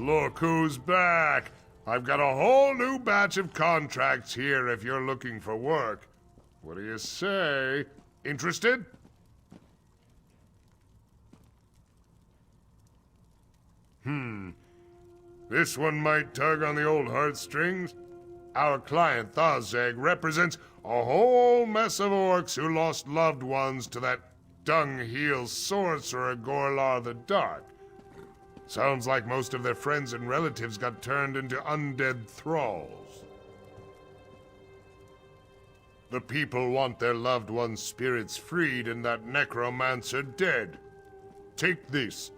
Look who's back! I've got a whole new batch of contracts here if you're looking for work. What do you say? Interested? This one might tug on the old heartstrings. Our client, Thazeg, represents a whole mess of orcs who lost loved ones to that dung-heel sorcerer Gorlar the Dark. Sounds like most of their friends and relatives got turned into undead thralls. The people want their loved ones' spirits freed and that necromancer dead. Take this.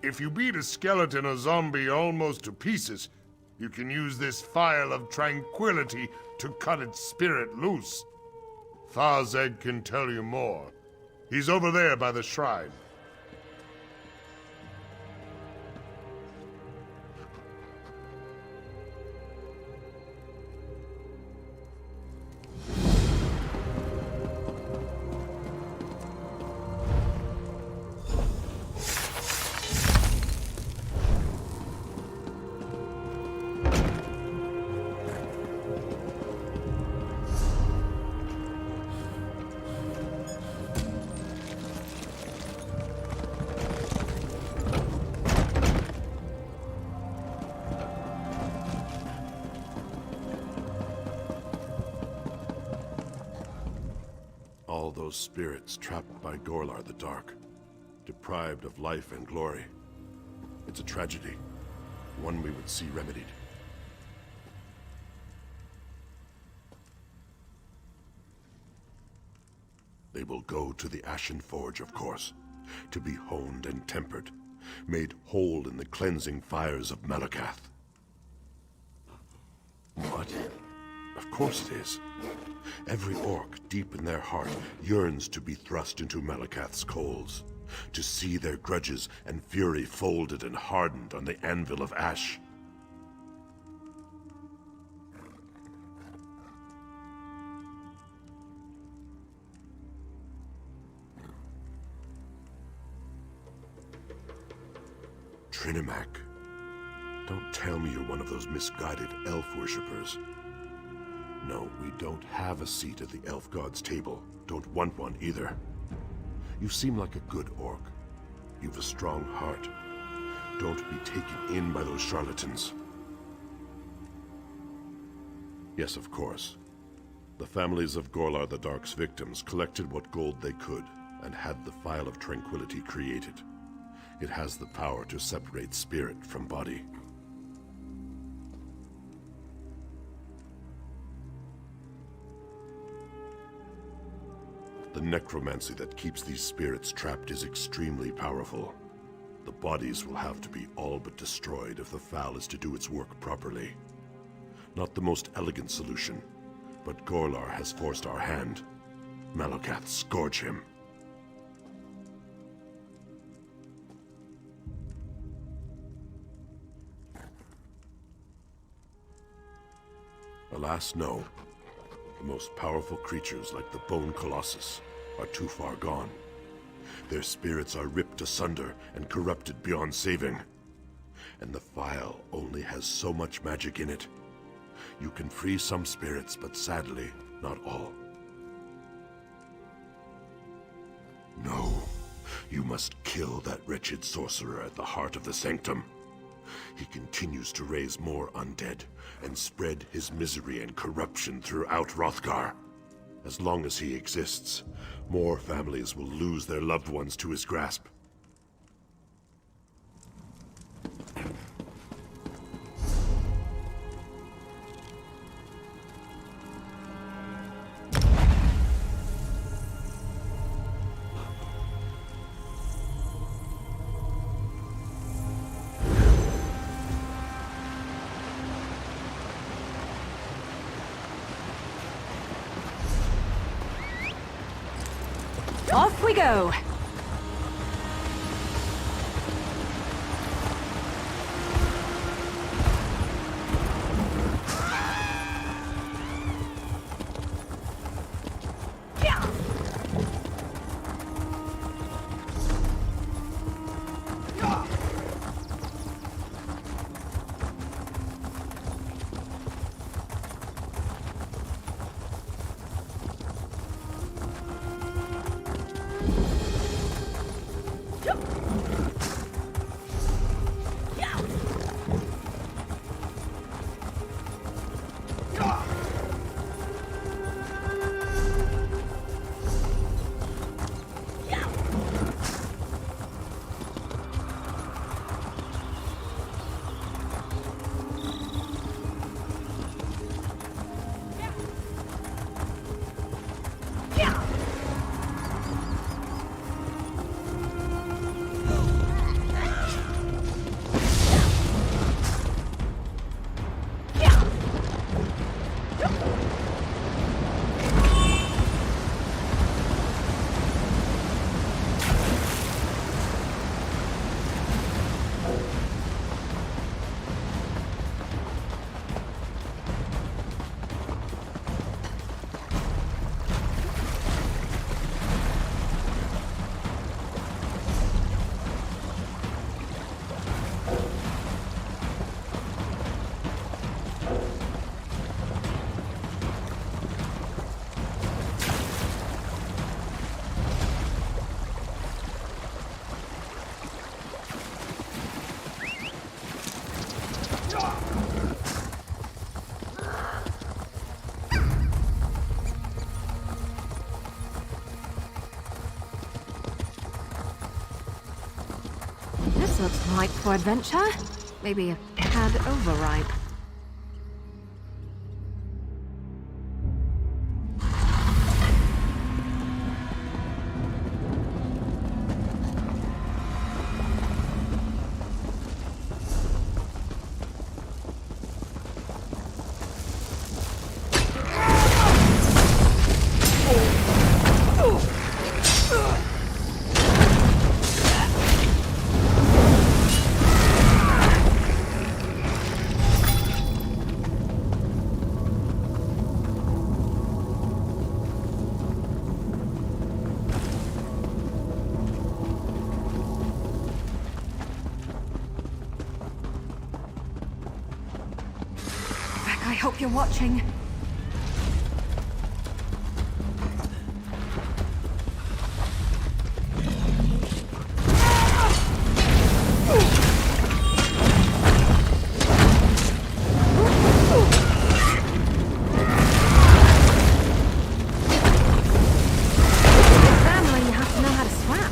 If you beat a skeleton or zombie almost to pieces, you can use this phial of tranquility to cut its spirit loose. Thazeg can tell you more. He's over there by the shrine. All those spirits trapped by Gorlar the Dark, deprived of life and glory. It's a tragedy, one we would see remedied. They will go to the Ashen Forge, of course, to be honed and tempered, made whole in the cleansing fires of Malakath. What? Of course it is. Every orc, deep in their heart, yearns to be thrust into Malakath's coals, to see their grudges and fury folded and hardened on the anvil of ash. Trinimac, don't tell me you're one of those misguided elf worshippers. No, we don't have a seat at the elf god's table. Don't want one either. You seem like a good orc. You've a strong heart. Don't be taken in by those charlatans. Yes, of course. The families of Gorlar the Dark's victims collected what gold they could and had the Phial of Tranquility created. It has the power to separate spirit from body. The necromancy that keeps these spirits trapped is extremely powerful. The bodies will have to be all but destroyed if the Phial is to do its work properly. Not the most elegant solution, but Gorlar has forced our hand. Malakath, scourge him. Alas, no. The most powerful creatures, like the Bone Colossus, are too far gone. Their spirits are ripped asunder and corrupted beyond saving. And the Phial only has so much magic in it. You can free some spirits, but sadly, not all. No, you must kill that wretched sorcerer at the heart of the sanctum. He continues to raise more undead and spread his misery and corruption throughout Rotgar. As long as he exists, more families will lose their loved ones to his grasp. Off we go! This looks ripe for adventure. Maybe a tad overripe. I hope you're watching. Family, you have to know how to swap.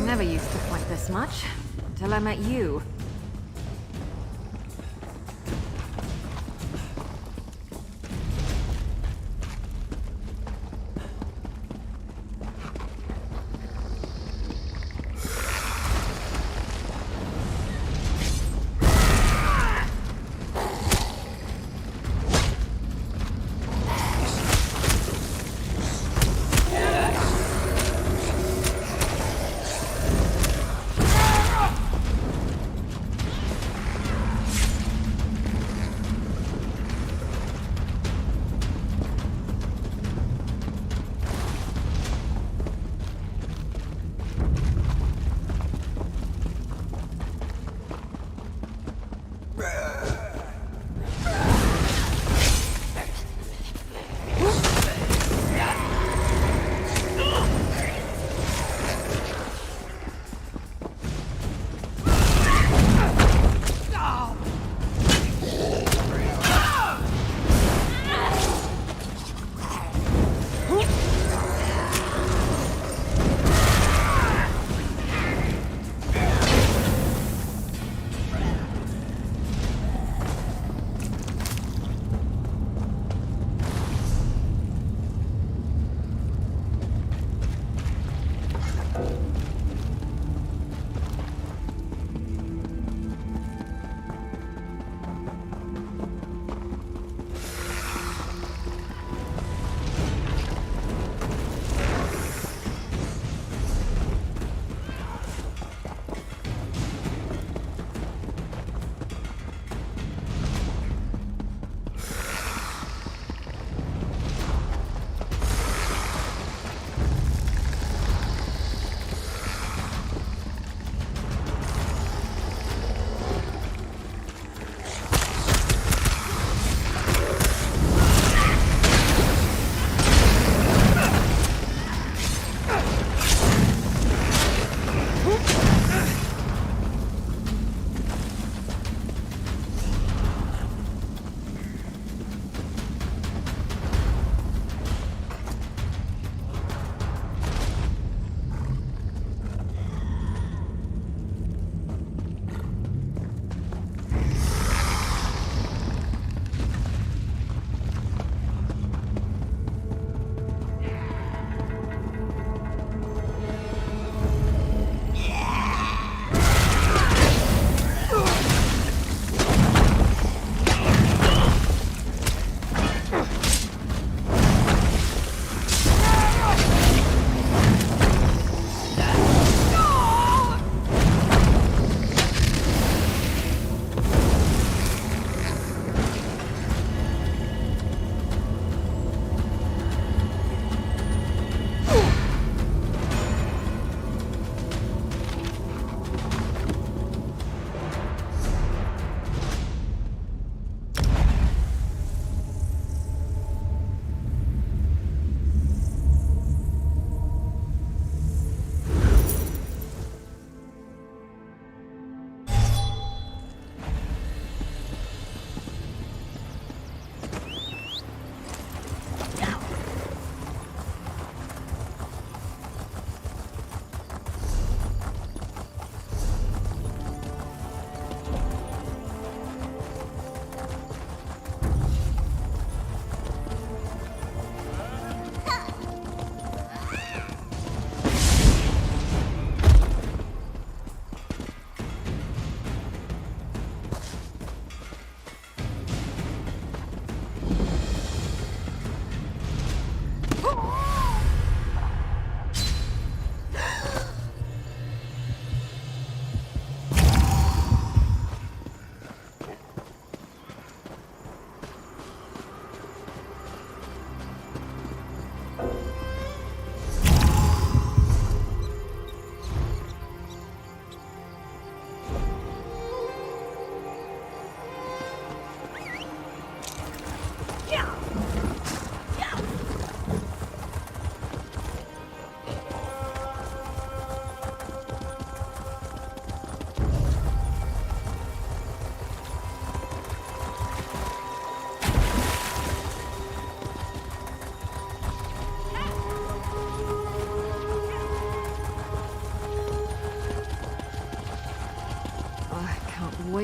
Never used to fight this much, until I met you.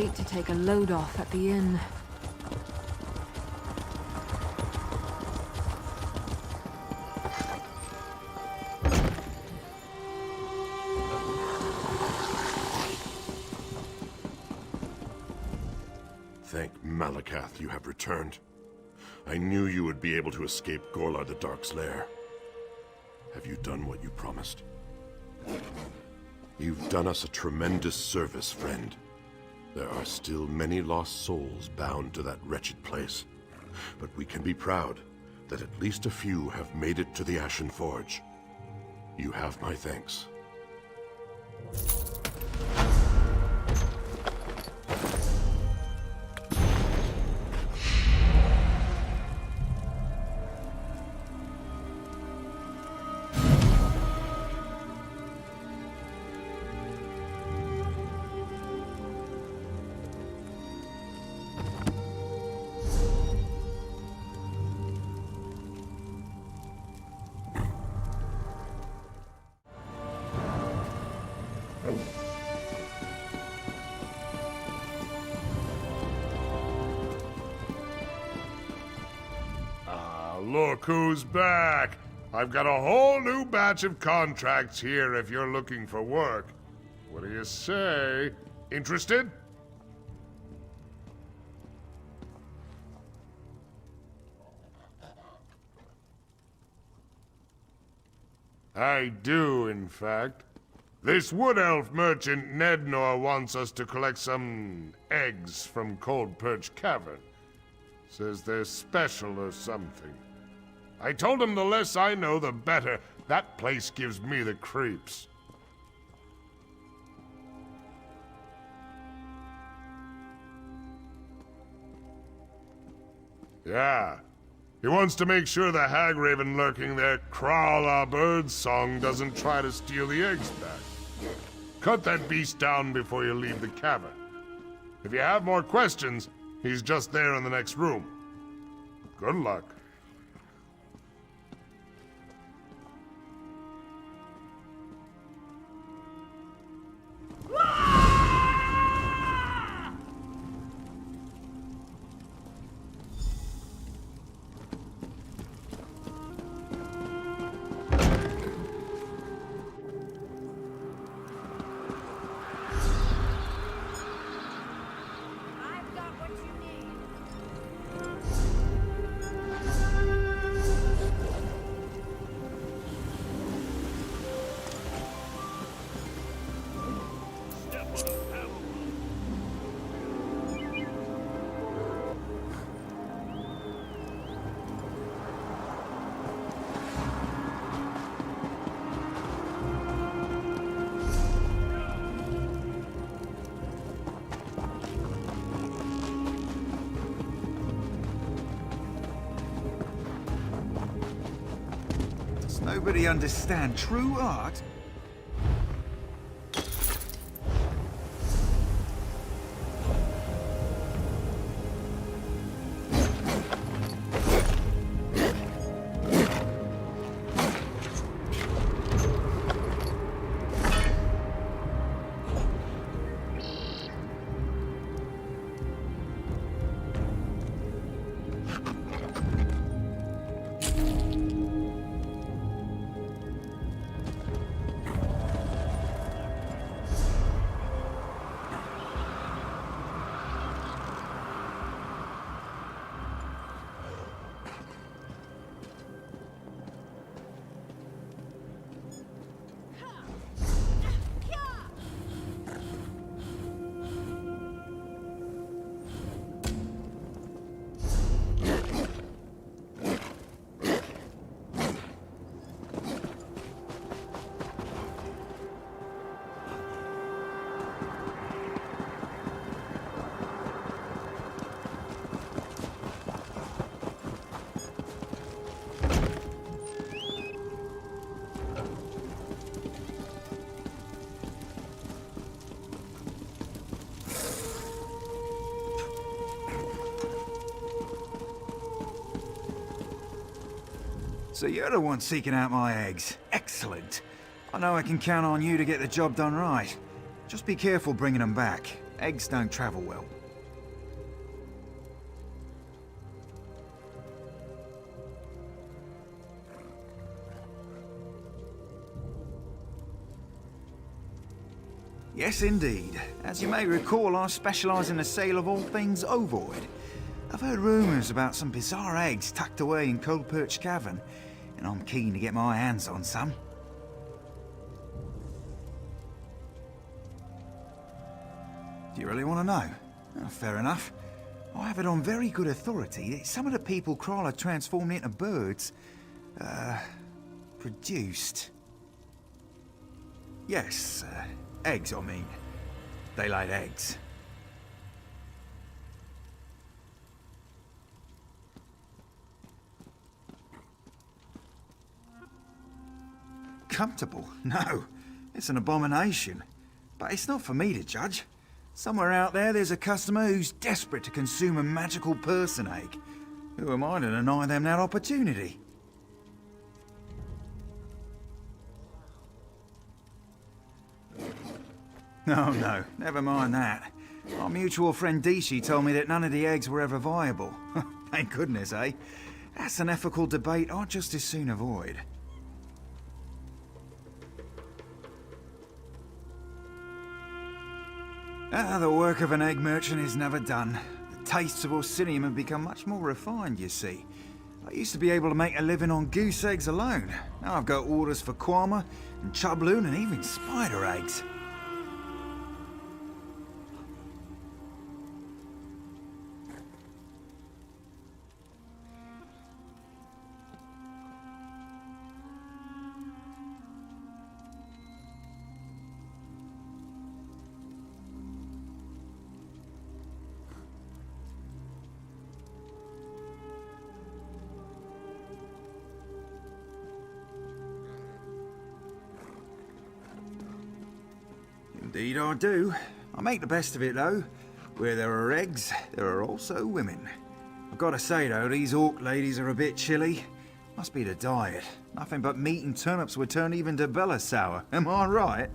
wait to take a load off at the inn. Thank Malakath you have returned. I knew you would be able to escape Gorlar the Dark's lair. Have you done what you promised? You've done us a tremendous service, friend. There are still many lost souls bound to that wretched place. But we can be proud that at least a few have made it to the Ashen Forge. You have my thanks. Look who's back! I've got a whole new batch of contracts here if you're looking for work. What do you say? Interested? I do, in fact. This wood elf merchant Nednor wants us to collect some eggs from Cold Perch Cavern. Says they're special or something. I told him the less I know, the better. That place gives me the creeps. Yeah. He wants to make sure the hag raven lurking there, Crawl Our Birds song, doesn't try to steal the eggs back. Cut that beast down before you leave the cavern. If you have more questions, he's just there in the next room. Good luck. Nobody understand true art? So you're the one seeking out my eggs. Excellent. I know I can count on you to get the job done right. Just be careful bringing them back. Eggs don't travel well. Yes, indeed. As you may recall, I specialise in the sale of all things ovoid. I've heard rumours about some bizarre eggs tucked away in Cold Perch Cavern, and I'm keen to get my hands on some. Do you really want to know? Oh, fair enough. I have it on very good authority that some of the people Kryla transformed into birds, produced. Yes, eggs, I mean. They laid eggs. Comfortable? No. It's an abomination. But it's not for me to judge. Somewhere out there's a customer who's desperate to consume a magical person egg. Who am I to deny them that opportunity? No, never mind that. Our mutual friend Dishi told me that none of the eggs were ever viable. Thank goodness, eh? That's an ethical debate I'd just as soon avoid. The work of an egg merchant is never done. The tastes of Orsinium have become much more refined, you see. I used to be able to make a living on goose eggs alone. Now I've got orders for kwama and chubloon and even spider eggs. Indeed I do. I make the best of it though. Where there are eggs, there are also women. I've got to say though, these orc ladies are a bit chilly. Must be the diet. Nothing but meat and turnips would turn even Debella sour. Am I right?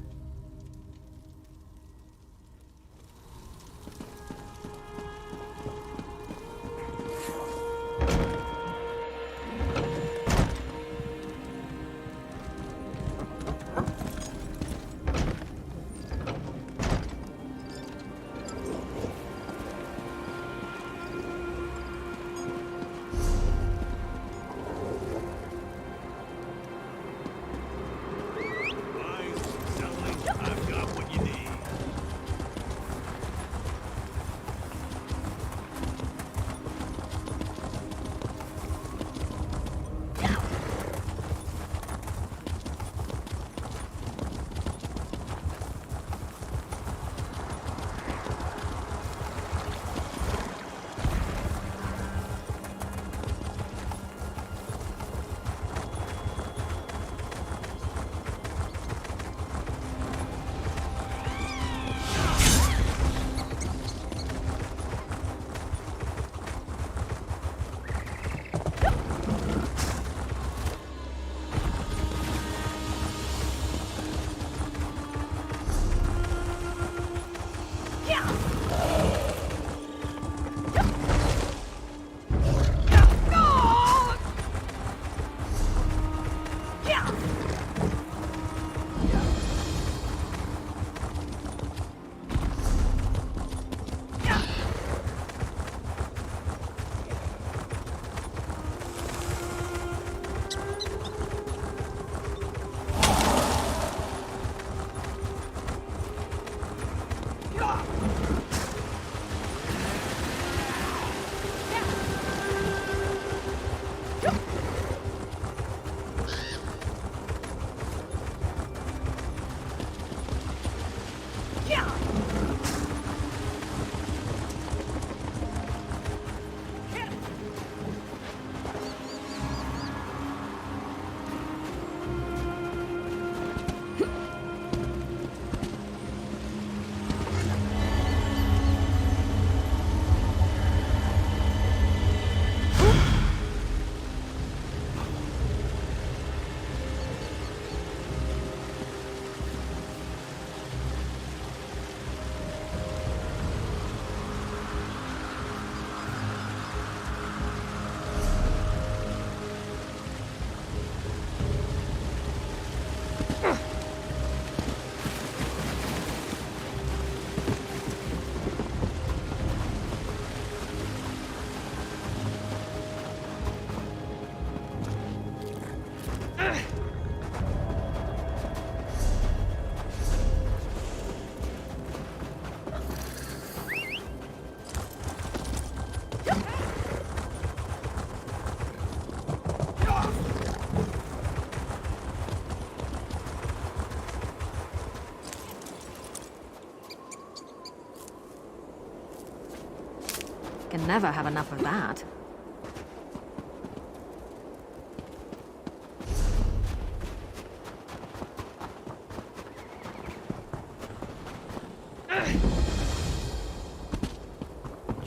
Can never have enough of that.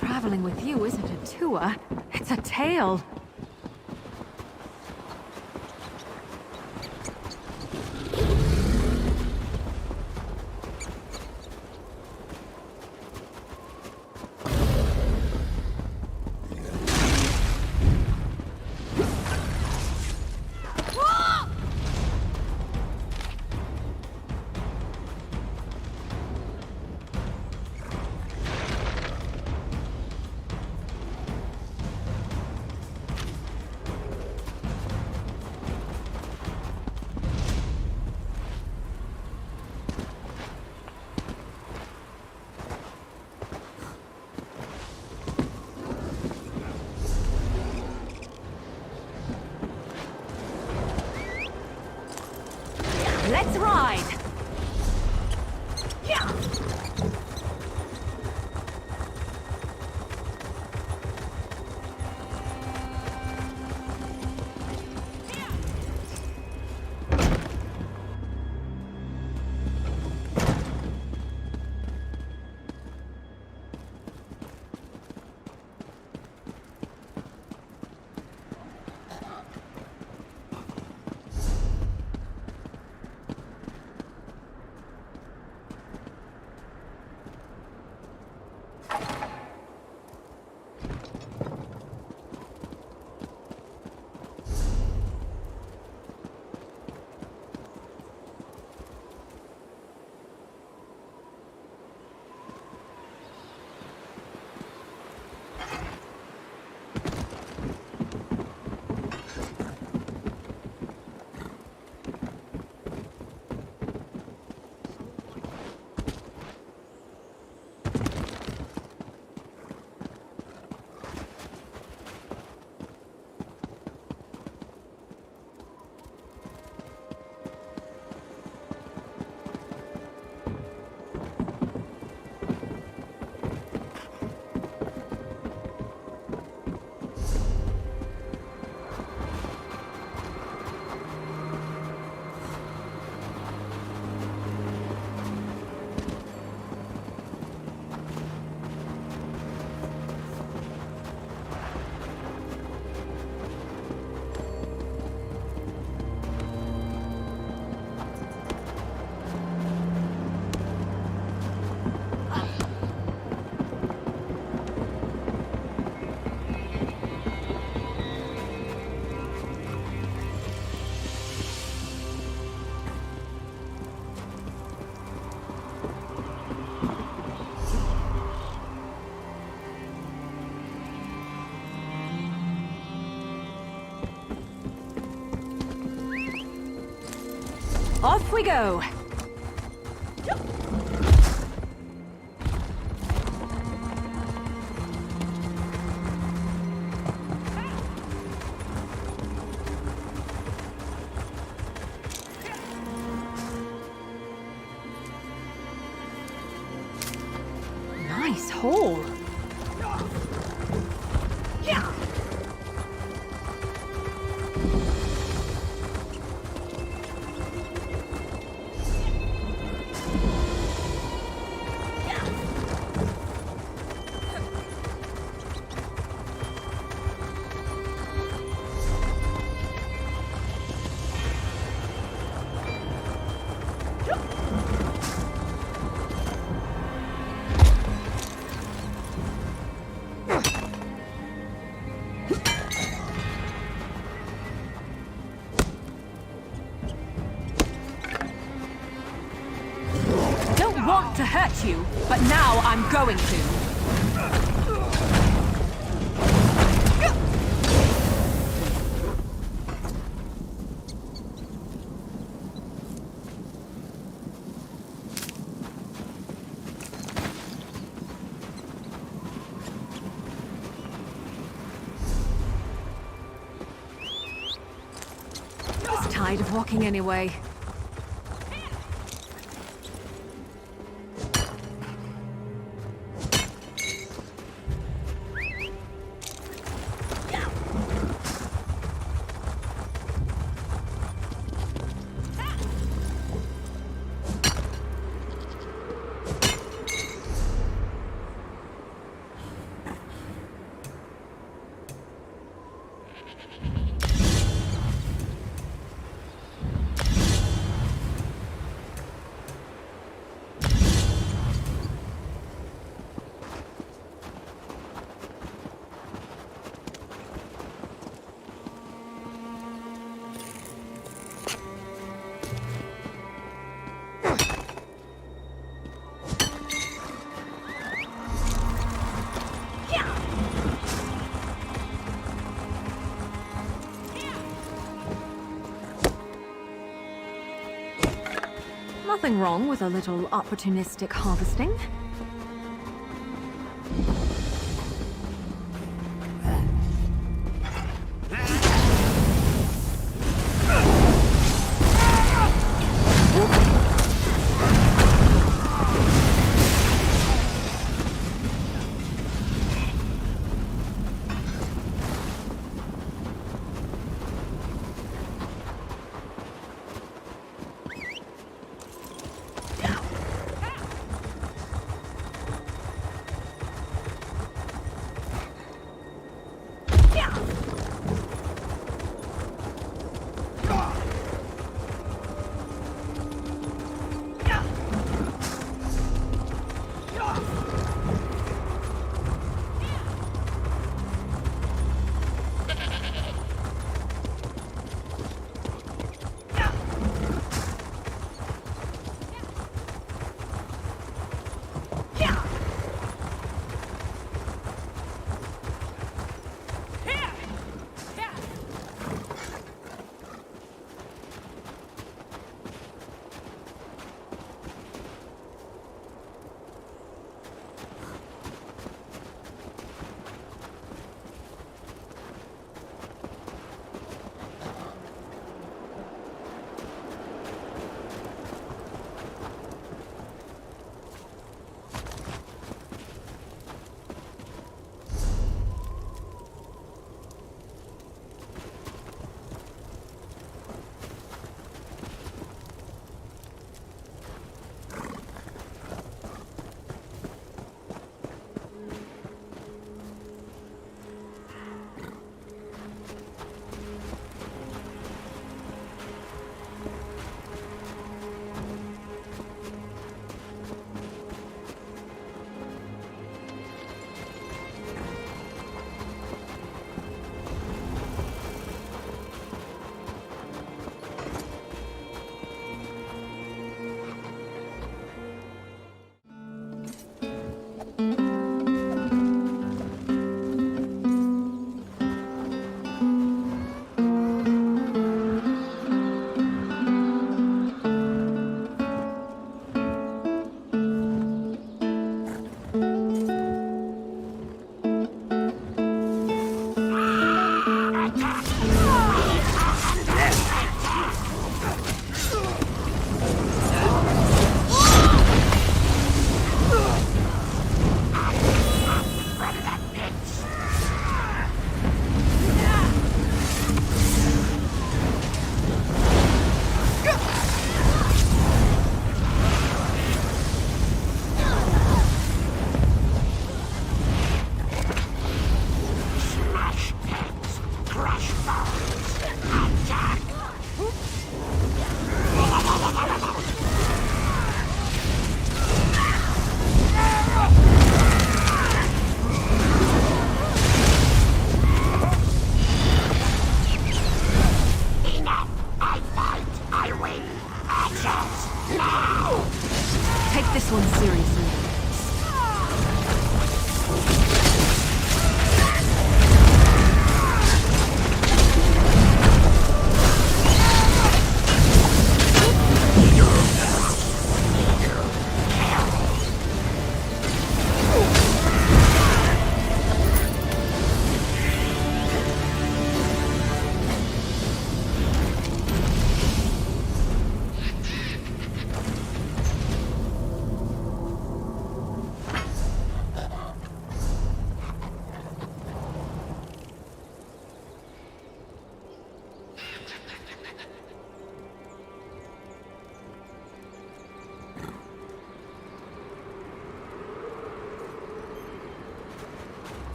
Traveling with you isn't a tour, it's a tale. Let's ride! Yeah. Off we go! Nice haul! To hurt you, but now I'm going to. tired of walking anyway. Nothing wrong with a little opportunistic harvesting.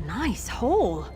Nice haul.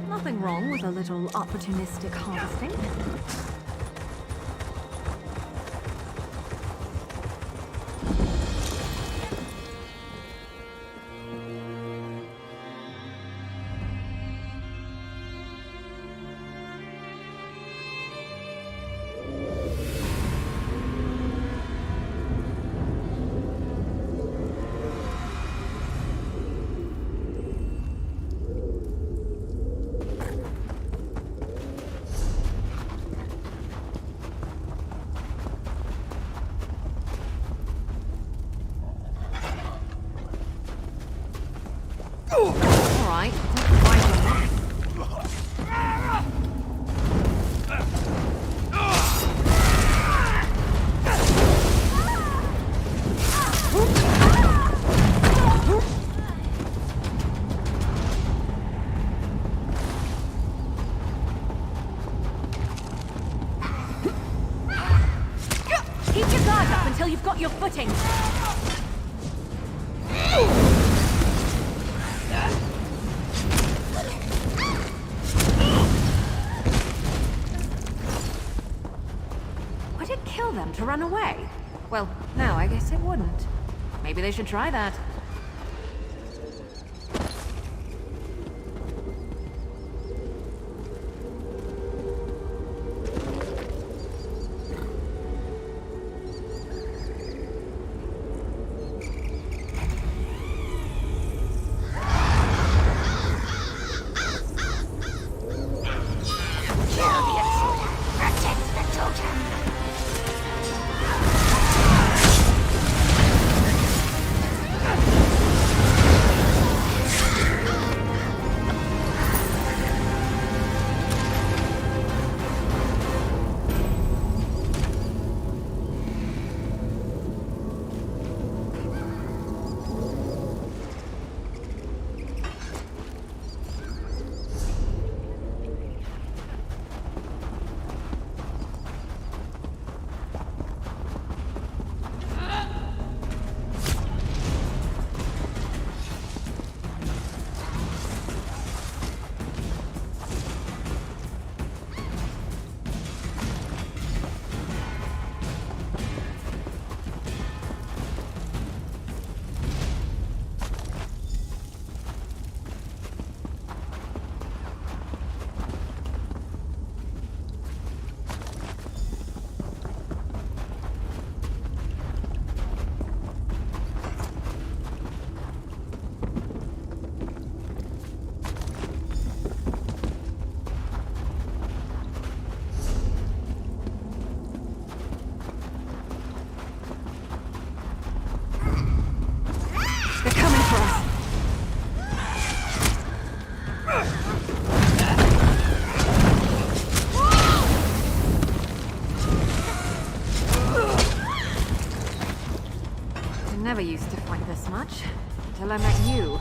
Nothing wrong with a little opportunistic harvesting. Alright, don't fight him. Keep your guard up until you've got your footing. Would it kill them to run away? Well, no, I guess it wouldn't. Maybe they should try that. Never used to fight this much, until I met you.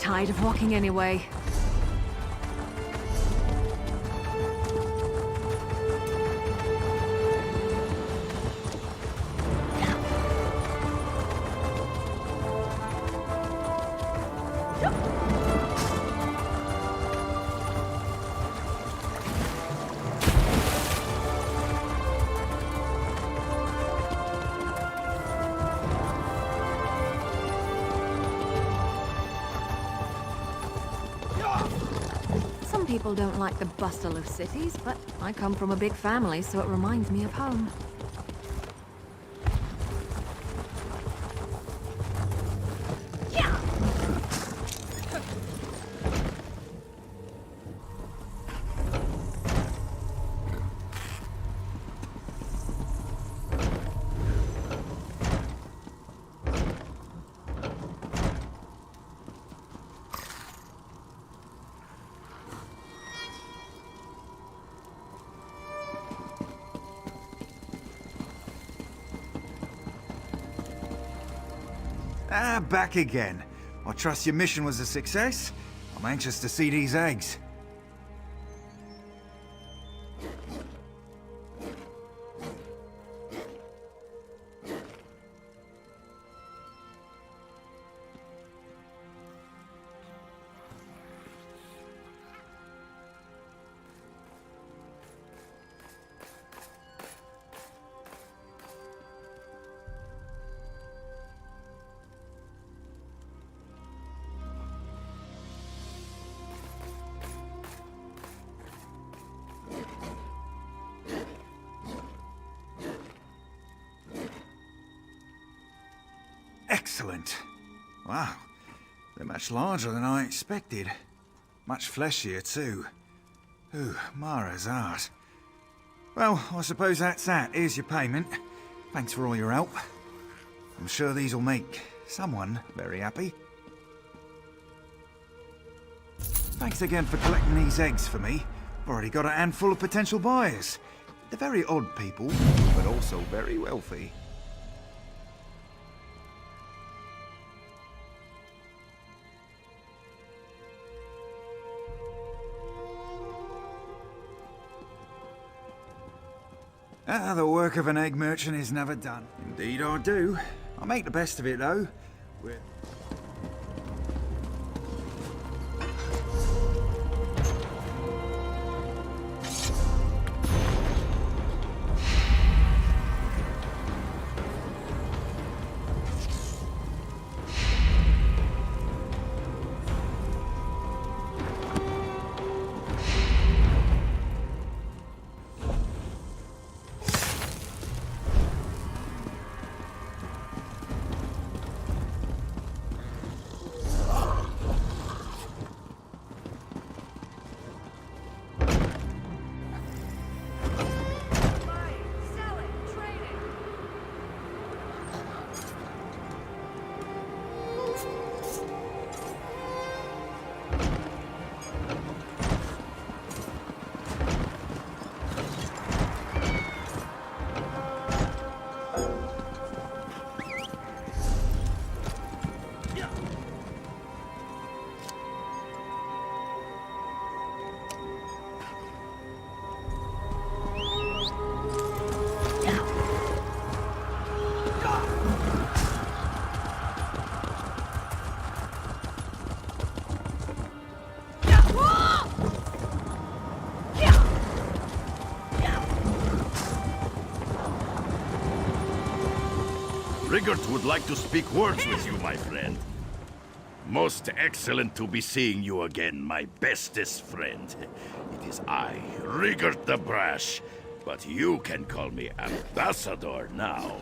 tired of walking anyway. Some people don't like the bustle of cities, but I come from a big family, so it reminds me of home. Ah, back again. I trust your mission was a success. I'm anxious to see these eggs. Excellent. Wow, they're much larger than I expected. Much fleshier, too. Ooh, Mara's art. Well, I suppose that's that. Here's your payment. Thanks for all your help. I'm sure these will make someone very happy. Thanks again for collecting these eggs for me. I've already got a handful of potential buyers. They're very odd people, but also very wealthy. Ah, the work of an egg merchant is never done. Indeed I do. I make the best of it, though. Rigert would like to speak words with you, my friend. Most excellent to be seeing you again, my bestest friend. It is I, Rigert the Brash, but you can call me Ambassador now.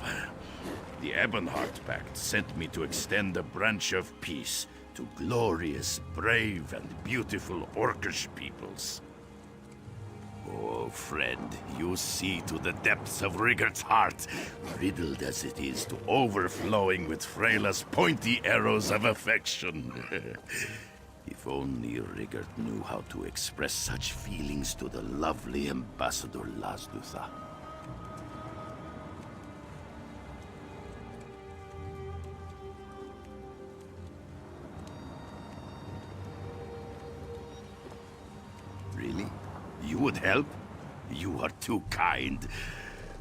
The Ebonheart Pact sent me to extend a branch of peace to glorious, brave, and beautiful Orcish peoples. Oh, friend, you see to the depths of Rigert's heart, riddled as it is to overflowing with Freyla's pointy arrows of affection. If only Rigert knew how to express such feelings to the lovely Ambassador Lazdutha. would help? You are too kind.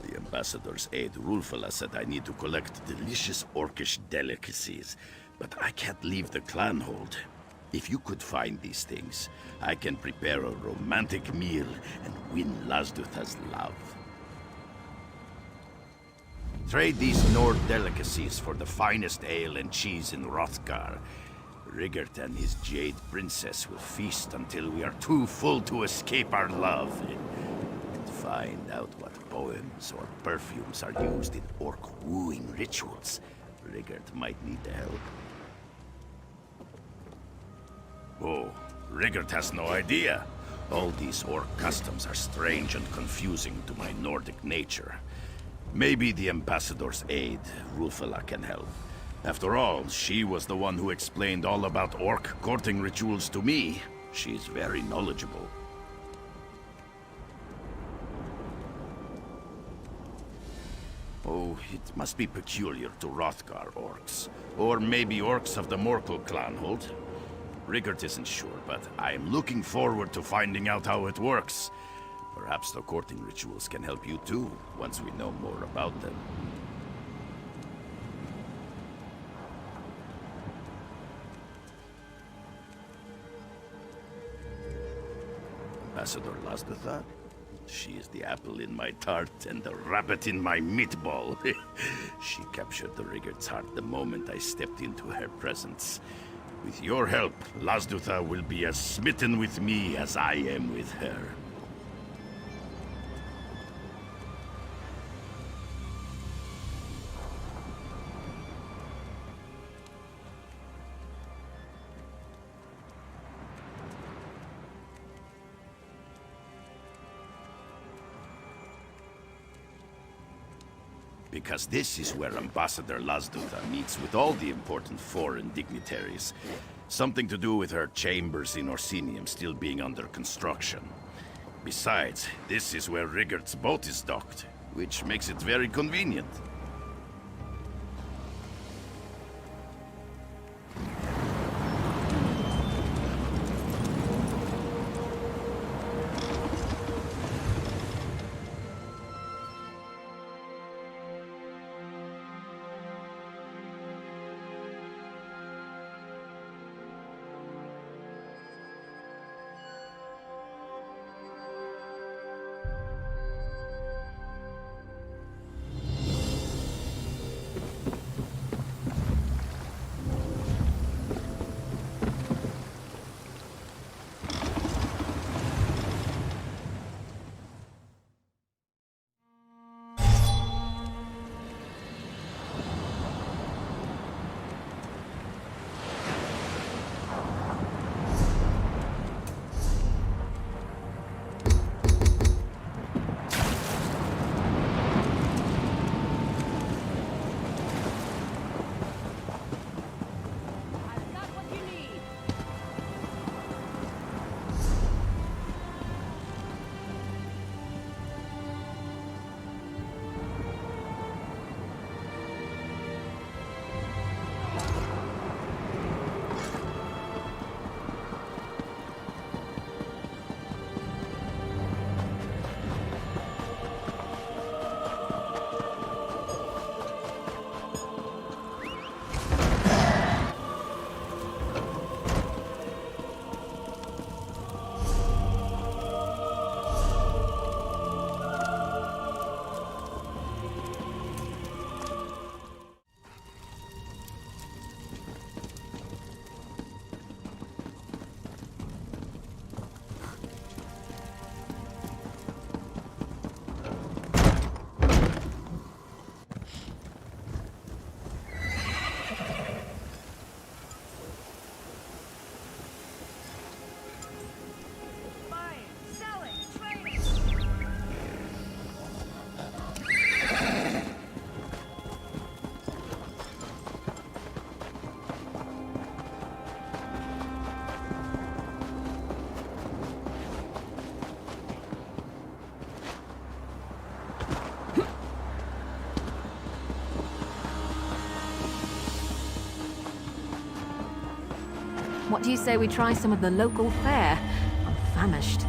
The ambassador's aide, Rulfala, said I need to collect delicious orcish delicacies, but I can't leave the clan hold. If you could find these things, I can prepare a romantic meal and win Lazdutha's love. Trade these Nord delicacies for the finest ale and cheese in Rotgar. Rigert and his Jade Princess will feast until we are too full to escape our love. And find out what poems or perfumes are used in orc wooing rituals. Rigert might need the help. Oh, Rigert has no idea. All these orc customs are strange and confusing to my Nordic nature. Maybe the ambassador's aide, Rulfala, can help. After all, she was the one who explained all about orc courting rituals to me. She's very knowledgeable. Oh, it must be peculiar to Rotgar orcs. Or maybe orcs of the Morkel clanhold. Rigert isn't sure, but I'm looking forward to finding out how it works. Perhaps the courting rituals can help you too, once we know more about them. Ambassador Lazdutha? She is the apple in my tart and the rabbit in my meatball. She captured the Rigert's heart the moment I stepped into her presence. With your help, Lazdutha will be as smitten with me as I am with her. Because this is where Ambassador Lazdutha meets with all the important foreign dignitaries. Something to do with her chambers in Orsinium still being under construction. Besides, this is where Rigert's boat is docked, which makes it very convenient. What do you say we try some of the local fare? I'm famished.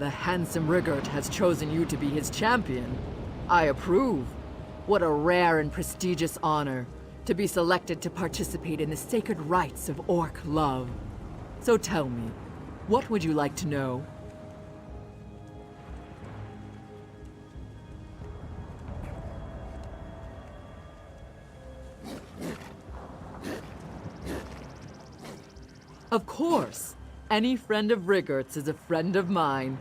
The handsome Rigert has chosen you to be his champion. I approve. What a rare and prestigious honor, to be selected to participate in the sacred rites of orc love. So tell me, what would you like to know? Of course! Any friend of Rigert's is a friend of mine.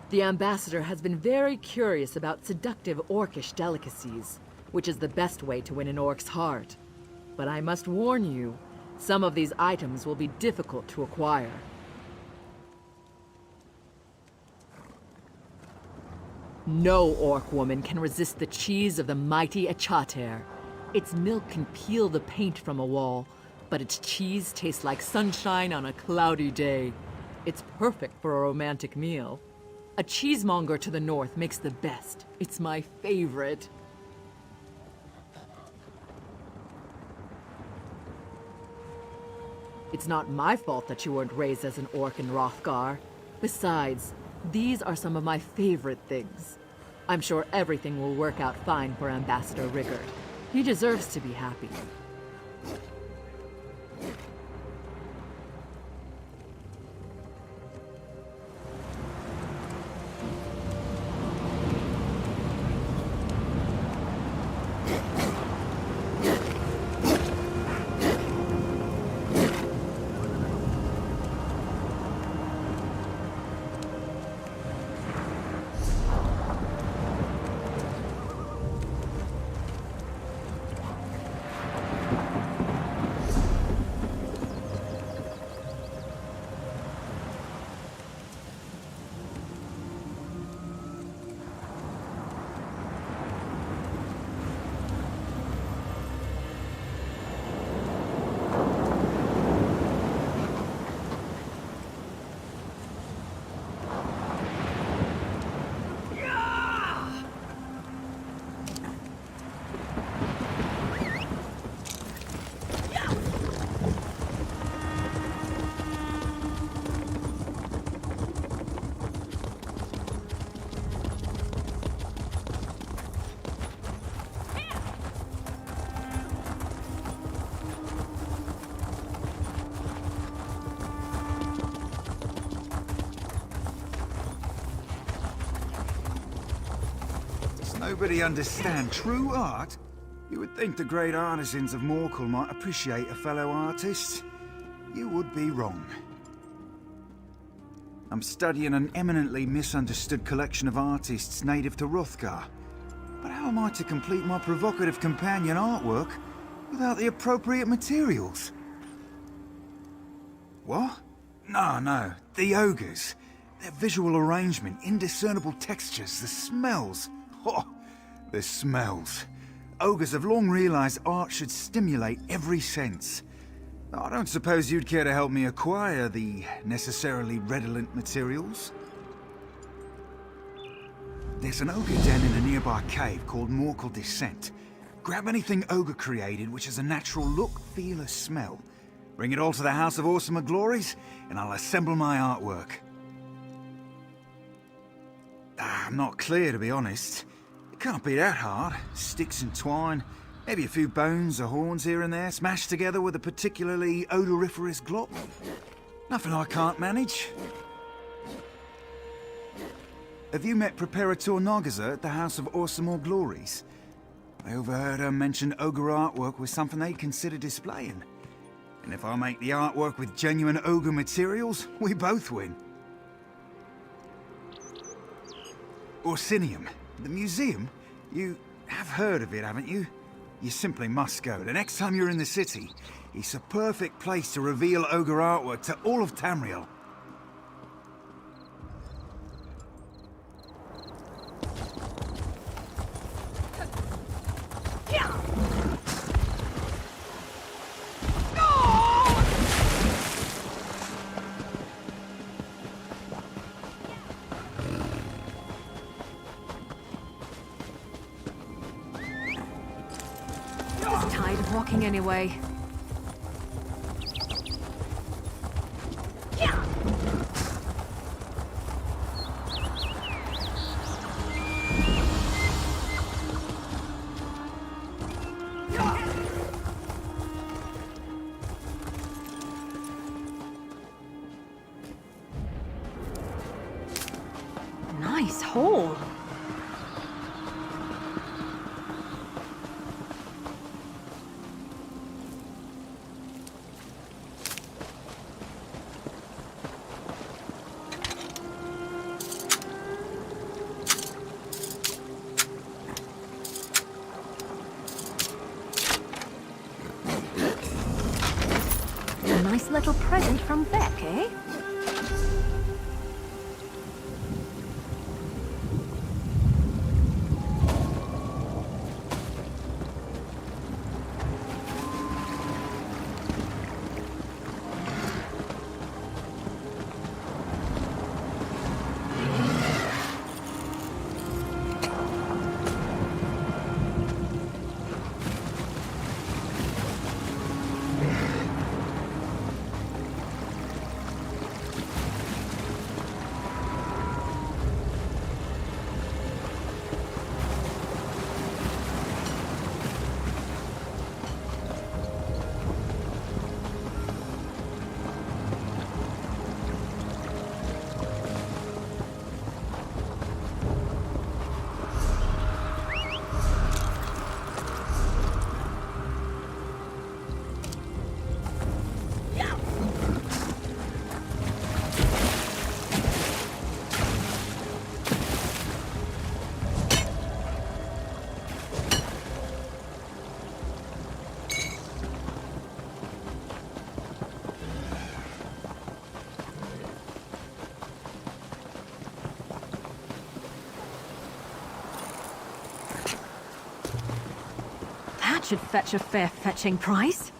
The ambassador has been very curious about seductive orcish delicacies, which is the best way to win an orc's heart. But I must warn you, some of these items will be difficult to acquire. No orc woman can resist the cheese of the mighty Achater. Its milk can peel the paint from a wall, but its cheese tastes like sunshine on a cloudy day. It's perfect for a romantic meal. A cheesemonger to the north makes the best. It's my favorite. It's not my fault that you weren't raised as an orc in Rotgar. Besides, these are some of my favorite things. I'm sure everything will work out fine for Ambassador Rigert. He deserves to be happy. Nobody understand true art? You would think the great artisans of Morkel might appreciate a fellow artist. You would be wrong. I'm studying an eminently misunderstood collection of artists native to Rotgar. But how am I to complete my provocative companion artwork without the appropriate materials? What? No. The ogres. Their visual arrangement, indiscernible textures, the smells. Oh, the smells. Ogres have long realized art should stimulate every sense. I don't suppose you'd care to help me acquire the necessarily redolent materials? There's an ogre den in a nearby cave called Morkel Descent. Grab anything ogre created which has a natural look, feel, or smell. Bring it all to the House of Awesome Glories, and I'll assemble my artwork. I'm not clear, to be honest. It can't be that hard. Sticks and twine, maybe a few bones or horns here and there, smashed together with a particularly odoriferous glop. Nothing I can't manage. Have you met Preparator Nagaza at the House of Awesome Glories? I overheard her mention ogre artwork was something they consider displaying. And if I make the artwork with genuine ogre materials, we both win. Orsinium, the museum? You have heard of it, haven't you? You simply must go. The next time you're in the city, it's a perfect place to reveal ogre artwork to all of Tamriel. Anyway. tall. A nice little present from Beck, eh? That should fetch a fair fetching price.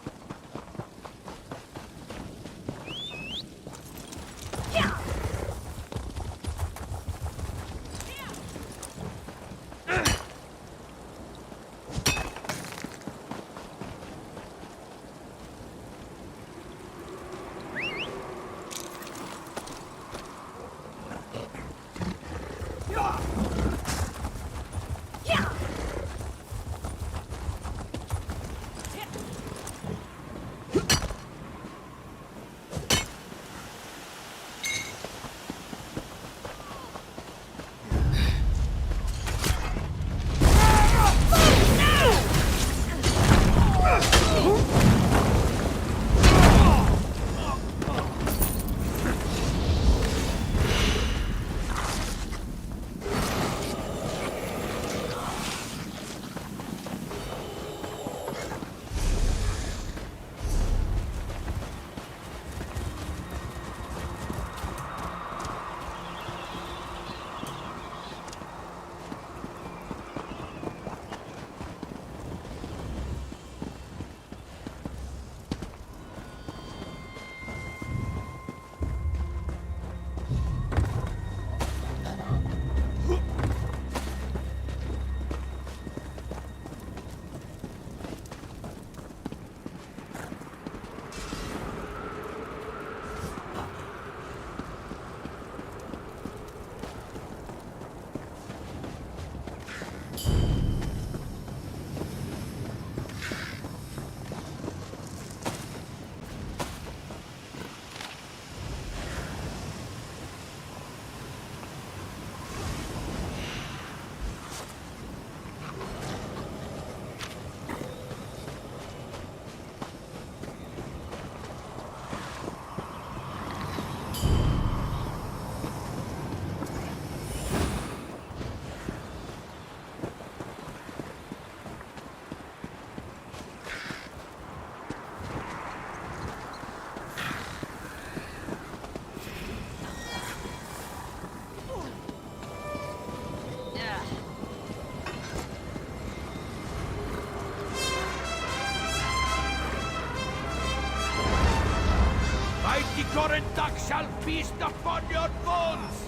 Current duck shall feast upon your bones!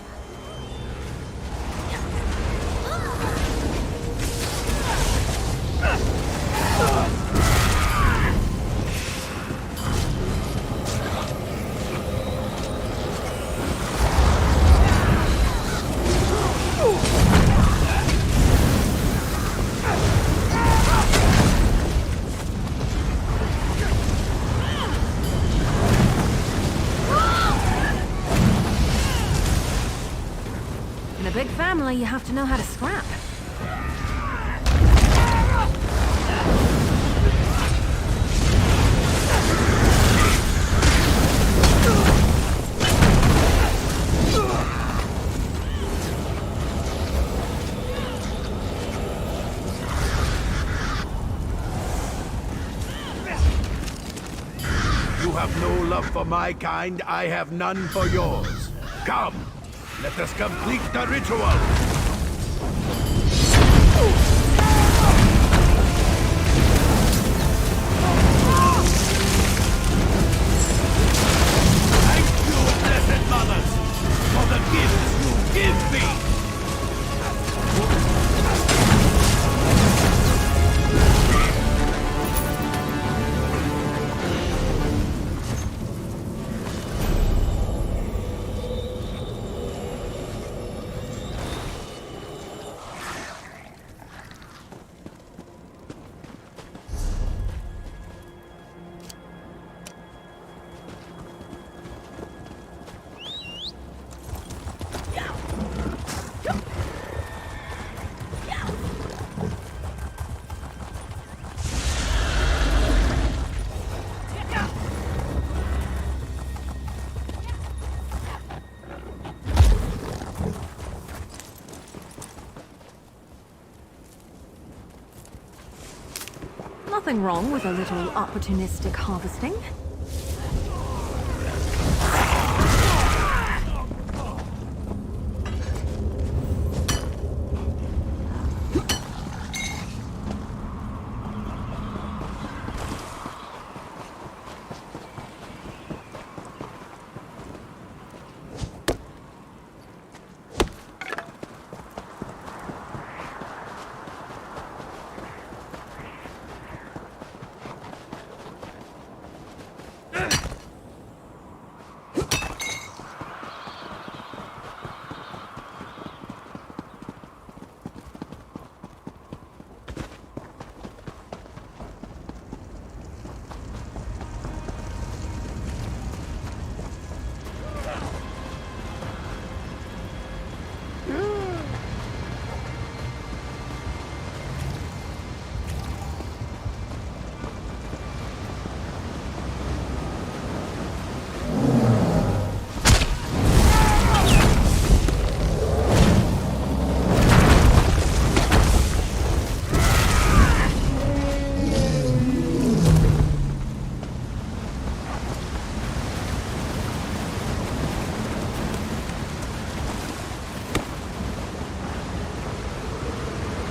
Apparently you have to know how to scrap. You have no love for my kind, I have none for yours. Come, let us complete the ritual! Thank you, blessed mothers, for the gifts you give me! Nothing wrong with a little opportunistic harvesting.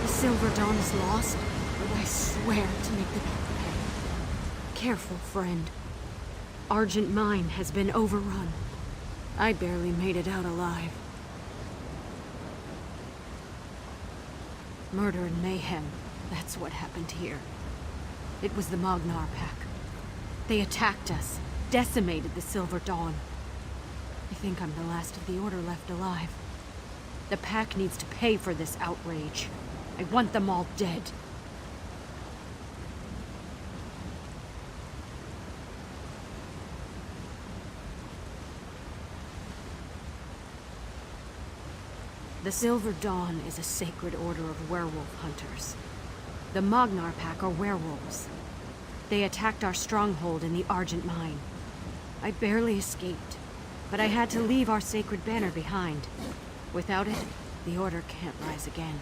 Silver Dawn is lost, but I swear to make the pay. Careful, friend. Argent Mine has been overrun. I barely made it out alive. Murder and mayhem, that's what happened here. It was the Magnar Pack. They attacked us, decimated the Silver Dawn. I think I'm the last of the Order left alive. The Pack needs to pay for this outrage. I want them all dead. The Silver Dawn is a sacred order of werewolf hunters. The Magnar Pack are werewolves. They attacked our stronghold in the Argent Mine. I barely escaped, but I had to leave our sacred banner behind. Without it, the Order can't rise again.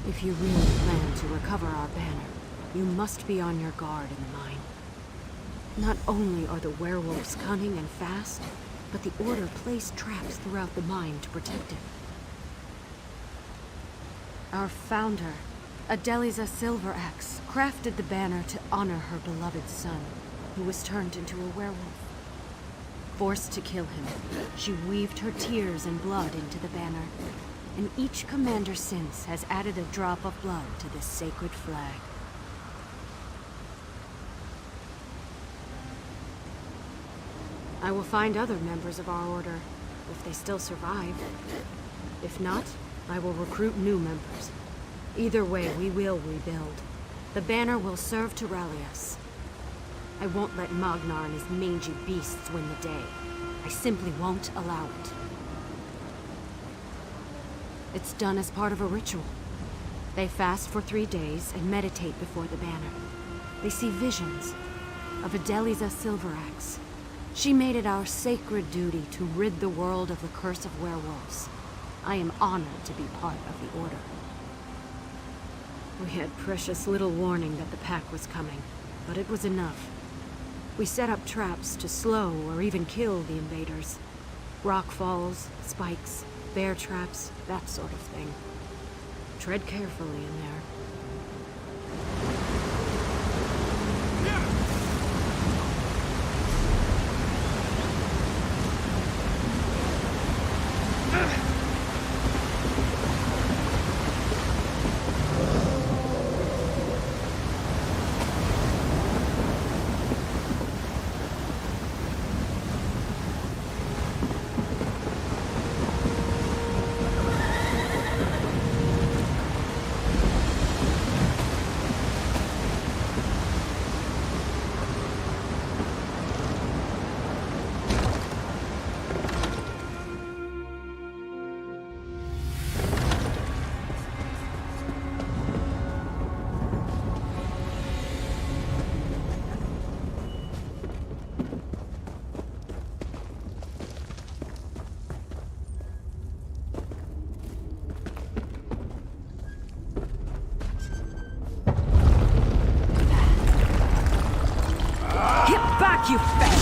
If you really plan to recover our banner, you must be on your guard in the mine. Not only are the werewolves cunning and fast, but the Order placed traps throughout the mine to protect it. Our founder, Adeliza Silveraxe, crafted the banner to honor her beloved son, who was turned into a werewolf. Forced to kill him, she weaved her tears and blood into the banner, and each commander since has added a drop of blood to this sacred flag. I will find other members of our order, if they still survive. If not, I will recruit new members. Either way, we will rebuild. The banner will serve to rally us. I won't let Magnar and his mangy beasts win the day. I simply won't allow it. It's done as part of a ritual. They fast for 3 days and meditate before the banner. They see visions of Adeliza Silveraxe. She made it our sacred duty to rid the world of the curse of werewolves. I am honored to be part of the Order. We had precious little warning that the pack was coming, but it was enough. We set up traps to slow or even kill the invaders. Rock falls, spikes, bear traps, that sort of thing. Tread carefully in there. You fat.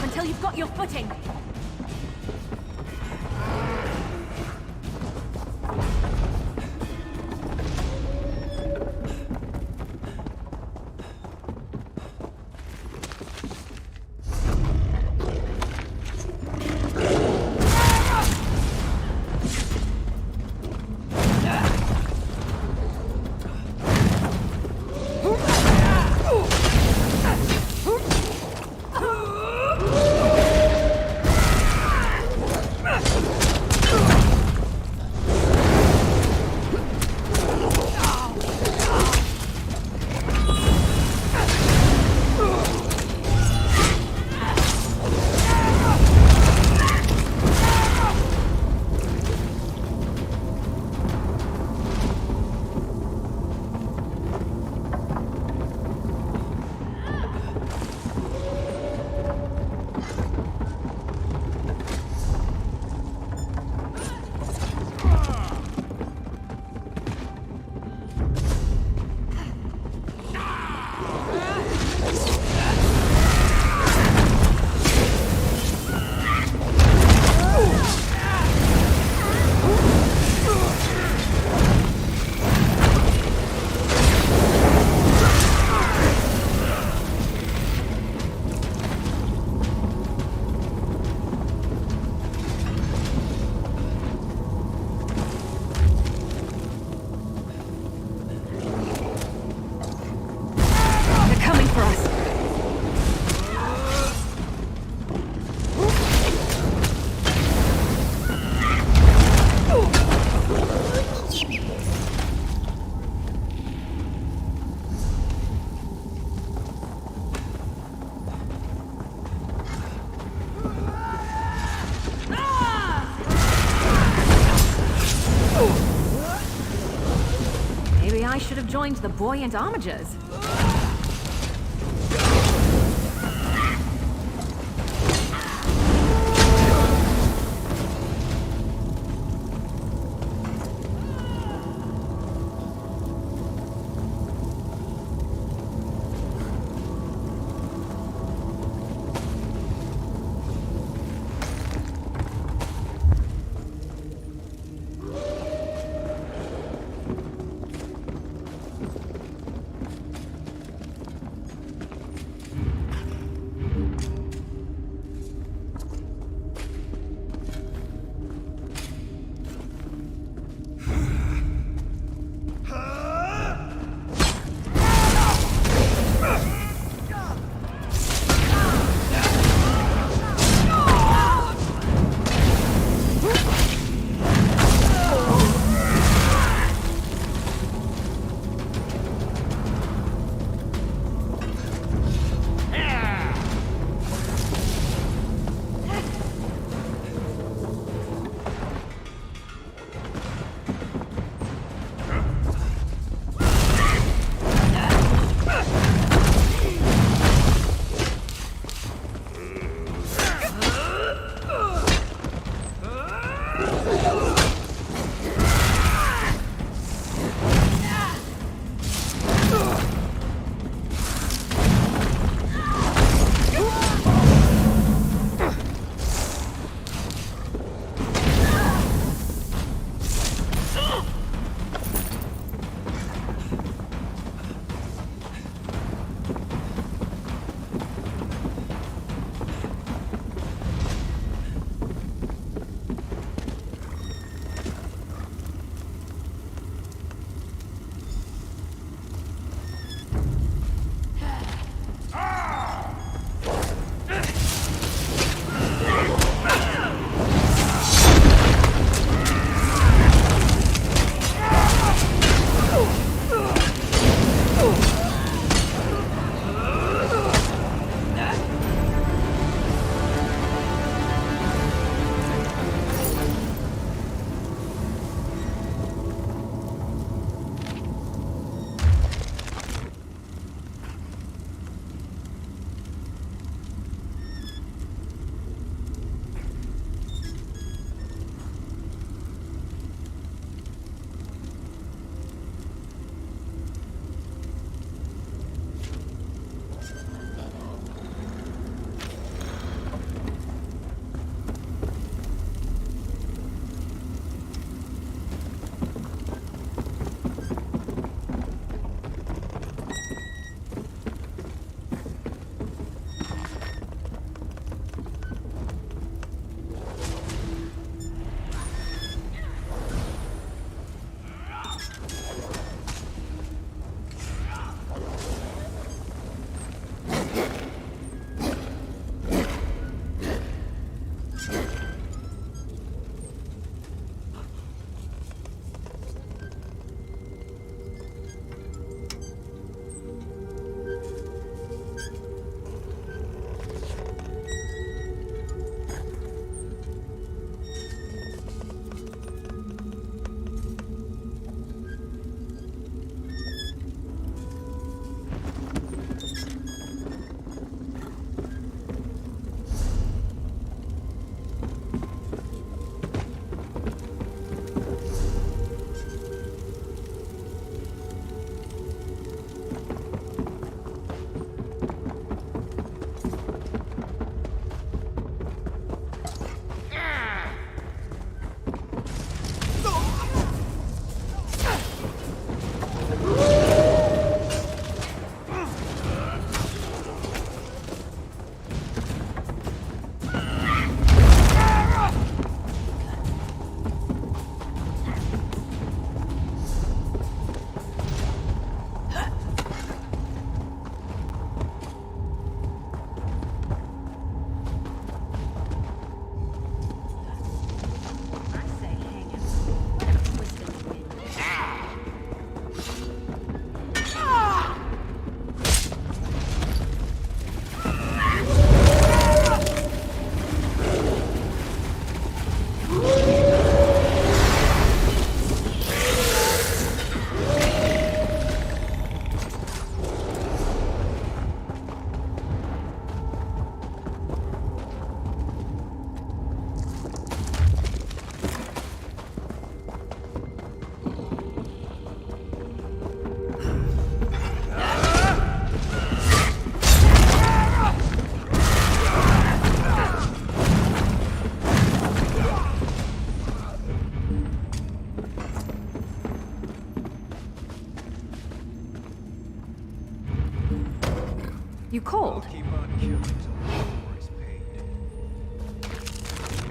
Until you've got your footing. Joined the buoyant homages. You cold? Keep on killing till the war is paid.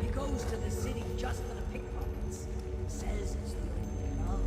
He goes to the city just for the pickpockets. Says it's the love.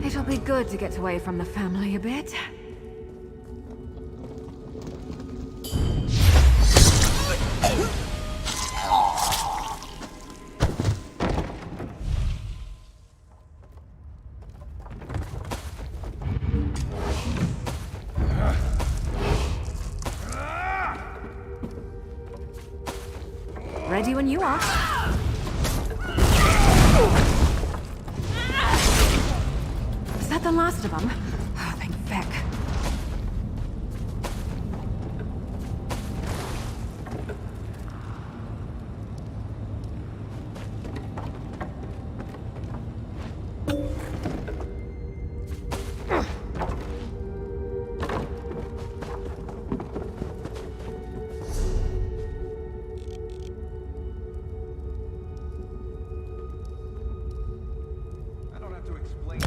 It'll be good to get away from the family a bit. Ready when you are. Is that the last of them? Oh, thank feck. I don't have to explain.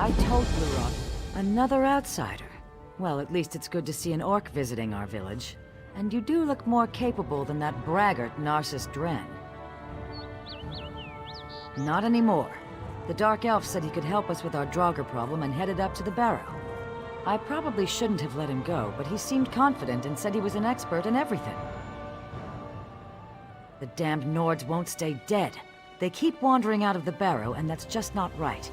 I told Blue Rock. Another outsider. Well, at least it's good to see an orc visiting our village. And you do look more capable than that braggart Narcissus Dren. Not anymore. The Dark Elf said he could help us with our Draugr problem and headed up to the Barrow. I probably shouldn't have let him go, but he seemed confident and said he was an expert in everything. The damned Nords won't stay dead. They keep wandering out of the Barrow, and that's just not right.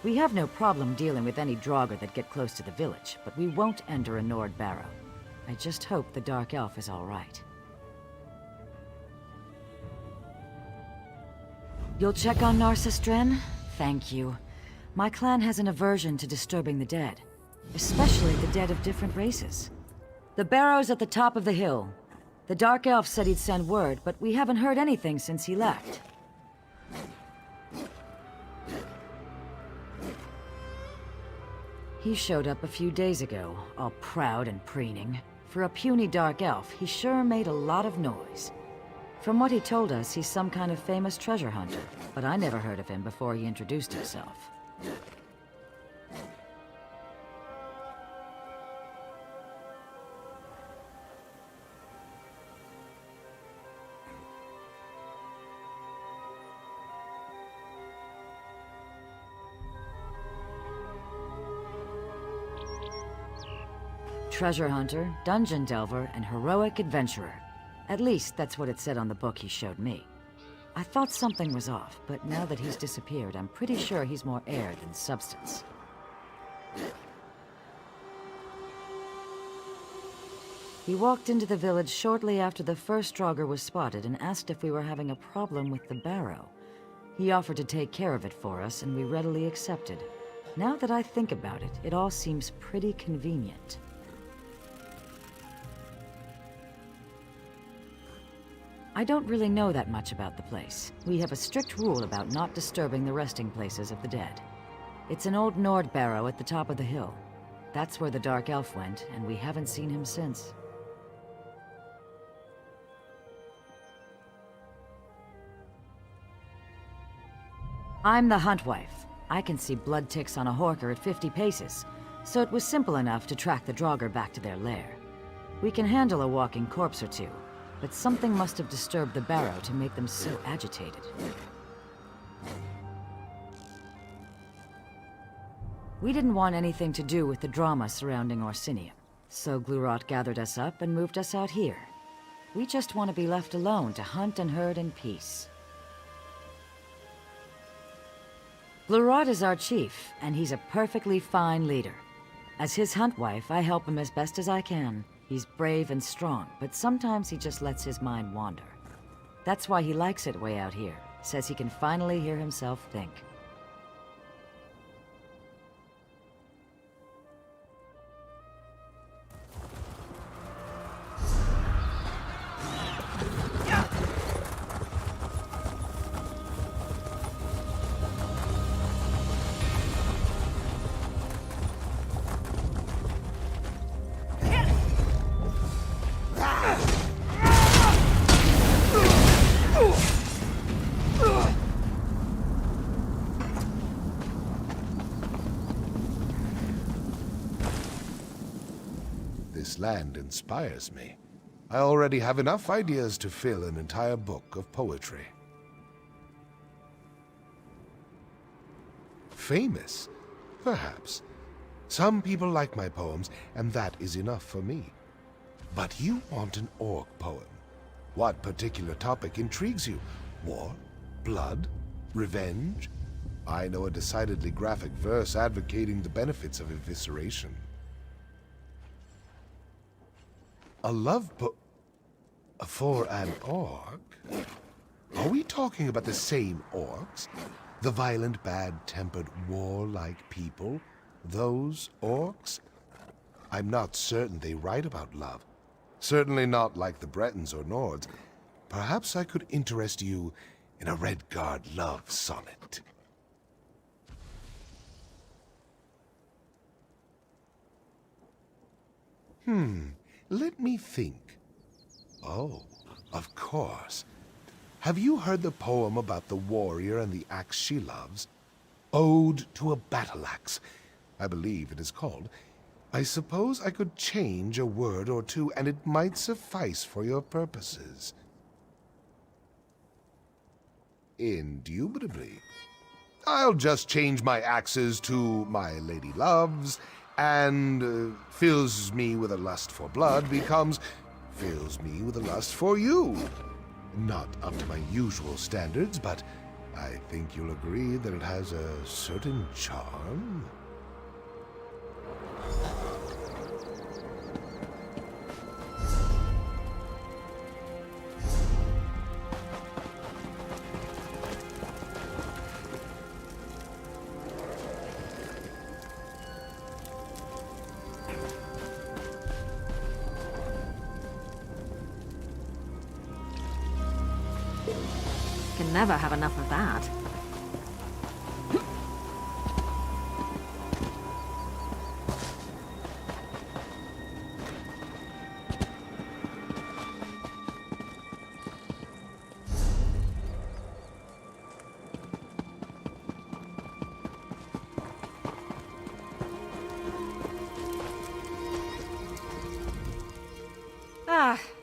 We have no problem dealing with any Draugr that get close to the village, but we won't enter a Nord Barrow. I just hope the Dark Elf is all right. You'll check on Narcissus Dren? Thank you. My clan has an aversion to disturbing the dead, especially the dead of different races. The Barrow's at the top of the hill. The Dark Elf said he'd send word, but we haven't heard anything since he left. He showed up a few days ago, all proud and preening. For a puny Dark Elf, he sure made a lot of noise. From what he told us, he's some kind of famous treasure hunter, but I never heard of him before he introduced himself. Treasure hunter, dungeon delver, and heroic adventurer. At least that's what it said on the book he showed me. I thought something was off, but now that he's disappeared, I'm pretty sure he's more air than substance. He walked into the village shortly after the first Draugr was spotted and asked if we were having a problem with the Barrow. He offered to take care of it for us, and we readily accepted. Now that I think about it, it all seems pretty convenient. I don't really know that much about the place. We have a strict rule about not disturbing the resting places of the dead. It's an old Nord barrow at the top of the hill. That's where the Dark Elf went, and we haven't seen him since. I'm the hunt wife. I can see blood ticks on a horker at 50 paces, so it was simple enough to track the Draugr back to their lair. We can handle a walking corpse or two, but something must have disturbed the barrow to make them so agitated. We didn't want anything to do with the drama surrounding Orsinium, so Glurot gathered us up and moved us out here. We just want to be left alone to hunt and herd in peace. Glurot is our chief, and he's a perfectly fine leader. As his hunt wife, I help him as best as I can. He's brave and strong, but sometimes he just lets his mind wander. That's why he likes it way out here. Says he can finally hear himself think. This land inspires me. I already have enough ideas to fill an entire book of poetry. Famous? Perhaps. Some people like my poems, and that is enough for me. But you want an orc poem. What particular topic intrigues you? War? Blood? Revenge? I know a decidedly graphic verse advocating the benefits of evisceration. A love book for an orc? Are we talking about the same orcs? The violent, bad-tempered, warlike people? Those orcs? I'm not certain they write about love. Certainly not like the Bretons or Nords. Perhaps I could interest you in a Rotgar love sonnet. Let me think. Oh, of course. Have you heard the poem about the warrior and the axe she loves? Ode to a battle axe, I believe it is called. I suppose I could change a word or two, and it might suffice for your purposes. Indubitably. I'll just change my axes to my lady loves, and fills me with a lust for blood becomes fills me with a lust for you. Not up to my usual standards, but I think you'll agree that it has a certain charm. Can never have enough of that.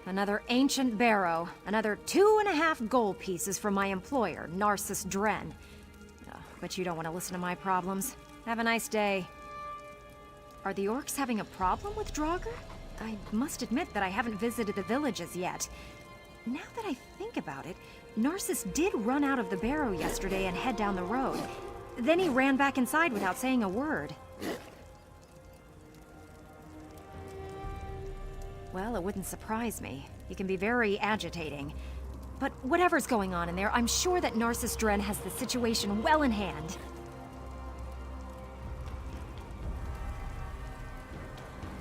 Another ancient barrow. Another 2.5 gold pieces from my employer, Narcissus Dren. But you don't want to listen to my problems. Have a nice day. Are the orcs having a problem with Draugr? I must admit that I haven't visited the villages yet. Now that I think about it, Narcissus did run out of the barrow yesterday and head down the road. Then he ran back inside without saying a word. Well, it wouldn't surprise me. He can be very agitating. But whatever's going on in there, I'm sure that Narcissus Dren has the situation well in hand.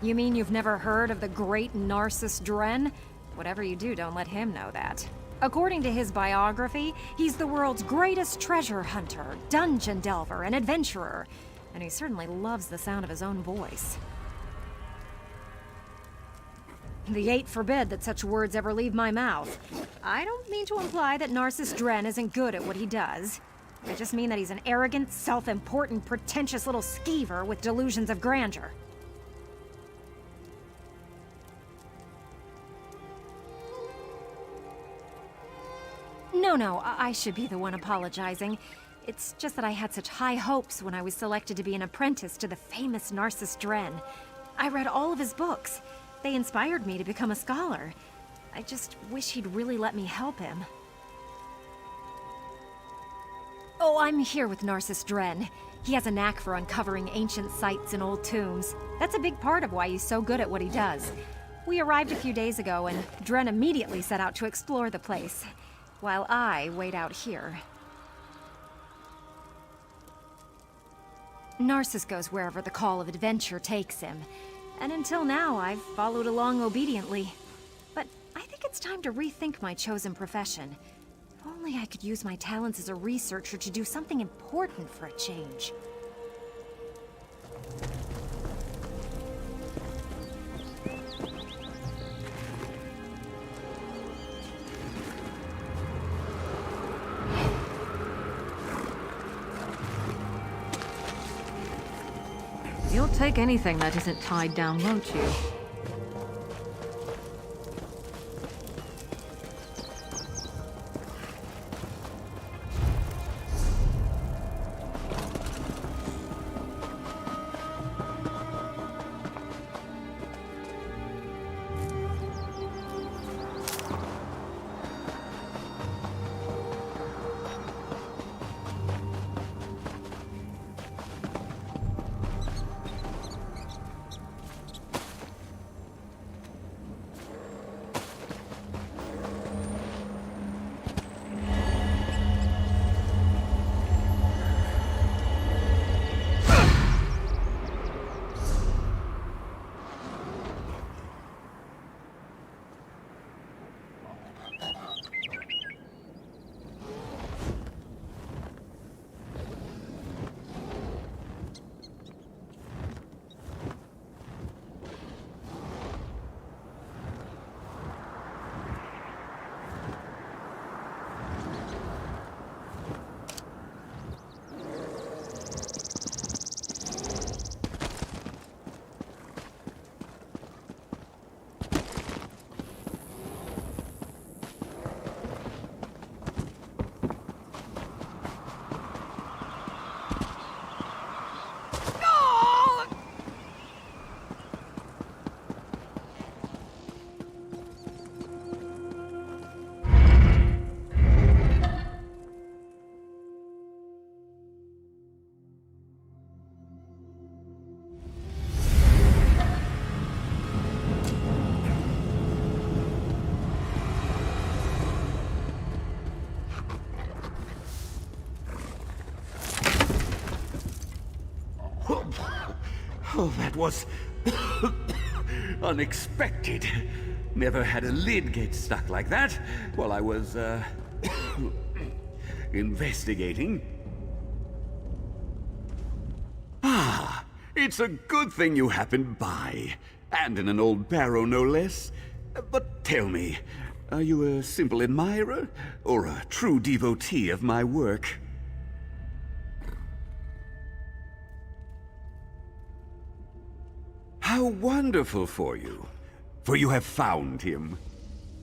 You mean you've never heard of the great Narcissus Dren? Whatever you do, don't let him know that. According to his biography, he's the world's greatest treasure hunter, dungeon delver, and adventurer. And he certainly loves the sound of his own voice. The Eight forbid that such words ever leave my mouth. I don't mean to imply that Narcissus Dren isn't good at what he does. I just mean that he's an arrogant, self-important, pretentious little skeever with delusions of grandeur. No, I should be the one apologizing. It's just that I had such high hopes when I was selected to be an apprentice to the famous Narcissus Dren. I read all of his books. They inspired me to become a scholar. I just wish he'd really let me help him. Oh, I'm here with Narcissus Dren. He has a knack for uncovering ancient sites and old tombs. That's a big part of why he's so good at what he does. We arrived a few days ago, and Dren immediately set out to explore the place, while I wait out here. Narcissus goes wherever the call of adventure takes him. And until now, I've followed along obediently. But I think it's time to rethink my chosen profession. If only I could use my talents as a researcher to do something important for a change. You'll take anything that isn't tied down, won't you? Oh, that was unexpected. Never had a lid get stuck like that while I was, investigating. Ah, it's a good thing you happened by. And in an old barrow, no less. But tell me, are you a simple admirer or a true devotee of my work? How wonderful for you. For you have found him.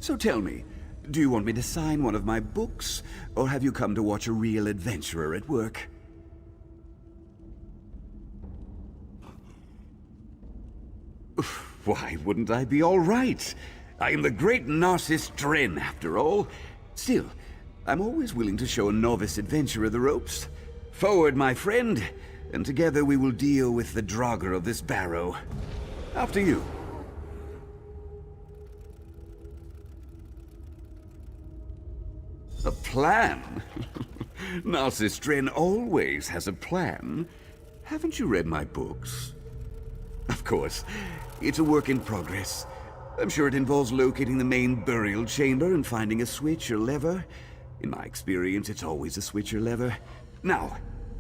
So tell me, do you want me to sign one of my books, or have you come to watch a real adventurer at work? Why wouldn't I be all right? I am the great Narcissus Dren, after all. Still, I'm always willing to show a novice adventurer the ropes. Forward, my friend, and together we will deal with the Draugr of this barrow. After you. A plan? Narcissus Dren always has a plan. Haven't you read my books? Of course. It's a work in progress. I'm sure it involves locating the main burial chamber and finding a switch or lever. In my experience, it's always a switch or lever. Now,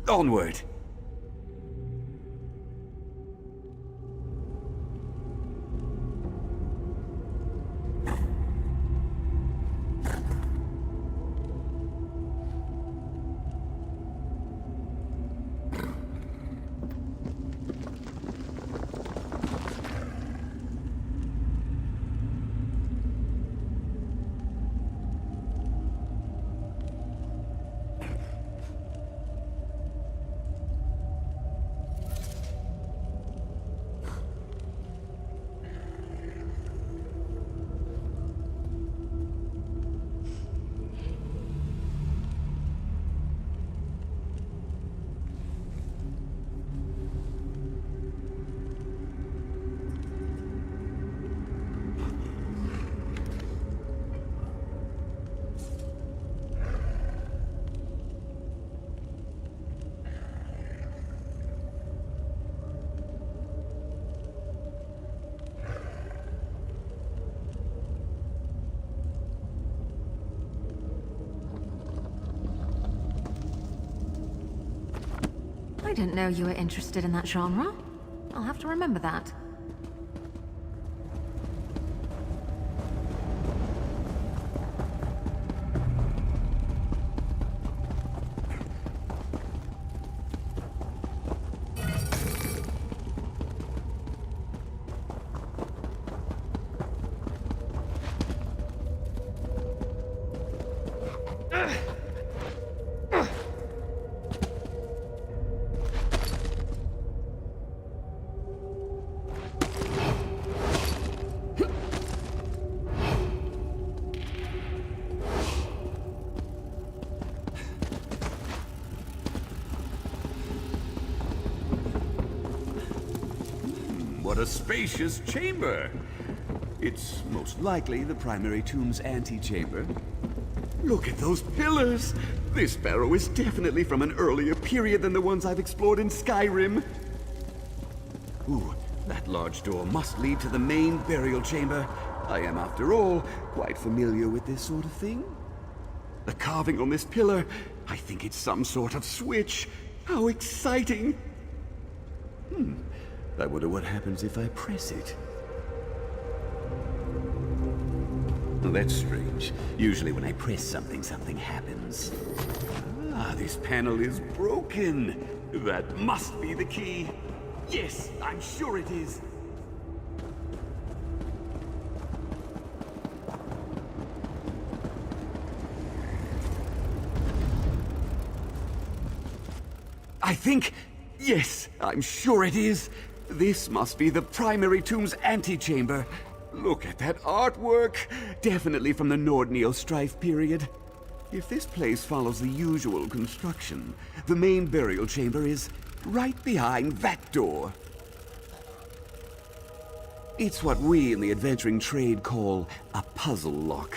onward! I didn't know you were interested in that genre. I'll have to remember that. What a spacious chamber! It's most likely the primary tomb's antechamber. Look at those pillars! This barrow is definitely from an earlier period than the ones I've explored in Skyrim. Ooh, that large door must lead to the main burial chamber. I am, after all, quite familiar with this sort of thing. The carving on this pillar, I think it's some sort of switch. How exciting! I wonder what happens if I press it. Well, that's strange. Usually when I press something, something happens. Ah, this panel is broken. That must be the key. Yes, I'm sure it is. I think... yes, I'm sure it is. This must be the primary tomb's antechamber. Look at that artwork. Definitely from the Nordneo Strife period. If this place follows the usual construction, the main burial chamber is right behind that door. It's what we in the adventuring trade call a puzzle lock.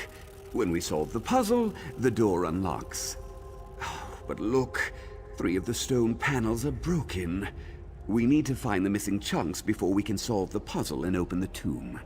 When we solve the puzzle, the door unlocks. But look, 3 of the stone panels are broken. We need to find the missing chunks before we can solve the puzzle and open the tomb.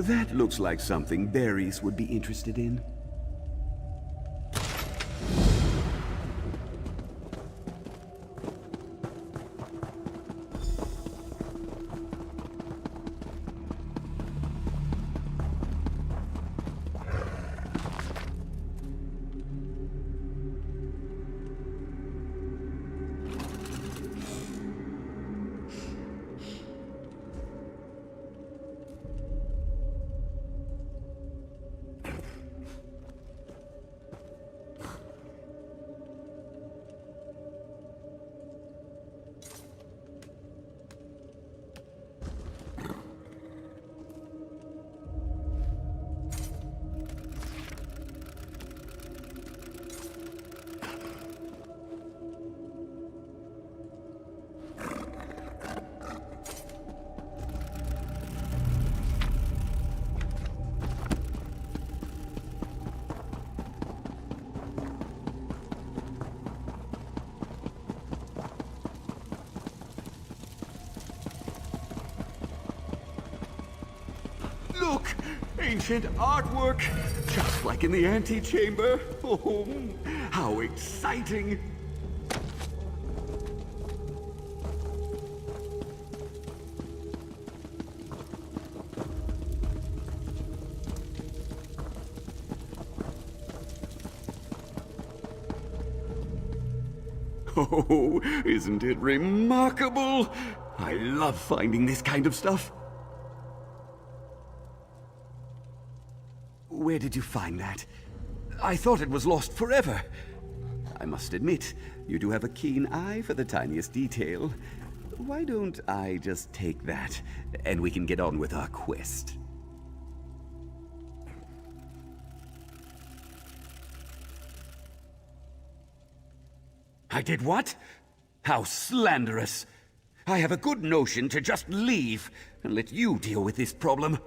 That looks like something berries would be interested in. Look! Ancient artwork! Just like in the antechamber. Oh, how exciting! Oh, isn't it remarkable? I love finding this kind of stuff. Where did you find that? I thought it was lost forever. I must admit, you do have a keen eye for the tiniest detail. Why don't I just take that, and we can get on with our quest? I did what? How slanderous! I have a good notion to just leave and let you deal with this problem.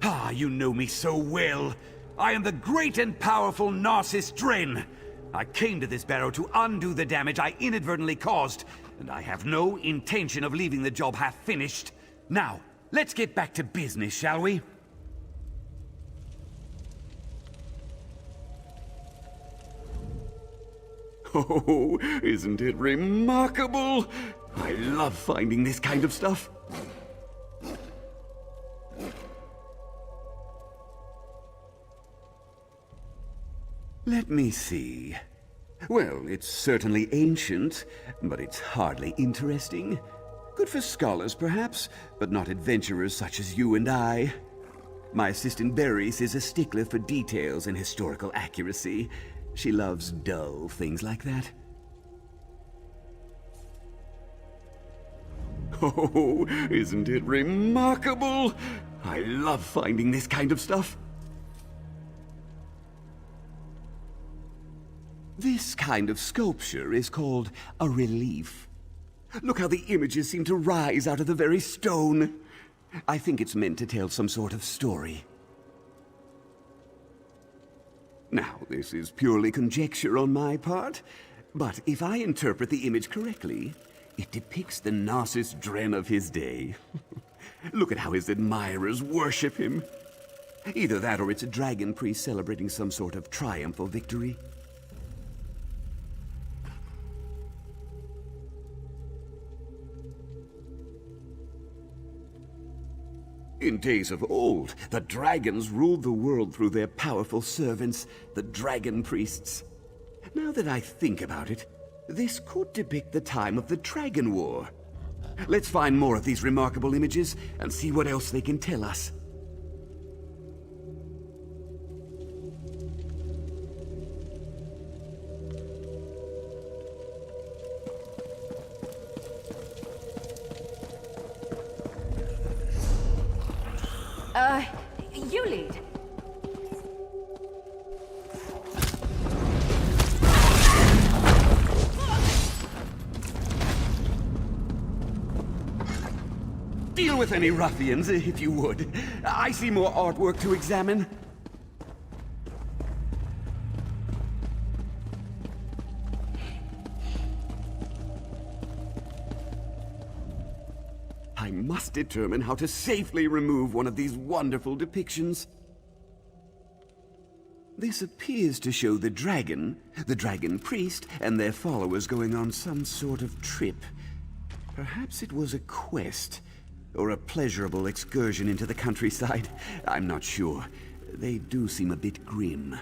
Ah, you know me so well. I am the great and powerful Narcissus Dren. I came to this barrow to undo the damage I inadvertently caused, and I have no intention of leaving the job half finished. Now, let's get back to business, shall we? Oh, isn't it remarkable? I love finding this kind of stuff. Let me see. Well, it's certainly ancient, but it's hardly interesting. Good for scholars, perhaps, but not adventurers such as you and I. My assistant Berries is a stickler for details and historical accuracy. She loves dull things like that. Oh, isn't it remarkable? I love finding this kind of stuff. This kind of sculpture is called a relief. Look how the images seem to rise out of the very stone. I think it's meant to tell some sort of story. Now, this is purely conjecture on my part, but if I interpret the image correctly, it depicts the Narcissus Dren of his day. Look at how his admirers worship him. Either that or it's a dragon priest celebrating some sort of triumph or victory. In days of old, the dragons ruled the world through their powerful servants, the dragon priests. Now that I think about it, this could depict the time of the Dragon War. Let's find more of these remarkable images and see what else they can tell us. You lead. Deal with any ruffians, if you would. I see more artwork to examine. I must determine how to safely remove one of these wonderful depictions. This appears to show the dragon priest, and their followers going on some sort of trip. Perhaps it was a quest, or a pleasurable excursion into the countryside. I'm not sure. They do seem a bit grim.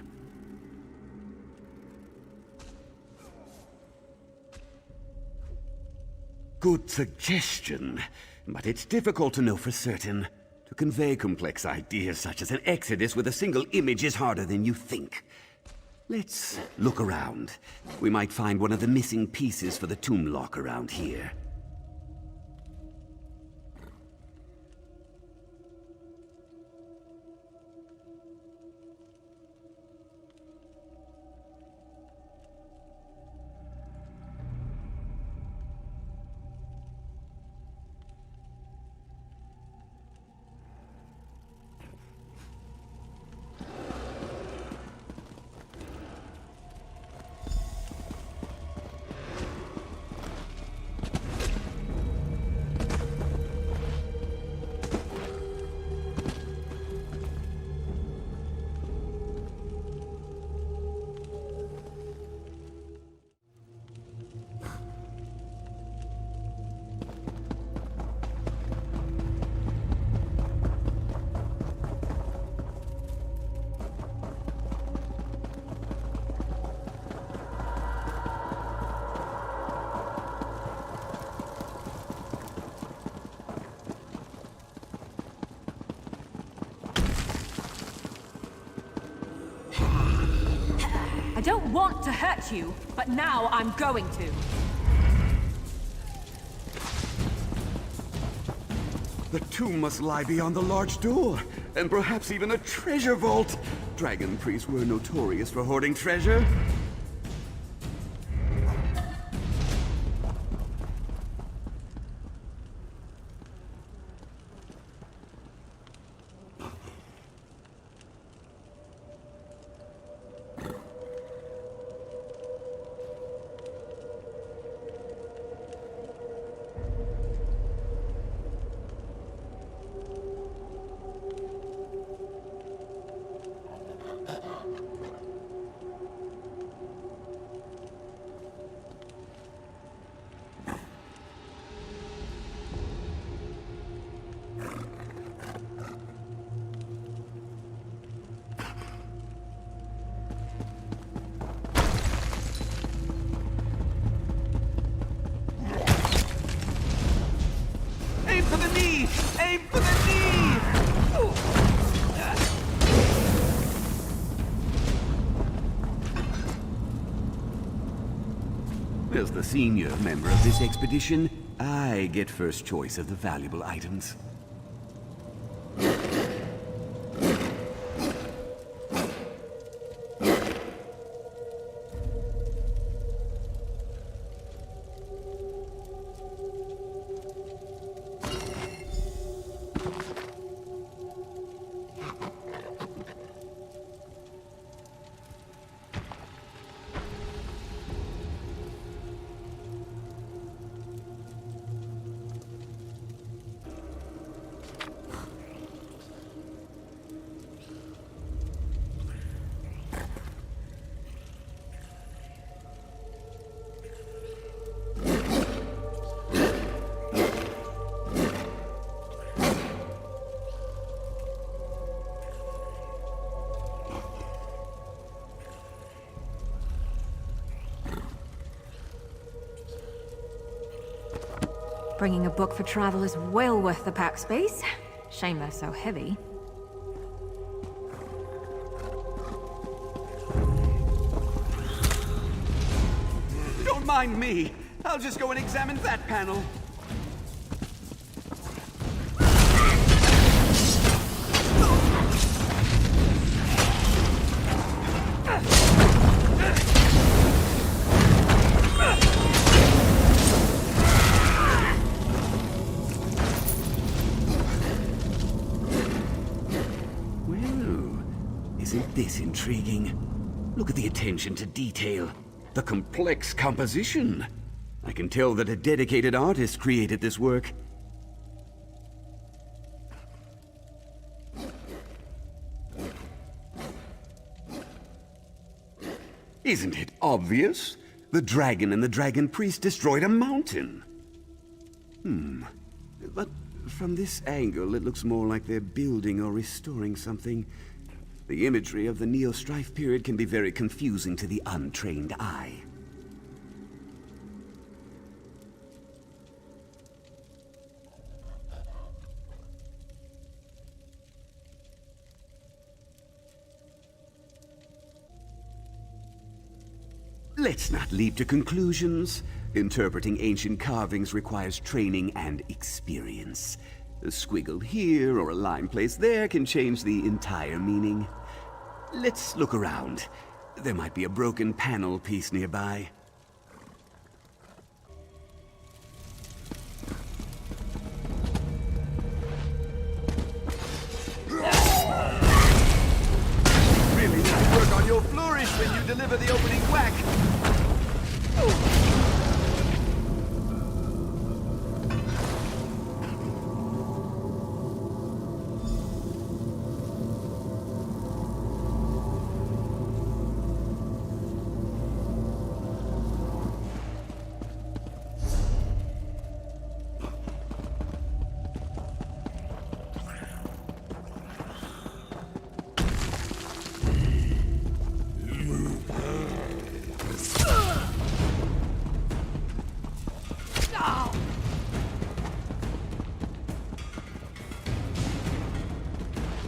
Good suggestion, but it's difficult to know for certain. To convey complex ideas such as an exodus with a single image is harder than you think. Let's look around. We might find one of the missing pieces for the tomb lock around here. I don't want to hurt you, but now I'm going to. The tomb must lie beyond the large door, and perhaps even a treasure vault. Dragon priests were notorious for hoarding treasure. for the knee! Aim for the knee! As the senior member of this expedition, I get first choice of the valuable items. Bringing a book for travel is well worth the pack space. Shame they're so heavy. Don't mind me. I'll just go and examine that panel. This intriguing. Look at the attention to detail. The complex composition. I can tell that a dedicated artist created this work. Isn't it obvious? The dragon and the dragon priest destroyed a mountain. But from this angle, it looks more like they're building or restoring something. The imagery of the Neo-Strife period can be very confusing to the untrained eye. Let's not leap to conclusions. Interpreting ancient carvings requires training and experience. A squiggle here or a line placed there can change the entire meaning. Let's look around. There might be a broken panel piece nearby. Really nice work on your flourish when you deliver the opening whack.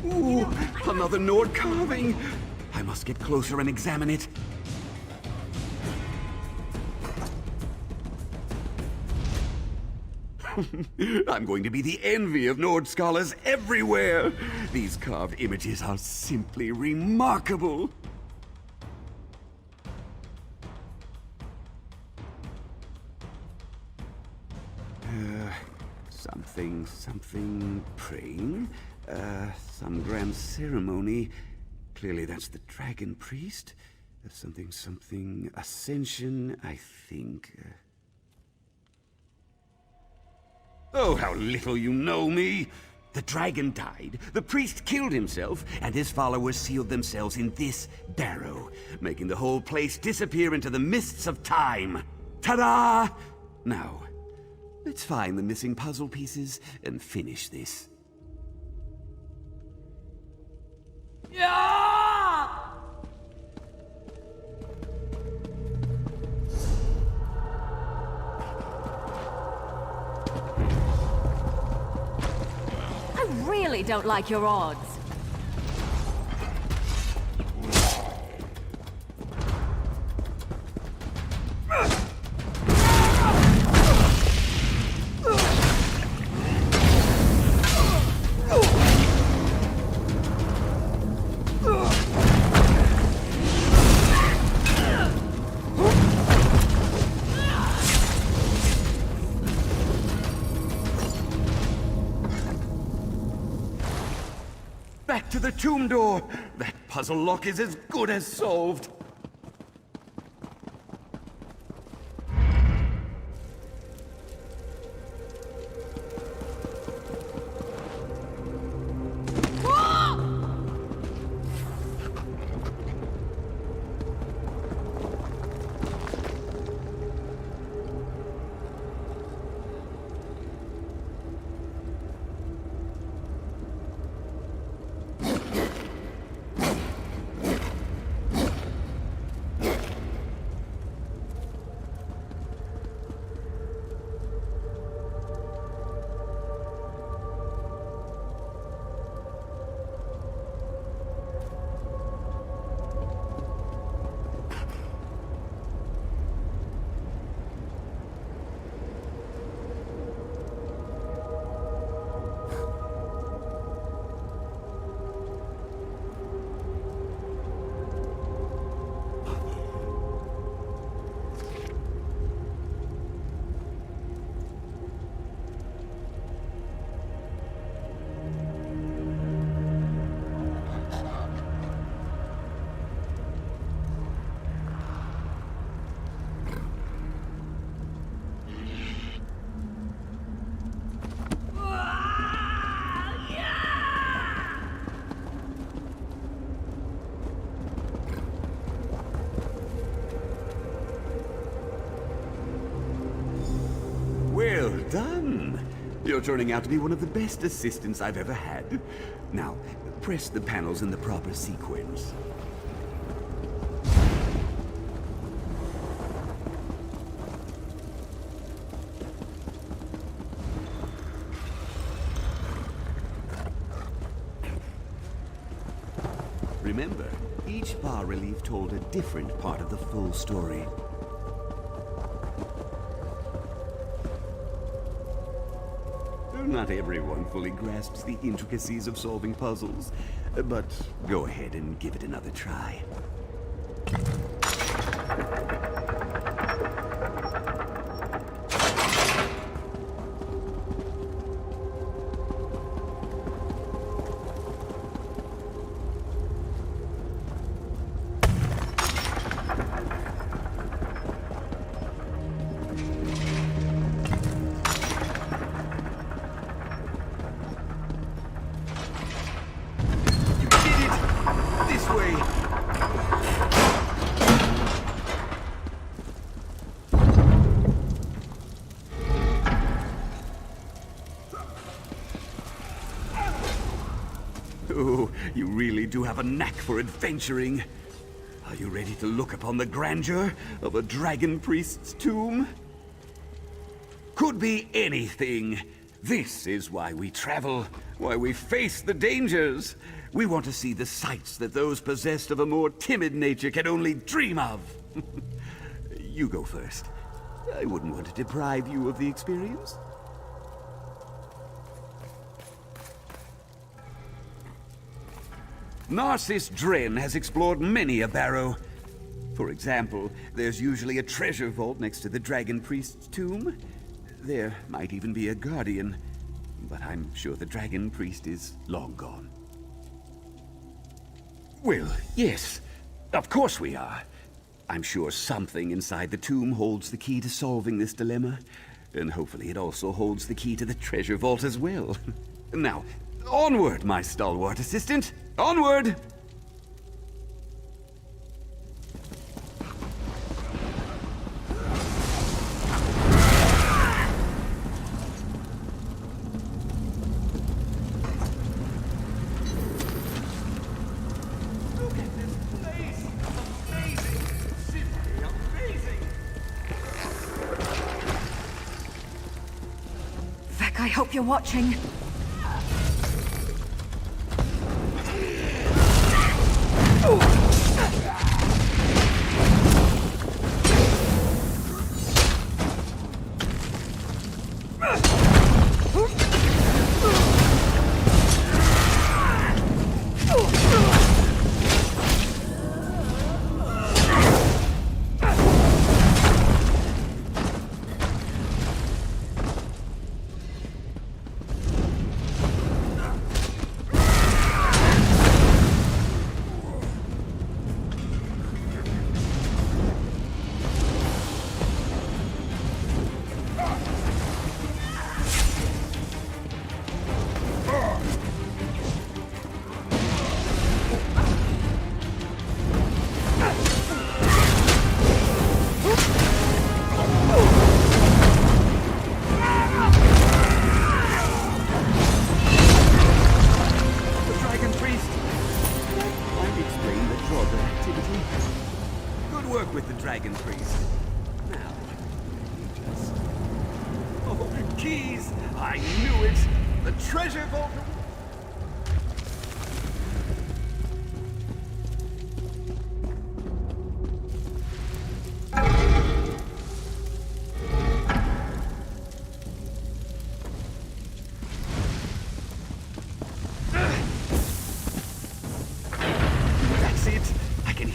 Ooh, another Nord carving! I must get closer and examine it. I'm going to be the envy of Nord scholars everywhere! These carved images are simply remarkable! Something praying? Some grand ceremony. Clearly that's the dragon priest. Something ascension, I think. Oh, how little you know me! The dragon died, the priest killed himself, and his followers sealed themselves in this barrow, making the whole place disappear into the mists of time. Ta-da! Now, let's find the missing puzzle pieces and finish this. really don't like your odds. Back to the tomb door! That puzzle lock is as good as solved. Well done! You're turning out to be one of the best assistants I've ever had. Now, press the panels in the proper sequence. Remember, each bas-relief told a different part of the full story. Not everyone fully grasps the intricacies of solving puzzles, but go ahead and give it another try. Oh, you really do have a knack for adventuring. Are you ready to look upon the grandeur of a dragon priest's tomb? Could be anything. This is why we travel, why we face the dangers. We want to see the sights that those possessed of a more timid nature can only dream of. You go first. I wouldn't want to deprive you of the experience. Narcissus Dren has explored many a barrow. For example, there's usually a treasure vault next to the dragon priest's tomb. There might even be a guardian, but I'm sure the dragon priest is long gone. Well, yes, of course we are. I'm sure something inside the tomb holds the key to solving this dilemma, and hopefully it also holds the key to the treasure vault as well. Now, onward, my stalwart assistant! Onward! Look at this place! Amazing! Simply amazing! Vec, I hope you're watching.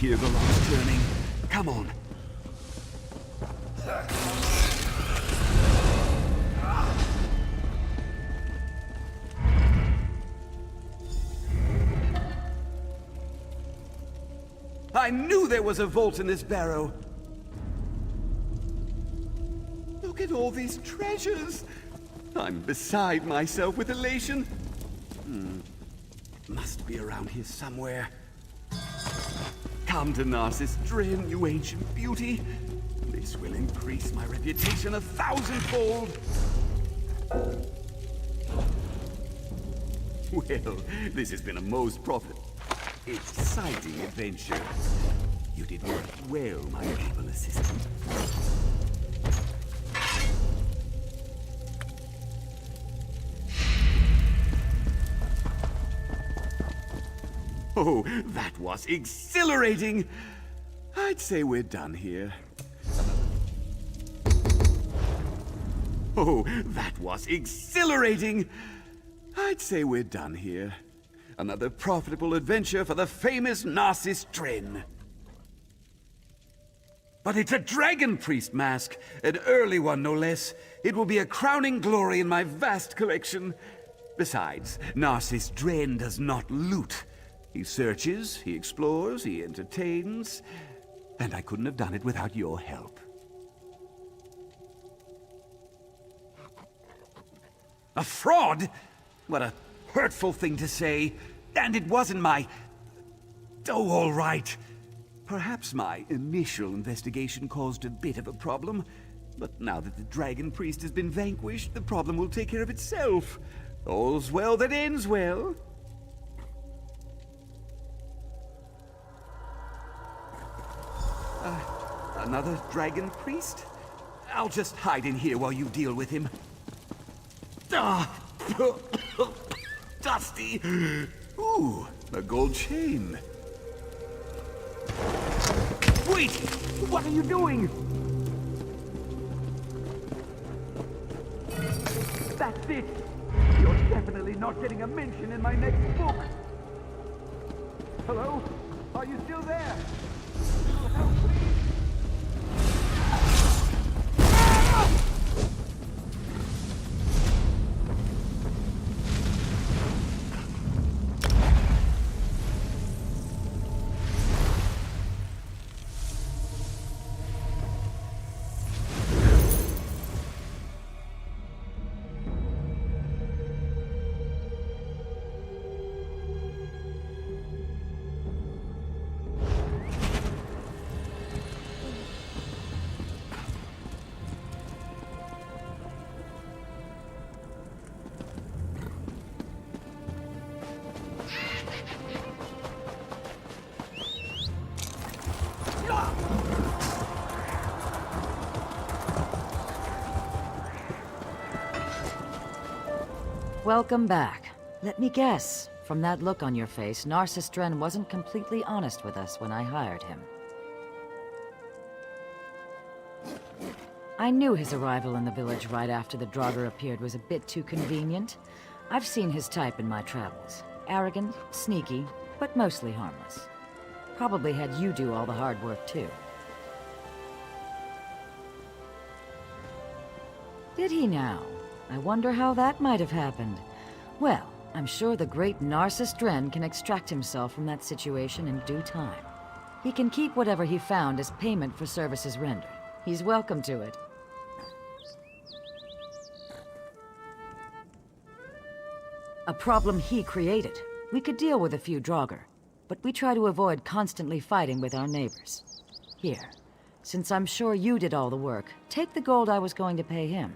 Hear the locks turning. Come on. I knew there was a vault in this barrow. Look at all these treasures. I'm beside myself with elation. Must be around here somewhere. Come to Narcissus Dren, you ancient beauty. This will increase my reputation 1,000-fold. Well, this has been a most exciting adventure. You did work well, my able assistant. Oh, that was exhilarating! I'd say we're done here. Oh, that was exhilarating! I'd say we're done here. Another profitable adventure for the famous Narcissus Dren. But it's a dragon priest mask, an early one no less. It will be a crowning glory in my vast collection. Besides, Narcissus Dren does not loot. He searches, he explores, he entertains, and I couldn't have done it without your help. A fraud? What a hurtful thing to say. And it wasn't my... Oh, all right. Perhaps my initial investigation caused a bit of a problem, but now that the Dragon Priest has been vanquished, the problem will take care of itself. All's well that ends well. Another Dragon Priest? I'll just hide in here while you deal with him. Dusty! Ooh, a gold chain. Wait! What are you doing? That's it! You're definitely not getting a mention in my next book! Hello? Are you still there? Help, please! Welcome back. Let me guess. from that look on your face, Narcissus Dren wasn't completely honest with us when I hired him. I knew his arrival in the village right after the Draugr appeared was a bit too convenient. I've seen his type in my travels. Arrogant, sneaky, but mostly harmless. Probably had you do all the hard work, too. Did he now? I wonder how that might have happened. Well, I'm sure the great Narcissus Dren can extract himself from that situation in due time. He can keep whatever he found as payment for services rendered. He's welcome to it. A problem he created. We could deal with a few Draugr, but we try to avoid constantly fighting with our neighbors. Here, since I'm sure you did all the work, take the gold I was going to pay him.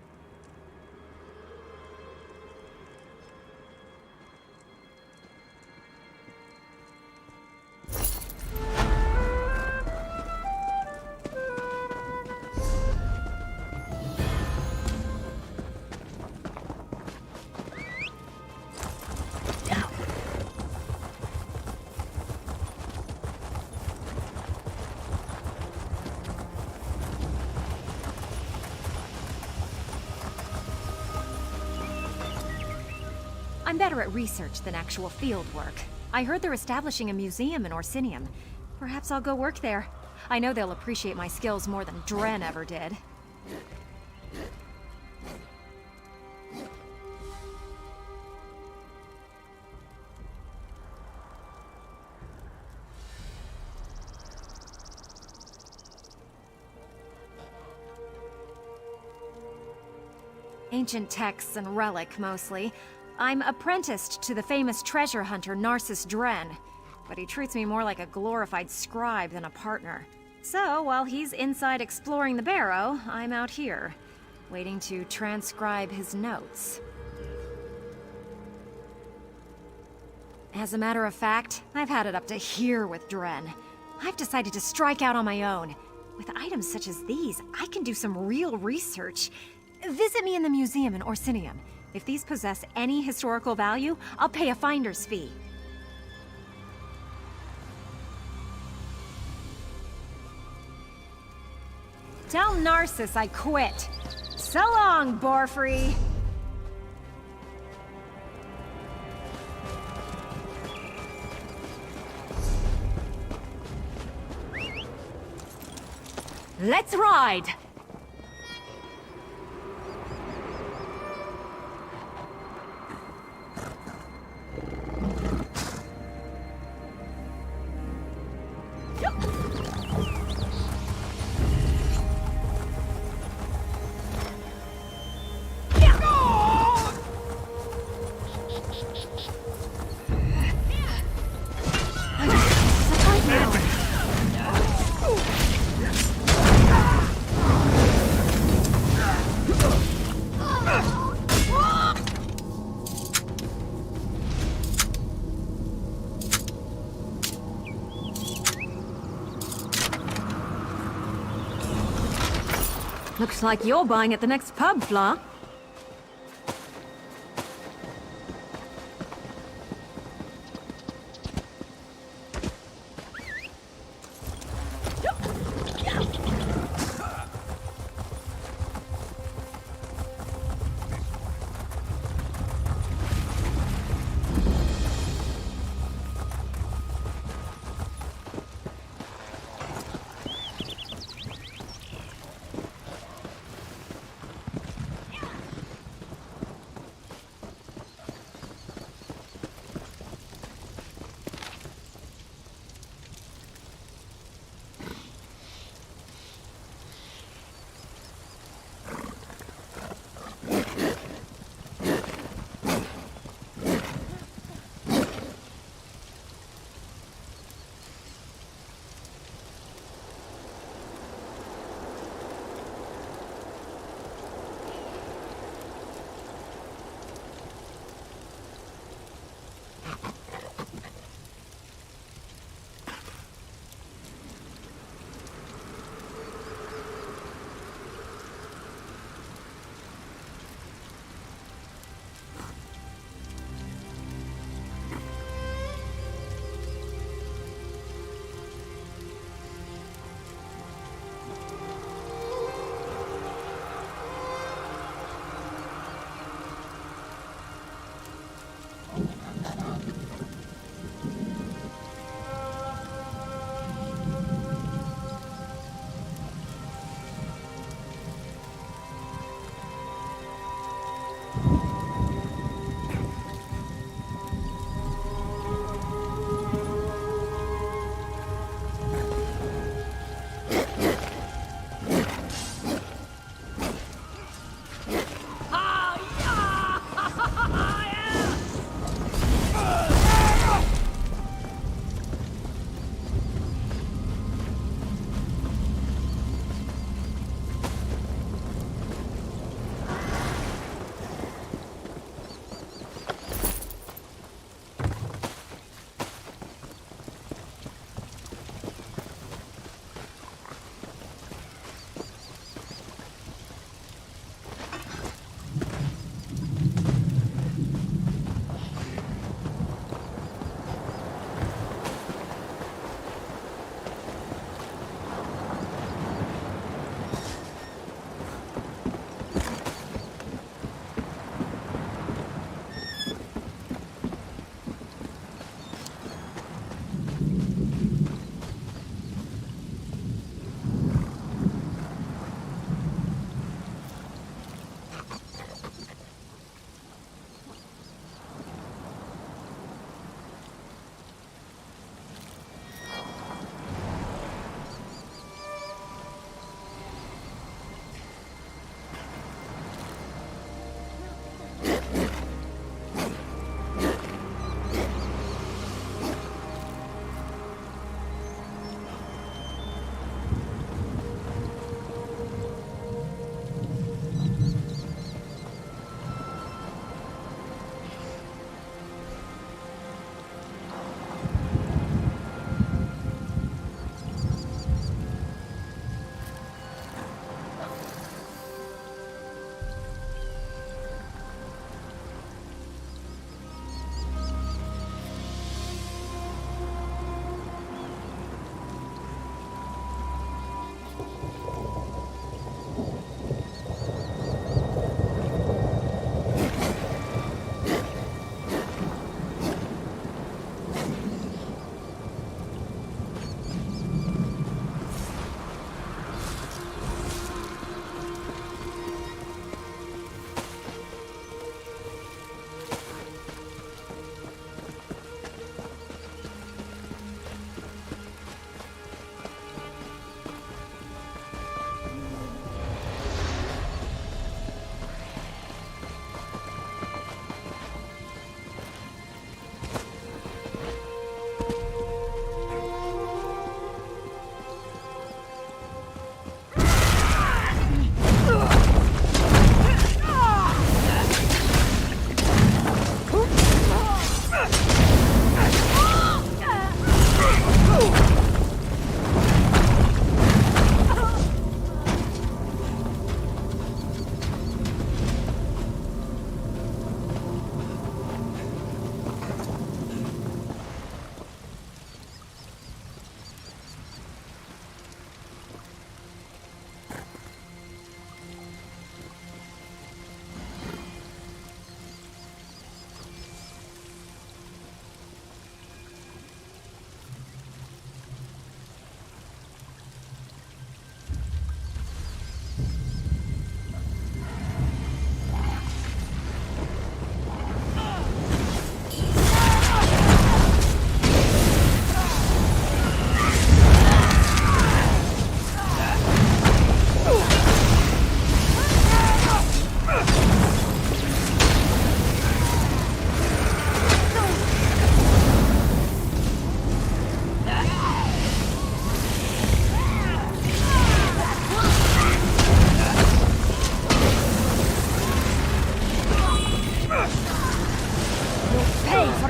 I'm better at research than actual field work. I heard they're establishing a museum in Orsinium. Perhaps I'll go work there. I know they'll appreciate my skills more than Dren ever did. Ancient texts and relic, mostly. I'm apprenticed to the famous treasure hunter Narcissus Dren, but he treats me more like a glorified scribe than a partner. So, while he's inside exploring the barrow, I'm out here, waiting to transcribe his notes. As a matter of fact, I've had it up to here with Dren. I've decided to strike out on my own. With items such as these, I can do some real research. Visit me in the museum in Orsinium. If these possess any historical value, I'll pay a finder's fee. Tell Narcissus I quit. So long, Borfrey! Let's ride! Looks like you're buying at the next pub, Fla.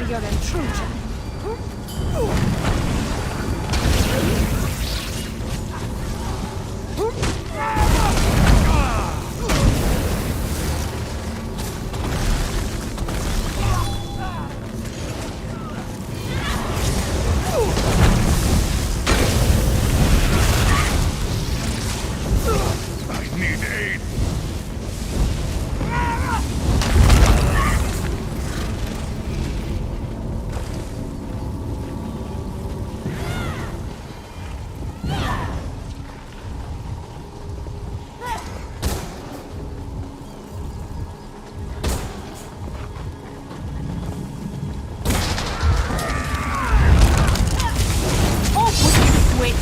your intrusion. I need aid. Oh, put you to it!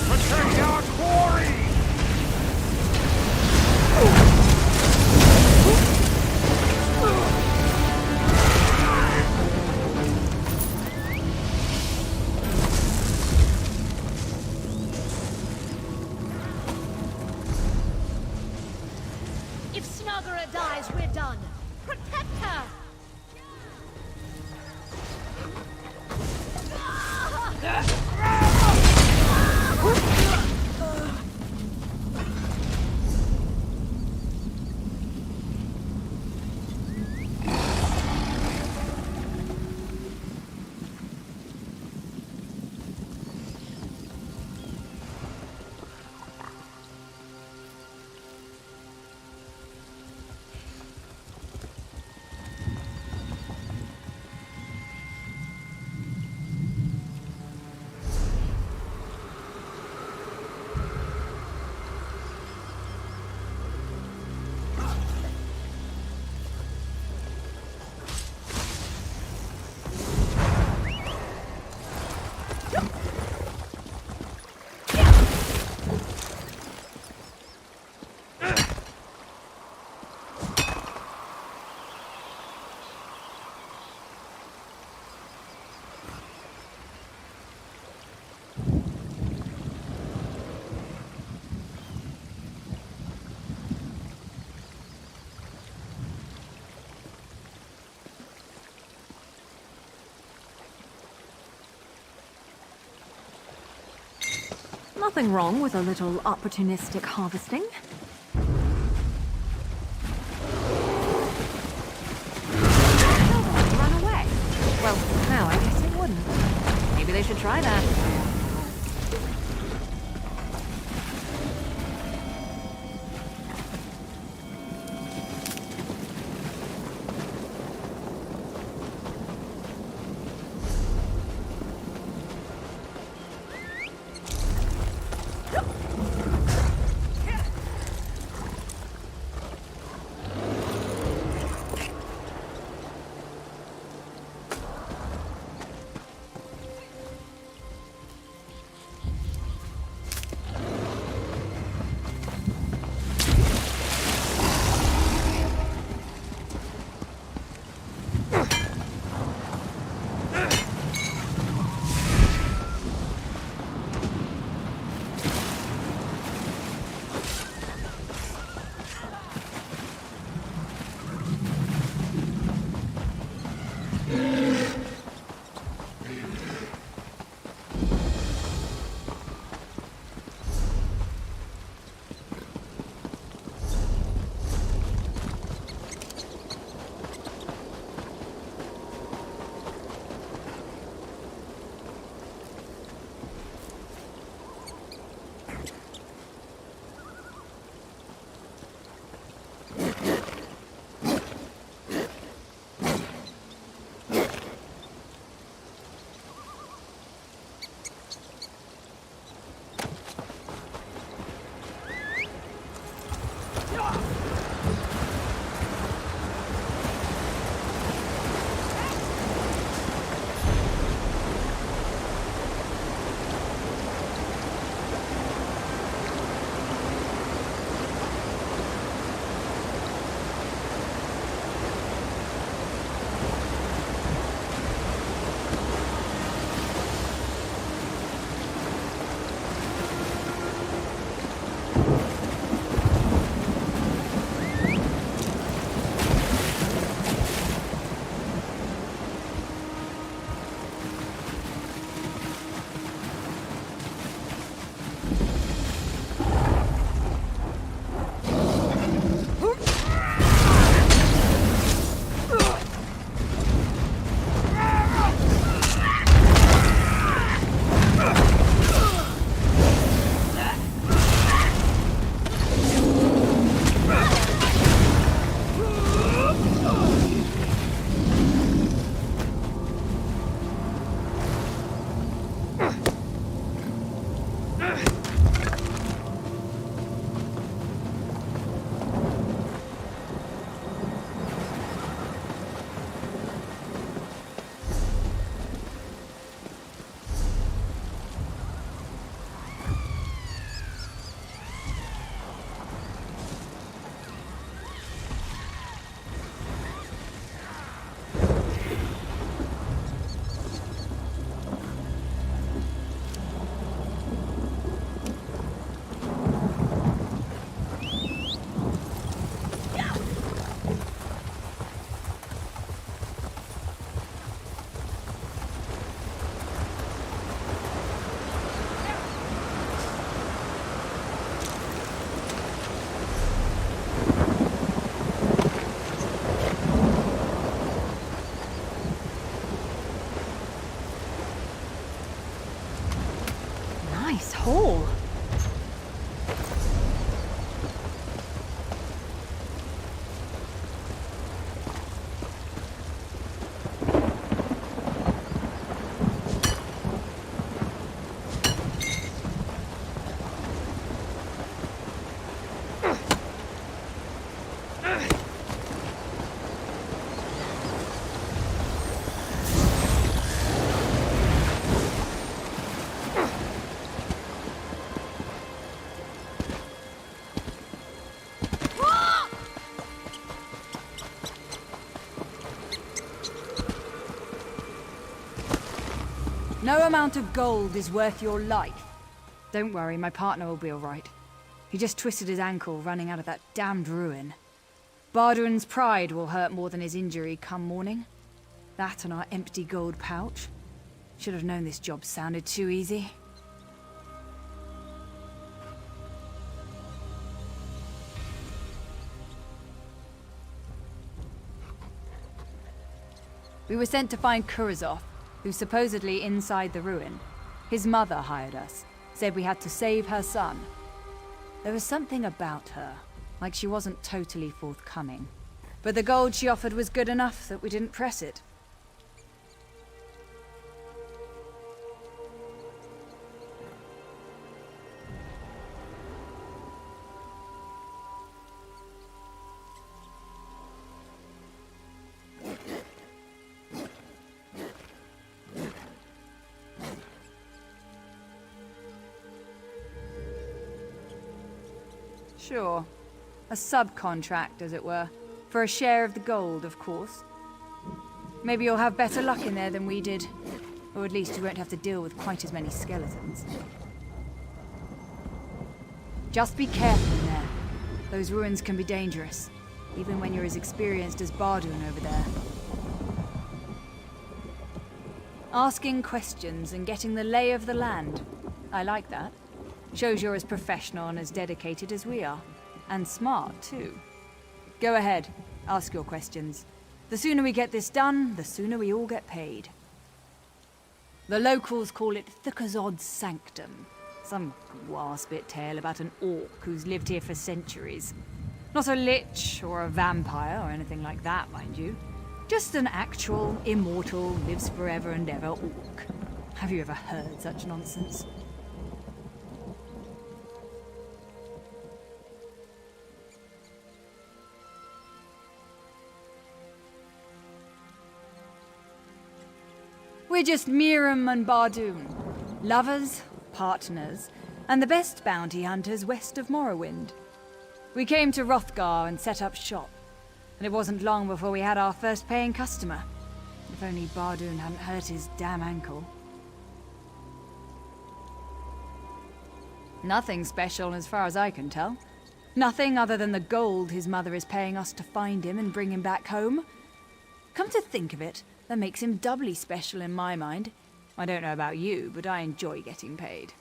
Protect our quarry! If Snuggerer dies, we're done. Protect her! Nothing wrong with a little opportunistic harvesting. Run away. Well, no, I guess it wouldn't. Maybe they should try that. No amount of gold is worth your life. Don't worry, my partner will be all right. He just twisted his ankle running out of that damned ruin. Bardun's pride will hurt more than his injury come morning. That and our empty gold pouch. Should have known this job sounded too easy. We were sent to find Kurazov, who's supposedly inside the ruin. His mother hired us, said we had to save her son. There was something about her, like she wasn't totally forthcoming. But the gold she offered was good enough that we didn't press it. Sure. A subcontract, as it were. For a share of the gold, of course. Maybe you'll have better luck in there than we did. Or at least you won't have to deal with quite as many skeletons. Just be careful in there. Those ruins can be dangerous. Even when you're as experienced as Bardun over there. Asking questions and getting the lay of the land. I like that. Shows you're as professional and as dedicated as we are. And smart, too. Go ahead. Ask your questions. The sooner we get this done, the sooner we all get paid. The locals call it Thukazod's Sanctum. Some guar-spit tale about an orc who's lived here for centuries. Not a lich or a vampire or anything like that, mind you. Just an actual, immortal, lives forever and ever orc. Have you ever heard such nonsense? We're just Miram and Bardun. Lovers, partners, and the best bounty hunters west of Morrowind. We came to Rotgar and set up shop, and it wasn't long before we had our first paying customer. If only Bardun hadn't hurt his damn ankle. Nothing special as far as I can tell. Nothing other than the gold his mother is paying us to find him and bring him back home. Come to think of it, that makes him doubly special in my mind. I don't know about you, but I enjoy getting paid.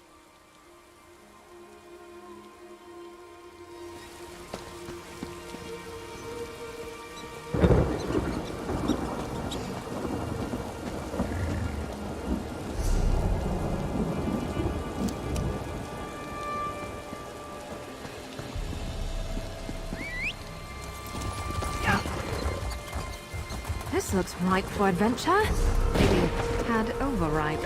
This looks ripe for adventure. Maybe a tad overripe.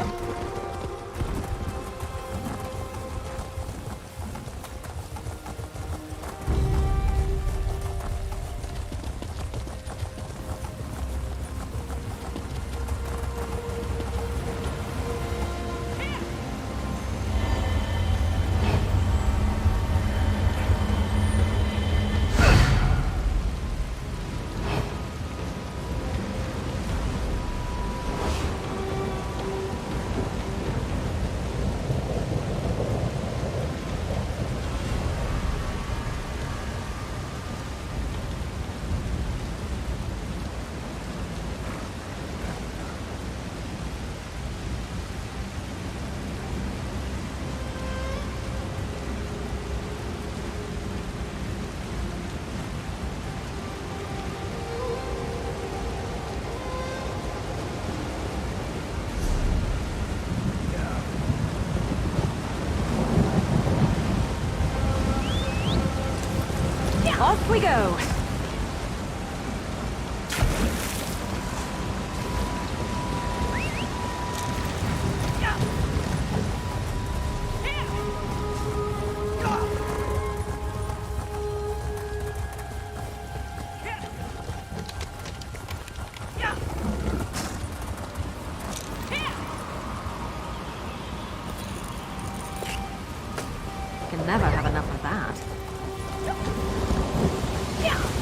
Off we go! Can never have enough of that. Yeah.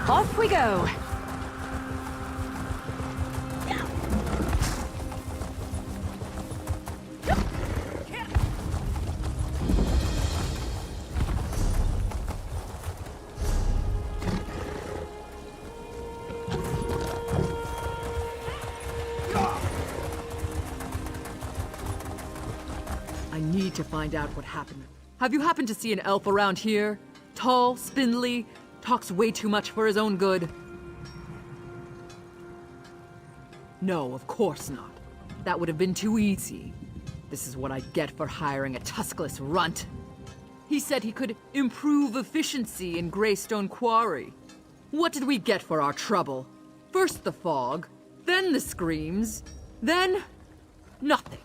Off we go. I need to find out what happened. Have you happened to see an elf around here? Tall, spindly, talks way too much for his own good. No, of course not. That would have been too easy. This is what I get for hiring a tuskless runt. He said he could improve efficiency in Greystone Quarry. What did we get for our trouble? First the fog, then the screams, then nothing.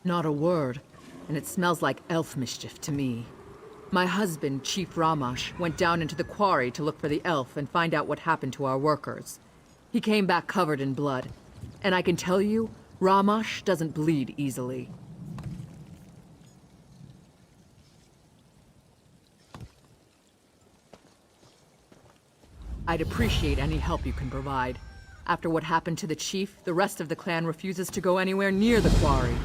Not a word, and it smells like elf mischief to me. My husband, Chief Ramash, went down into the quarry to look for the elf and find out what happened to our workers. He came back covered in blood, and I can tell you, Ramash doesn't bleed easily. I'd appreciate any help you can provide. After what happened to the chief, the rest of the clan refuses to go anywhere near the quarry.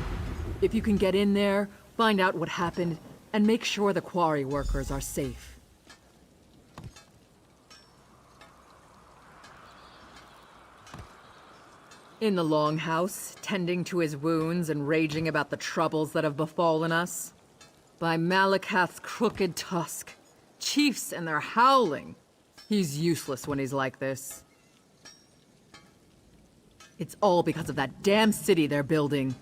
If you can get in there, find out what happened, and make sure the quarry workers are safe. In the longhouse, tending to his wounds and raging about the troubles that have befallen us. By Malakath's crooked tusk. Chiefs and their howling. He's useless when he's like this. It's all because of that damn city they're building.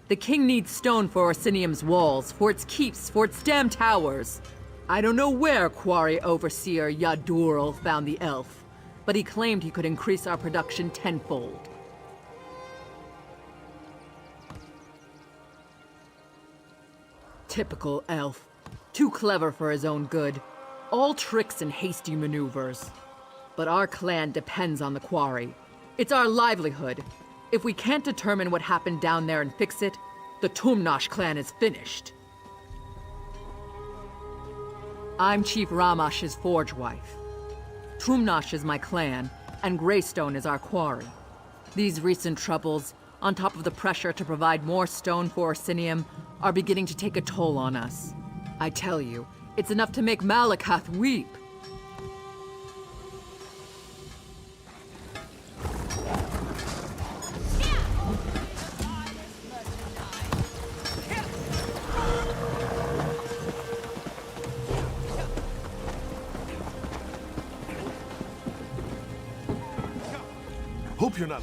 The king needs stone for Orsinium's walls, for its keeps, for its damn towers. I don't know where Quarry Overseer Yadurl found the elf, but he claimed he could increase our production tenfold. Typical elf. Too clever for his own good. All tricks and hasty maneuvers. But our clan depends on the quarry. It's our livelihood. If we can't determine what happened down there and fix it, the Tumnash clan is finished. I'm Chief Ramash's forge wife. Tumnash is my clan, and Greystone is our quarry. These recent troubles, on top of the pressure to provide more stone for Orsinium, are beginning to take a toll on us. I tell you, it's enough to make Malakath weep. Hope you're not...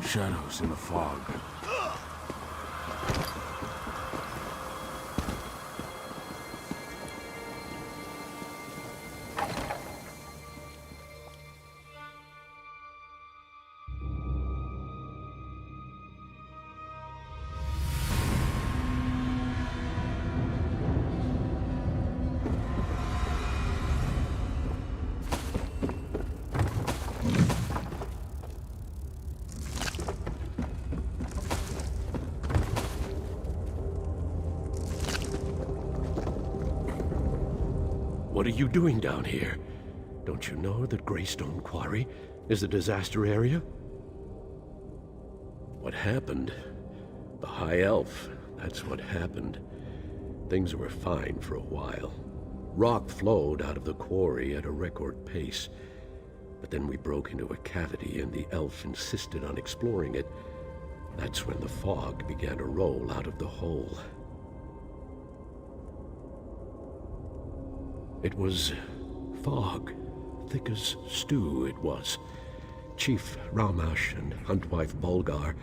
Shadows in the fog. What are you doing down here? Don't you know that Greystone Quarry is a disaster area? What happened? The High Elf, that's what happened. Things were fine for a while. Rock flowed out of the quarry at a record pace. But then we broke into a cavity and the elf insisted on exploring it. That's when the fog began to roll out of the hole. It was fog, thick as stew it was. Chief Ramash and huntwife Bulgar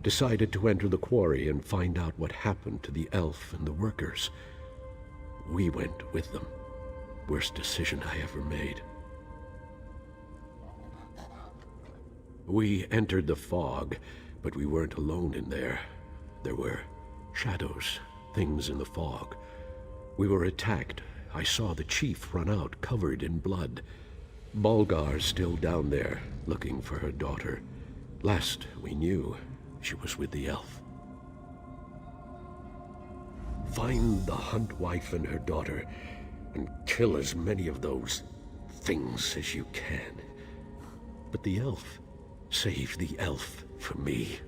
decided to enter the quarry and find out what happened to the elf and the workers. We went with them. Worst decision I ever made. We entered the fog, but we weren't alone in there. There were shadows, things in the fog. We were attacked. I saw the chief run out, covered in blood. Bulgar's still down there, looking for her daughter. Last we knew, she was with the elf. Find the huntwife and her daughter, and kill as many of those things as you can. But the elf, save the elf for me.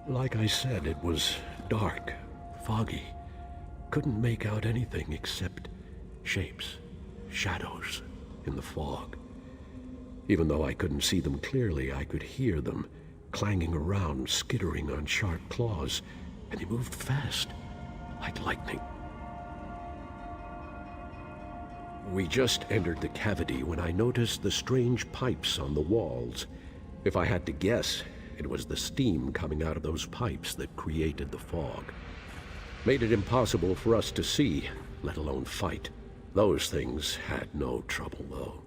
Like I said, it was dark, foggy. Couldn't make out anything except shapes, shadows in the fog. Even though I couldn't see them clearly, I could hear them clanging around, skittering on sharp claws, and they moved fast, like lightning. We just entered the cavity when I noticed the strange pipes on the walls. If I had to guess, it was the steam coming out of those pipes that created the fog. Made it impossible for us to see, let alone fight. Those things had no trouble, though.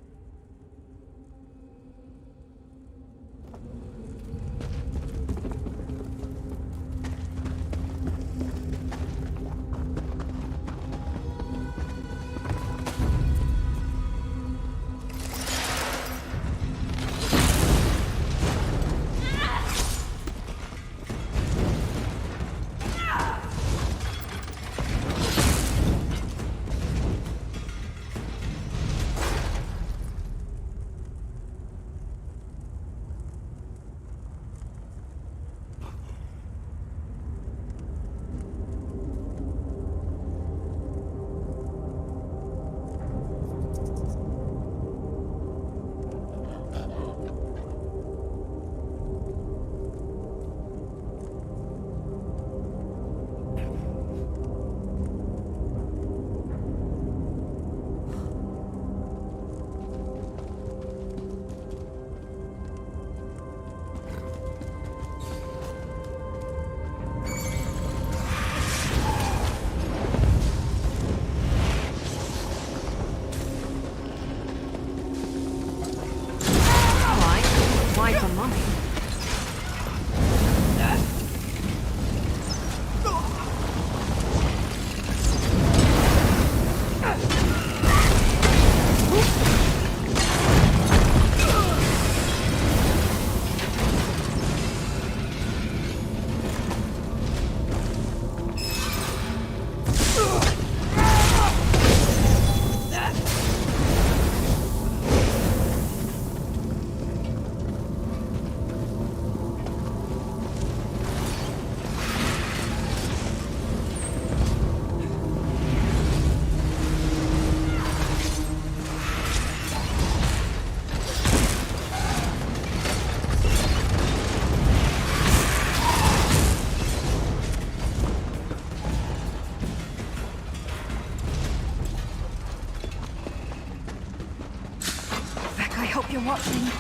You're watching.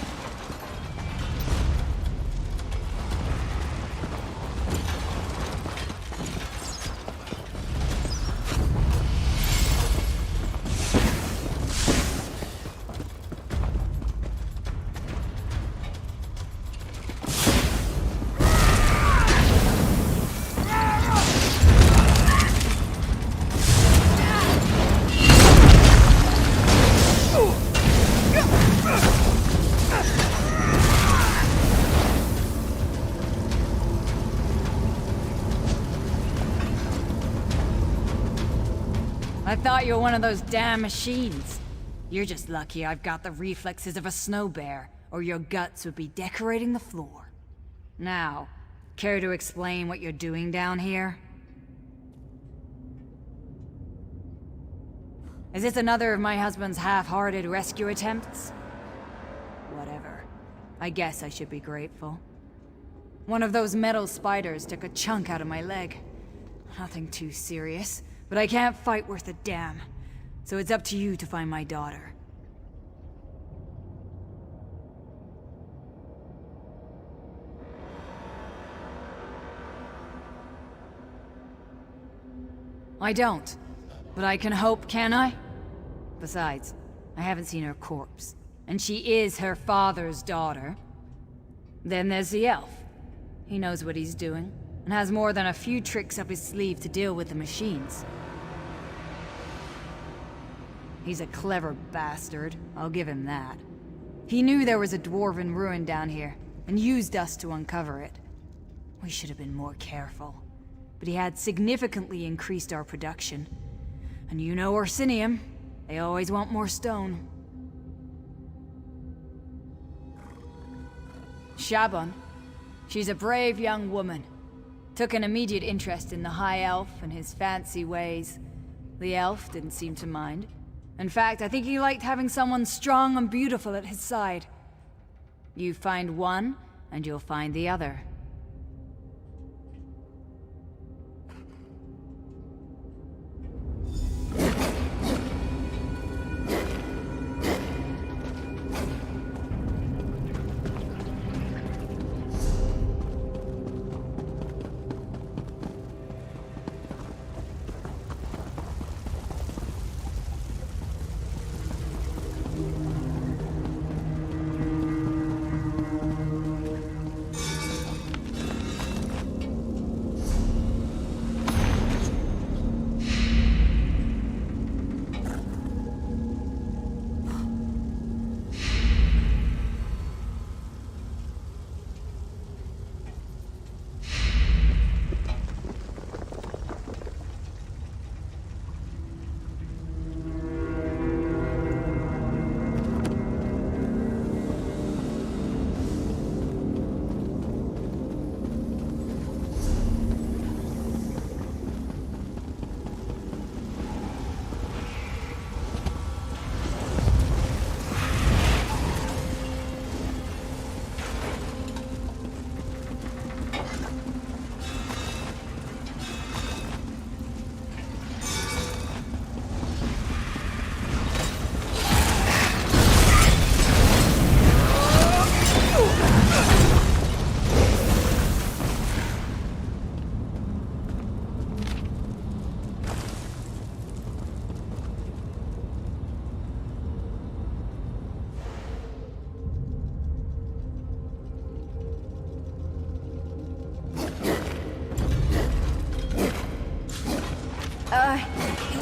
I thought you were one of those damn machines. You're just lucky I've got the reflexes of a snow bear, or your guts would be decorating the floor. Now, care to explain what you're doing down here? Is this another of my husband's half-hearted rescue attempts? Whatever. I guess I should be grateful. One of those metal spiders took a chunk out of my leg. Nothing too serious. but I can't fight worth a damn. So it's up to you to find my daughter. I don't. But I can hope, can I? Besides, I haven't seen her corpse. And she is her father's daughter. Then there's the elf. He knows what he's doing, and has more than a few tricks up his sleeve to deal with the machines. He's a clever bastard, I'll give him that. He knew there was a dwarven ruin down here, and used us to uncover it. We should have been more careful. But he had significantly increased our production. And you know Orsinium, they always want more stone. Shaban, she's a brave young woman. Took an immediate interest in the High Elf and his fancy ways. The elf didn't seem to mind. In fact, I think he liked having someone strong and beautiful at his side. You find one, and you'll find the other.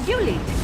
You lead.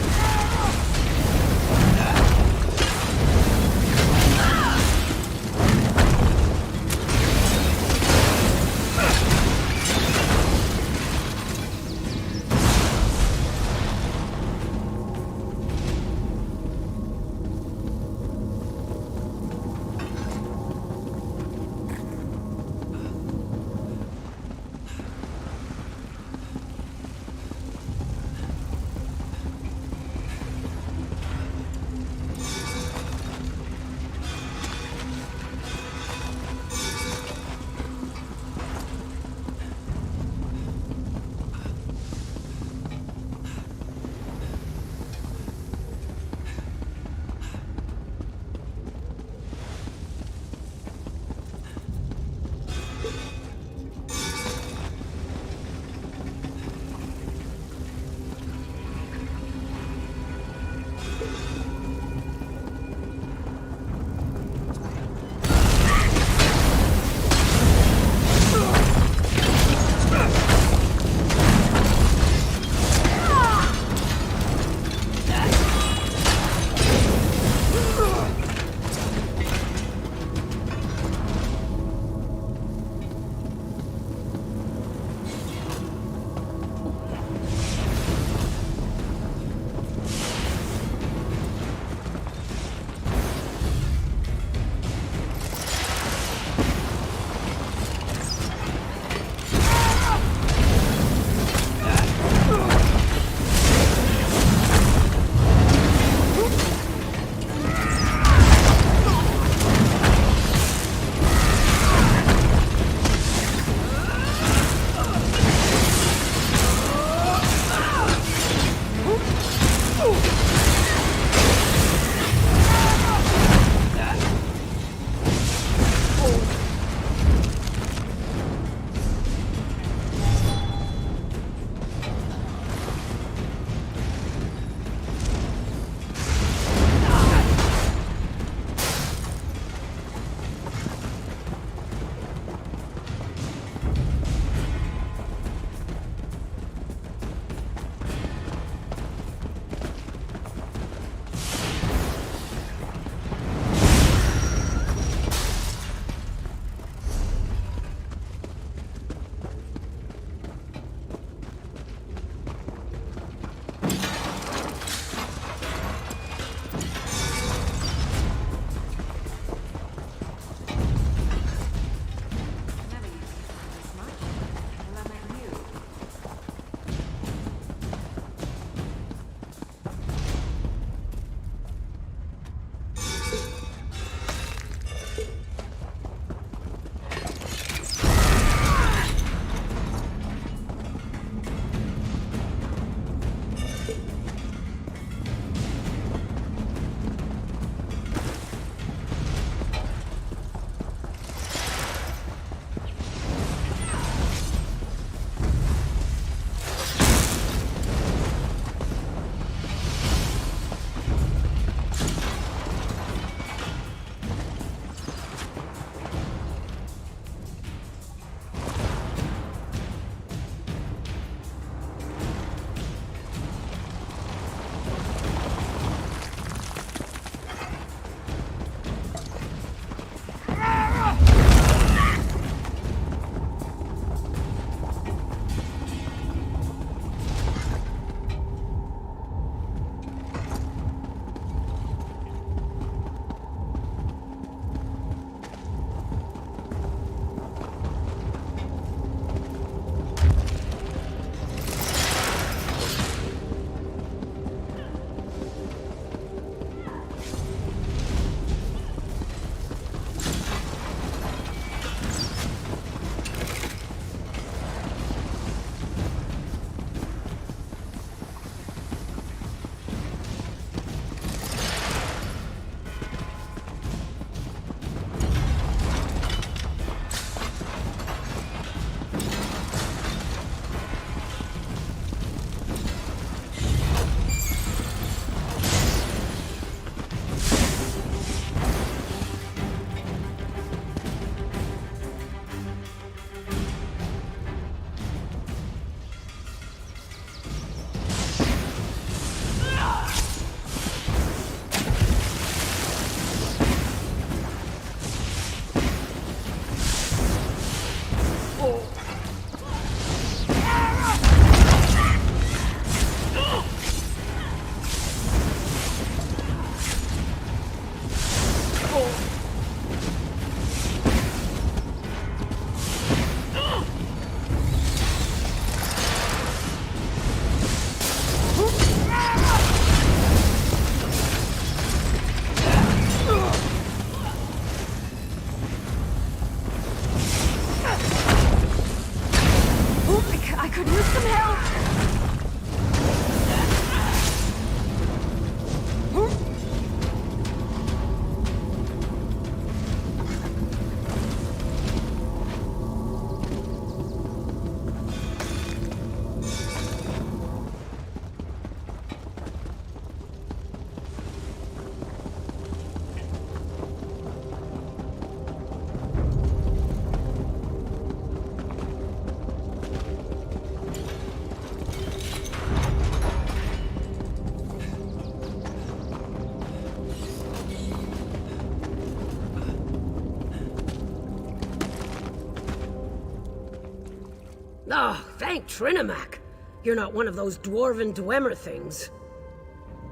Oh, thank Trinimac. You're not one of those dwarven dwemer things.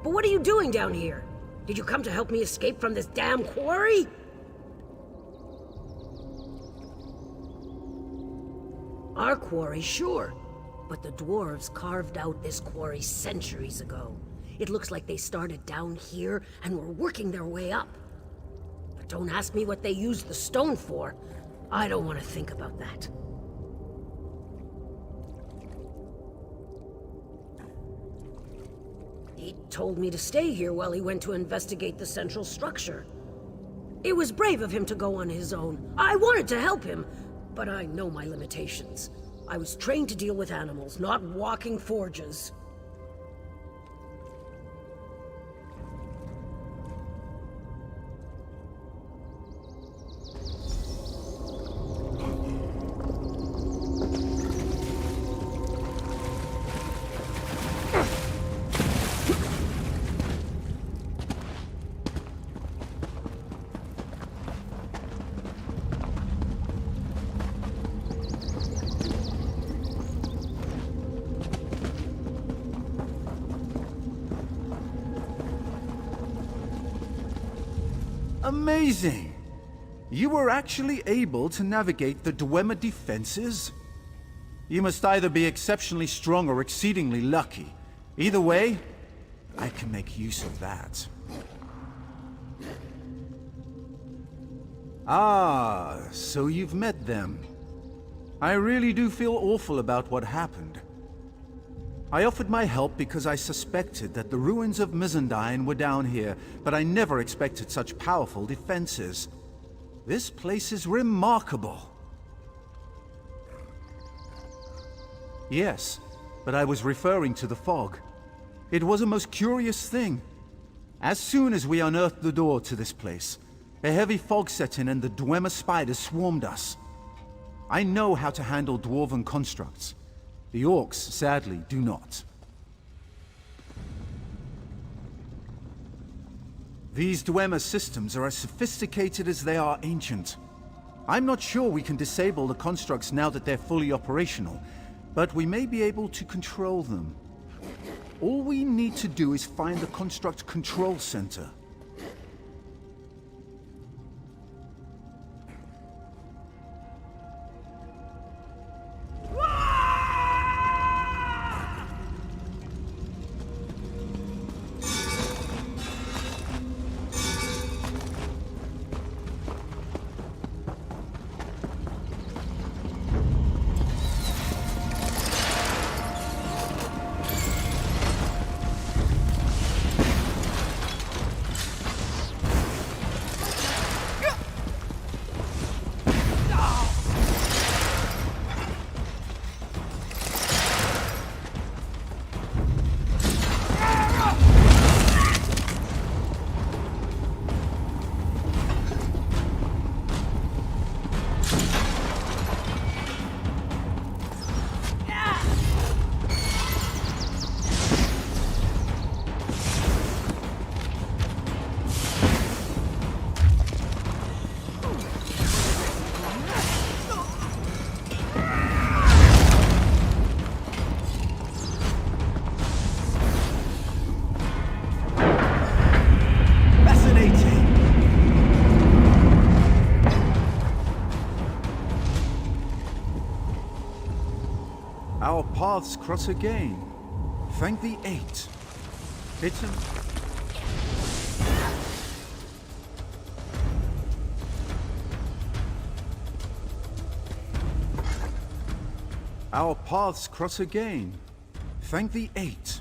But what are you doing down here? Did you come to help me escape from this damn quarry? Our quarry, sure. But the dwarves carved out this quarry centuries ago. It looks like they started down here and were working their way up. But don't ask me what they used the stone for. I don't want to think about that. He told me to stay here while he went to investigate the central structure. It was brave of him to go on his own. I wanted to help him, but I know my limitations. I was trained to deal with animals, not walking forges. Amazing! You were actually able to navigate the Dwemer defenses? You must either be exceptionally strong or exceedingly lucky. Either way, I can make use of that. Ah, so you've met them. I really do feel awful about what happened. I offered my help because I suspected that the ruins of Mizandine were down here, but I never expected such powerful defenses. This place is remarkable. Yes, but I was referring to the fog. It was a most curious thing. As soon as we unearthed the door to this place, a heavy fog set in and the Dwemer spiders swarmed us. I know how to handle dwarven constructs. The orcs, sadly, do not. These Dwemer systems are as sophisticated as they are ancient. I'm not sure we can disable the constructs now that they're fully operational, but we may be able to control them. All we need to do is find the construct control center. Our paths cross again. Thank the Eight. Our paths cross again. Thank the Eight.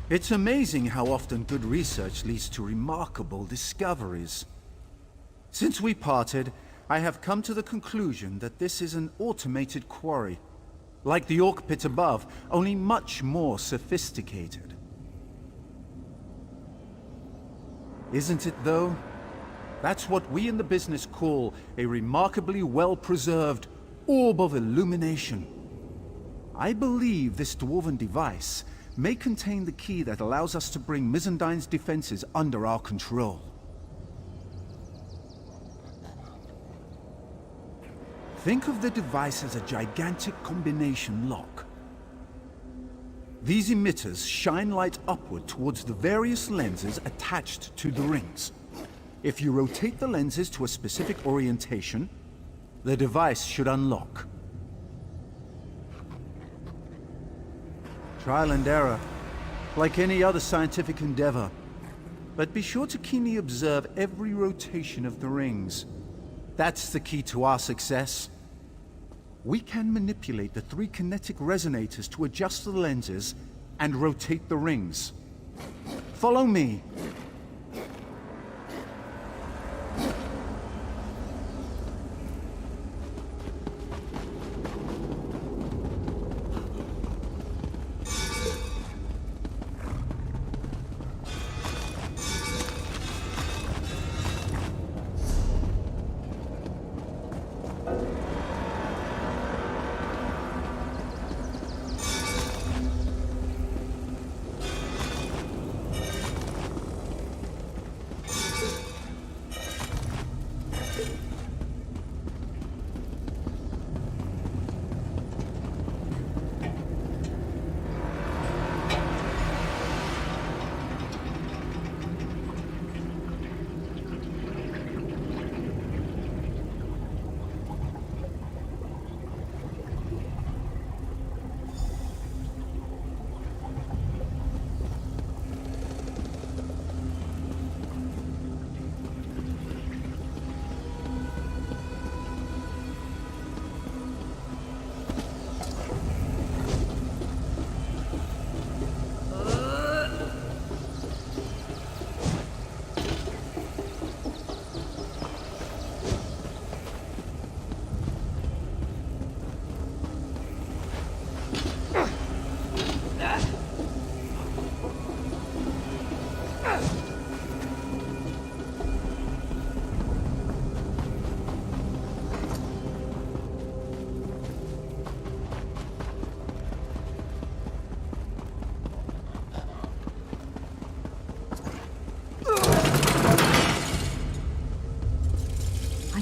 It's amazing how often good research leads to remarkable discoveries. Since we parted, I have come to the conclusion that this is an automated quarry. Like the Orc Pit above, only much more sophisticated. Isn't it, though? That's what we in the business call a remarkably well-preserved orb of illumination. I believe this dwarven device may contain the key that allows us to bring Mizandine's defenses under our control. Think of the device as a gigantic combination lock. These emitters shine light upward towards the various lenses attached to the rings. If you rotate the lenses to a specific orientation, the device should unlock. Trial and error, like any other scientific endeavor. But be sure to keenly observe every rotation of the rings. That's the key to our success. We can manipulate the 3 kinetic resonators to adjust the lenses and rotate the rings. Follow me.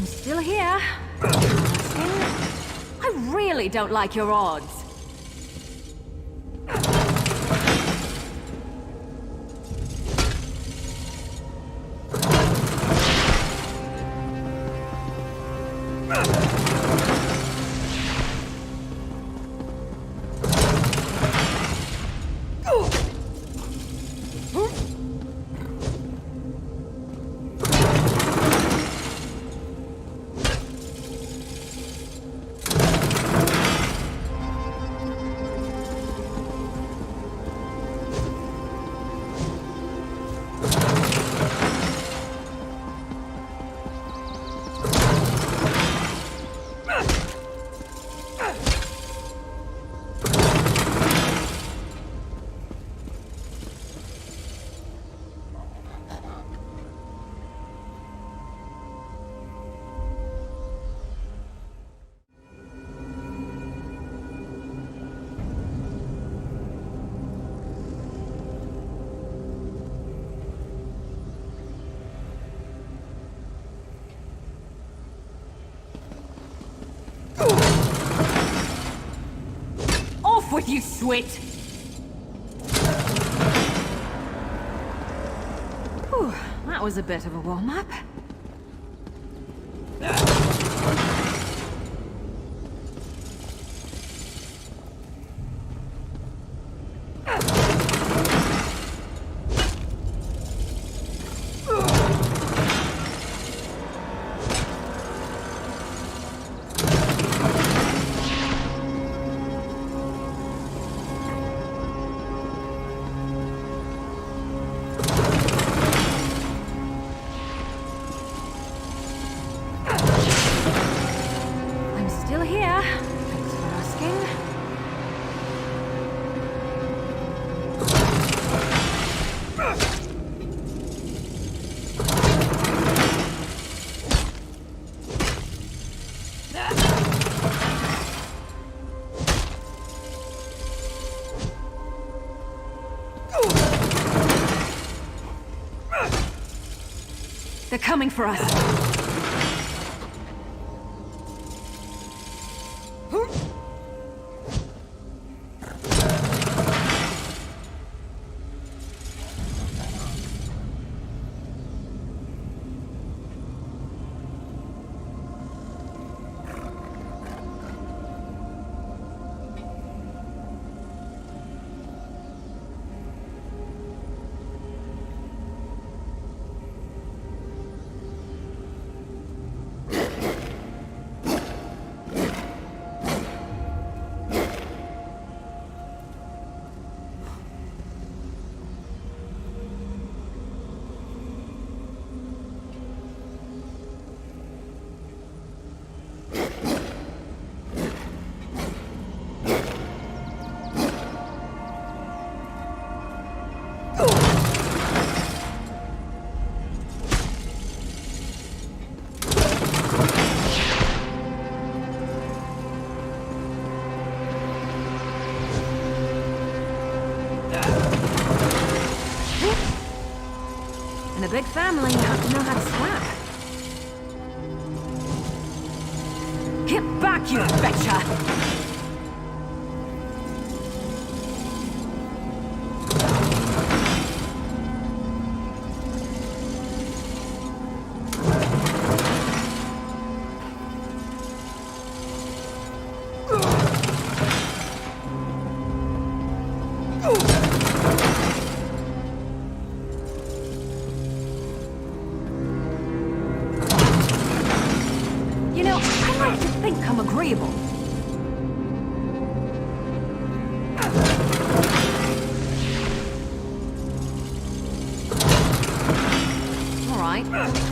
Still here. I really don't like your odds. Off with you, Swit! Whew, that was a bit of a warm-up. They're coming for us. In a big family, you have to know how to swim. Get back, you betcha!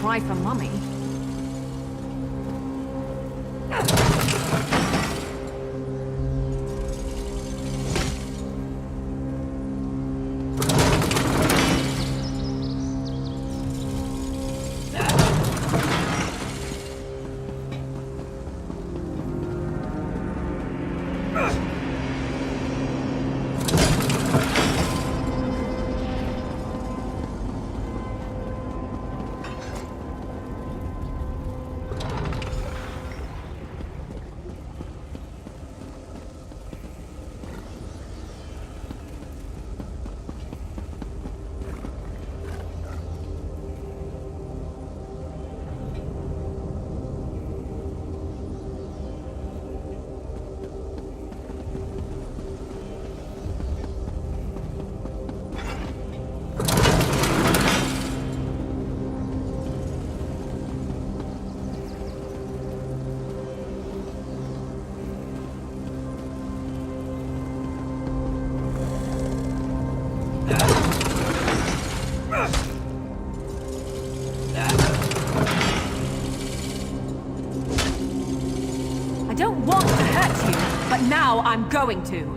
Try for mummy. I don't want to hurt you, but now I'm going to.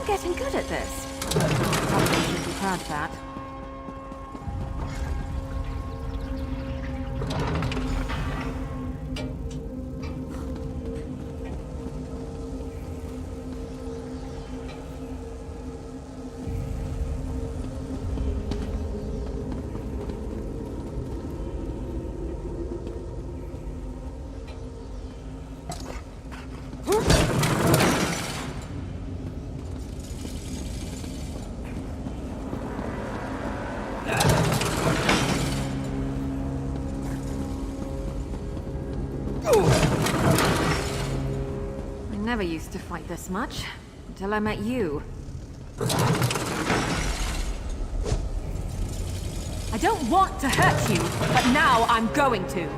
Getting good at this. Probably should be proud of that. I never used to fight this much, until I met you. I don't want to hurt you, but now I'm going to.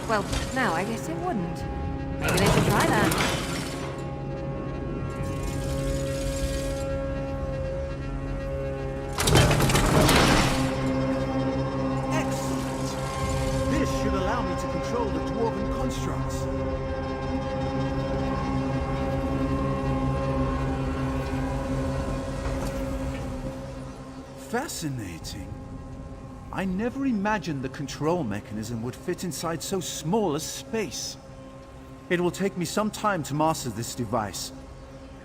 Well, no, I guess it wouldn't. Maybe they should try that. Excellent! This should allow me to control the dwarven constructs. Fascinating. I never imagined the control mechanism would fit inside so small a space. It will take me some time to master this device,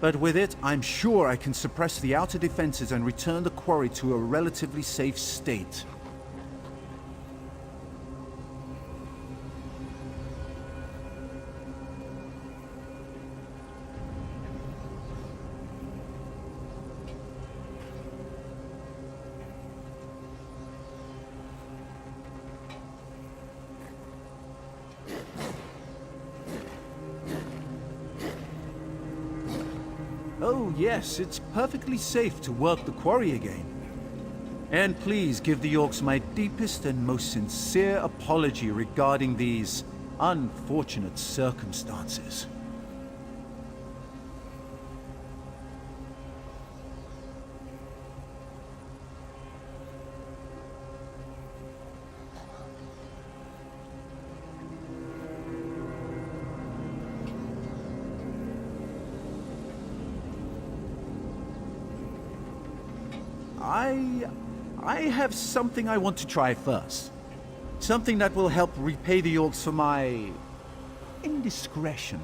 but with it, I'm sure I can suppress the outer defenses and return the quarry to a relatively safe state. Oh, yes, it's perfectly safe to work the quarry again. And please give the orcs my deepest and most sincere apology regarding these unfortunate circumstances. I have something I want to try first. Something that will help repay the orcs for my indiscretion.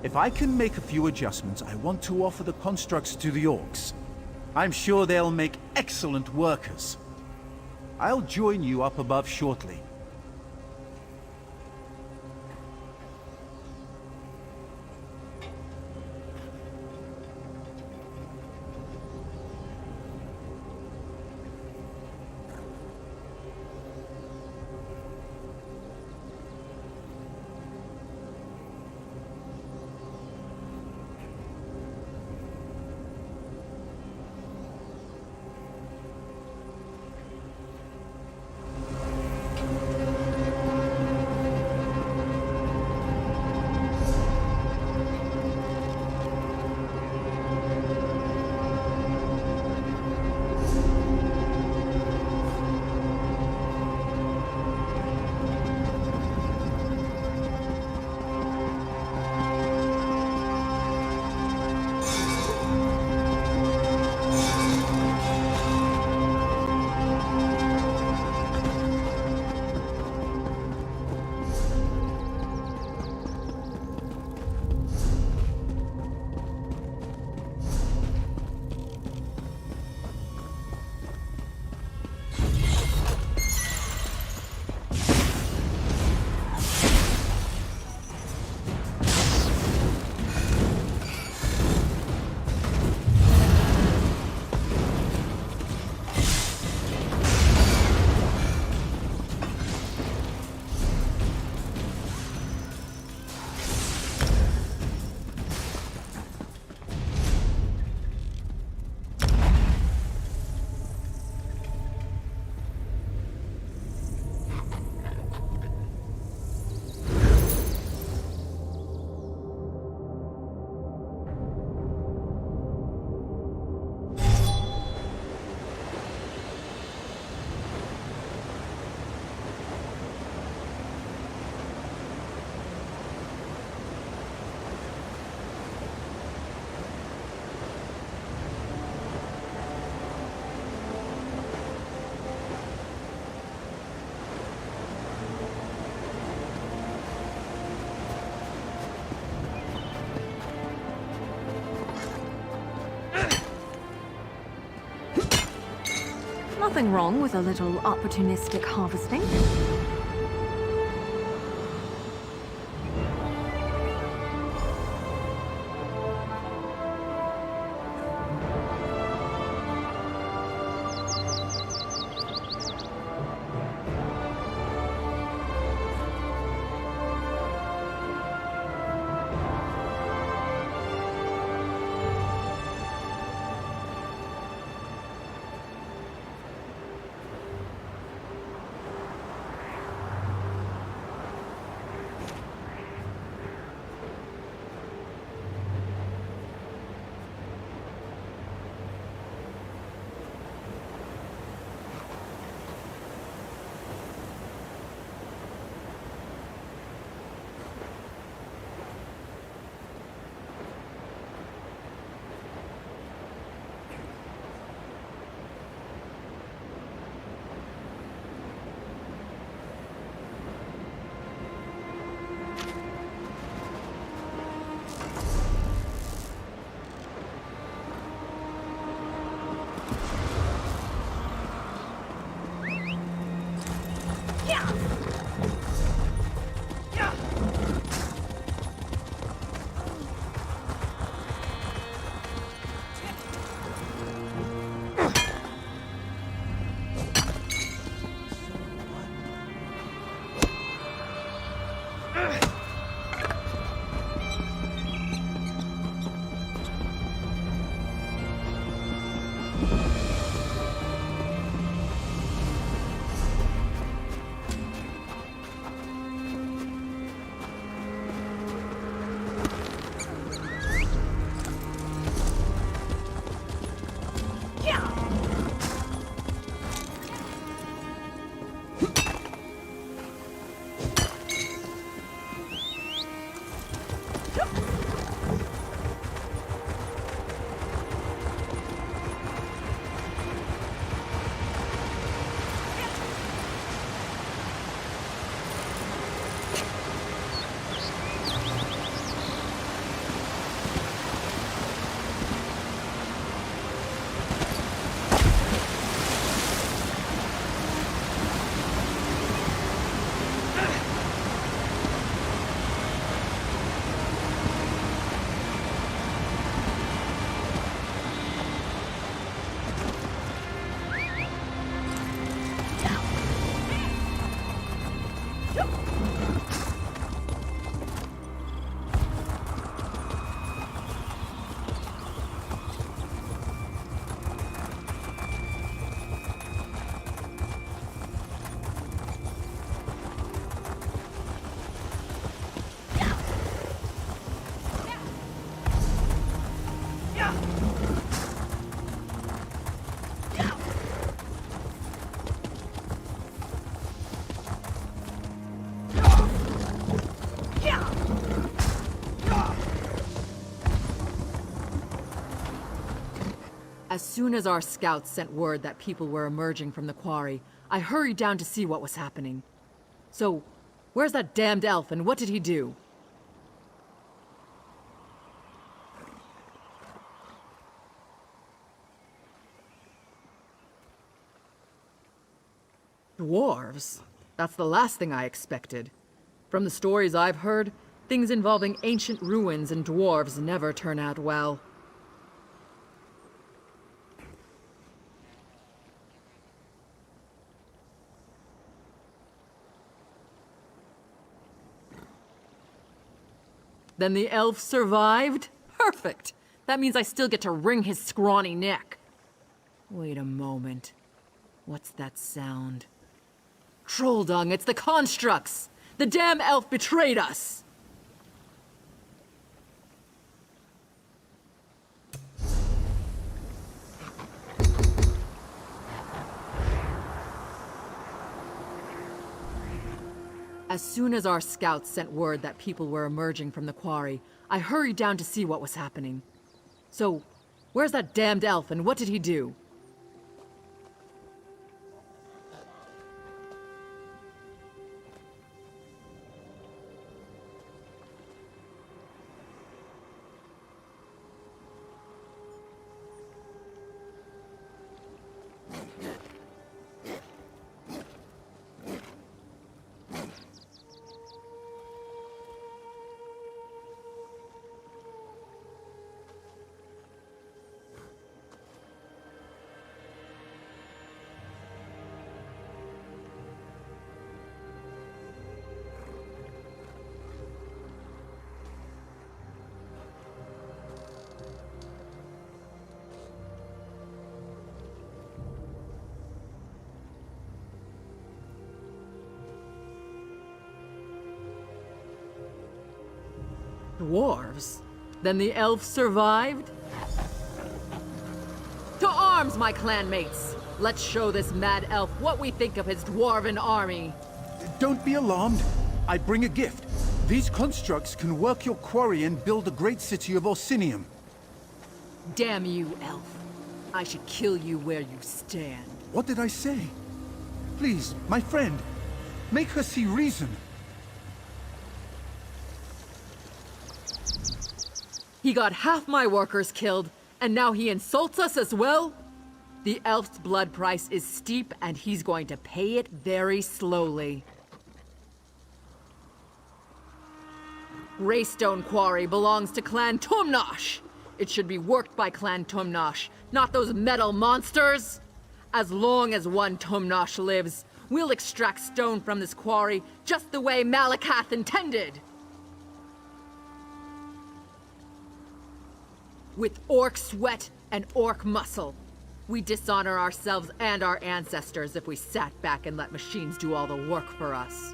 If I can make a few adjustments, I want to offer the constructs to the orcs. I'm sure they'll make excellent workers. I'll join you up above shortly. Nothing wrong with a little opportunistic harvesting. As soon as our scouts sent word that people were emerging from the quarry, I hurried down to see what was happening. So, where's that damned elf and what did he do? Dwarves? That's the last thing I expected. From the stories I've heard, things involving ancient ruins and dwarves never turn out well. Then the elf survived? Perfect! That means I still get to wring his scrawny neck. Wait a moment. What's that sound? Troll dung, it's the constructs! The damn elf betrayed us! As soon as our scouts sent word that people were emerging from the quarry, I hurried down to see what was happening. So, where's that damned elf and what did he do? Dwarves? Then the elf survived? To arms, my clanmates! Let's show this mad elf what we think of his dwarven army. Don't be alarmed. I bring a gift. These constructs can work your quarry and build a great city of Orsinium. Damn you, elf. I should kill you where you stand. What did I say? Please, my friend, make her see reason. He got half my workers killed, and now he insults us as well? The elf's blood price is steep, and he's going to pay it very slowly. Greystone Quarry belongs to Clan Tumnosh. It should be worked by Clan Tumnosh, not those metal monsters. As long as one Tumnosh lives, we'll extract stone from this quarry just the way Malakath intended. With orc sweat and orc muscle. We dishonor ourselves and our ancestors if we sat back and let machines do all the work for us.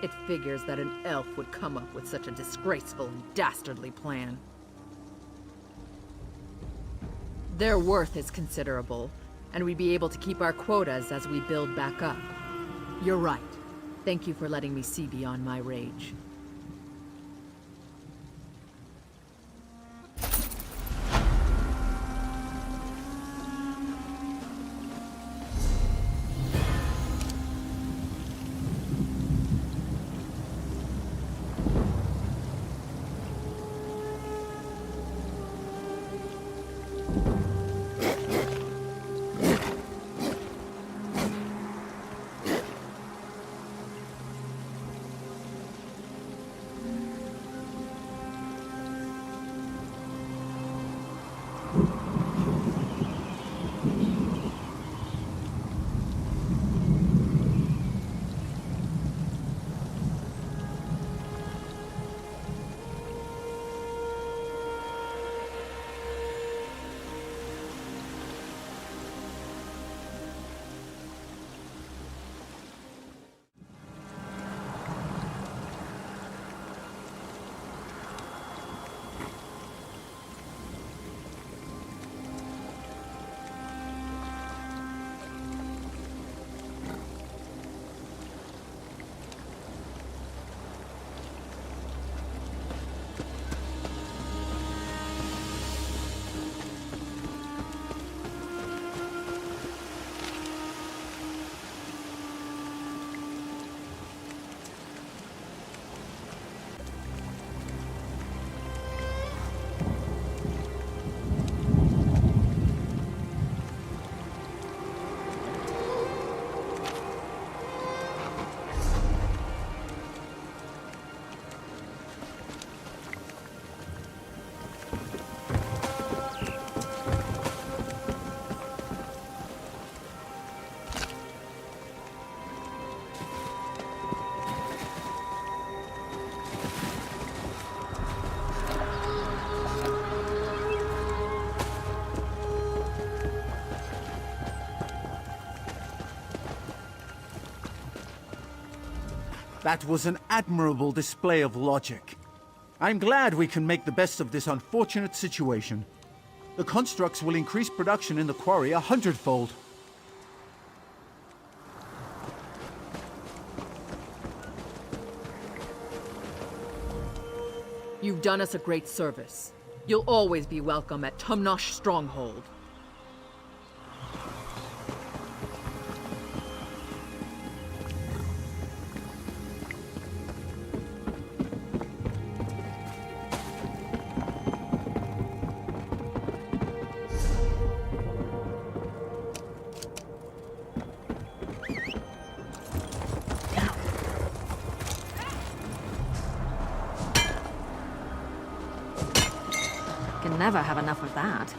It figures that an elf would come up with such a disgraceful and dastardly plan. Their worth is considerable, and we'd be able to keep our quotas as we build back up. You're right. Thank you for letting me see beyond my rage. That was an admirable display of logic. I'm glad we can make the best of this unfortunate situation. The constructs will increase production in the quarry 100-fold. You've done us a great service. You'll always be welcome at Tumnosh Stronghold. Can never have enough of that.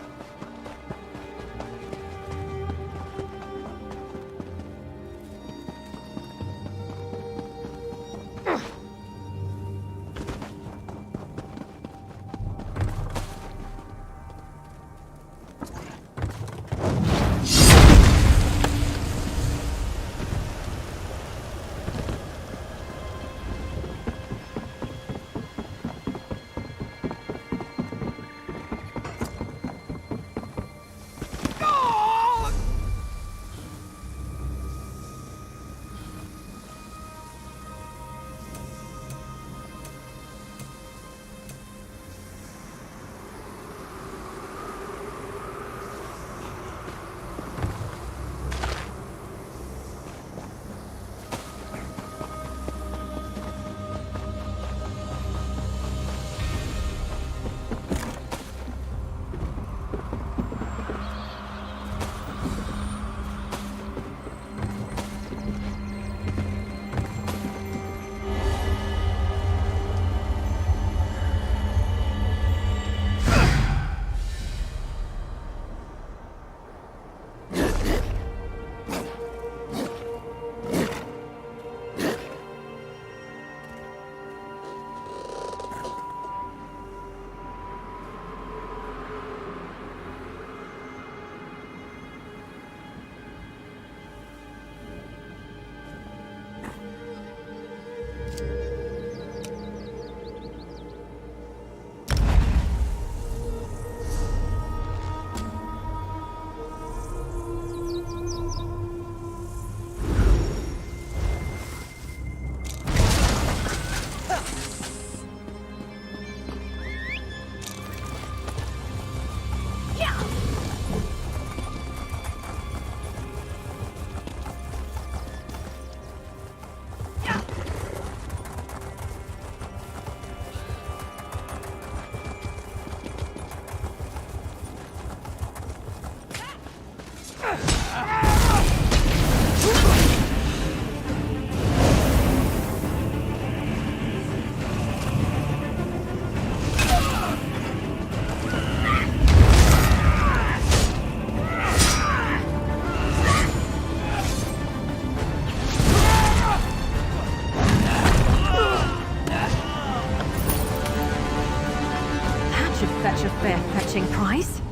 Fetch a fair fetching price.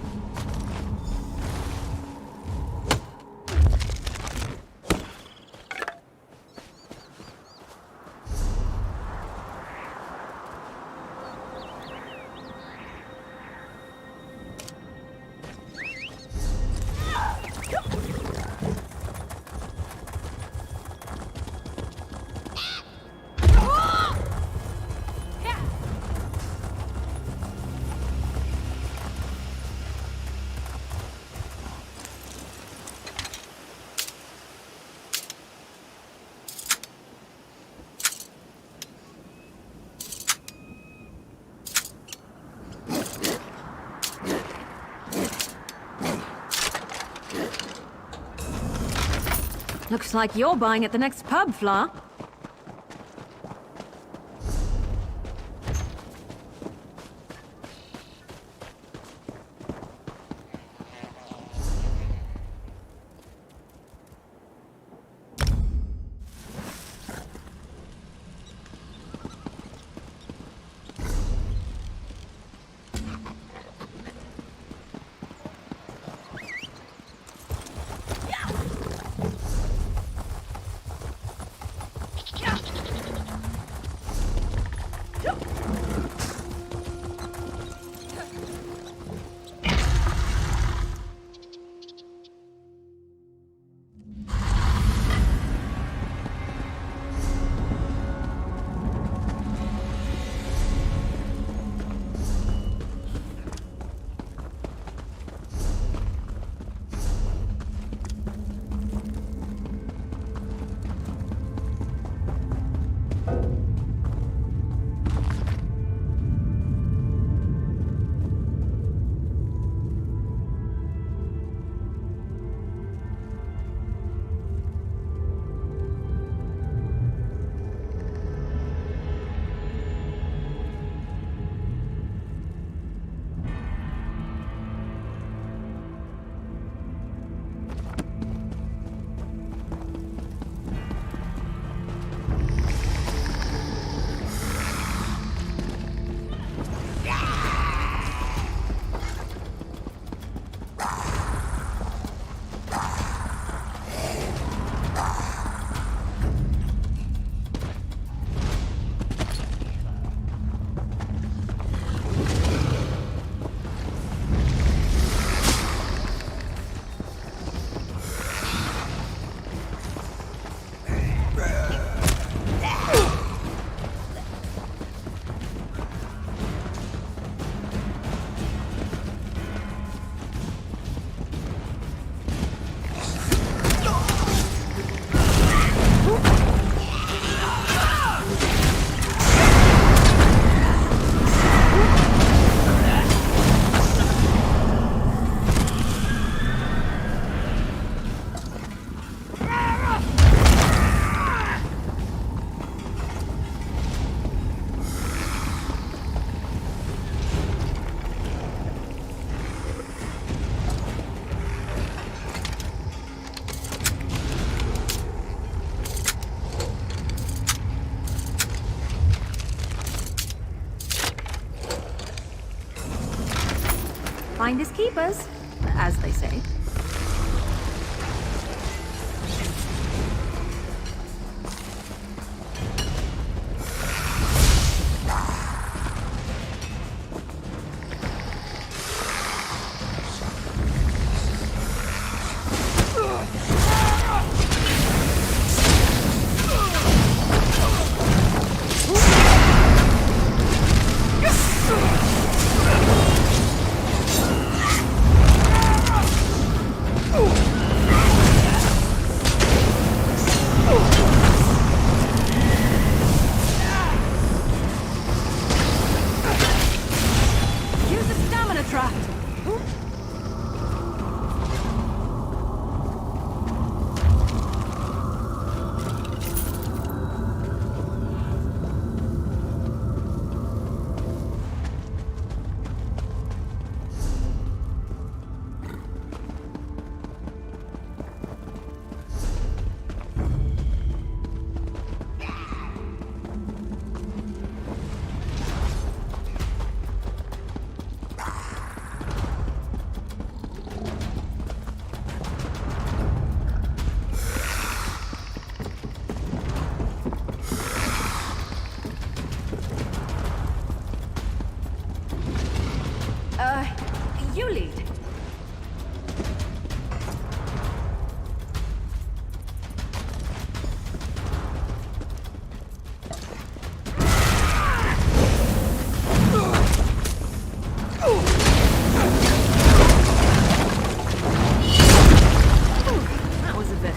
Looks like you're buying at the next pub, Fla. Findest keepers, as they say. You lead. That was a bit.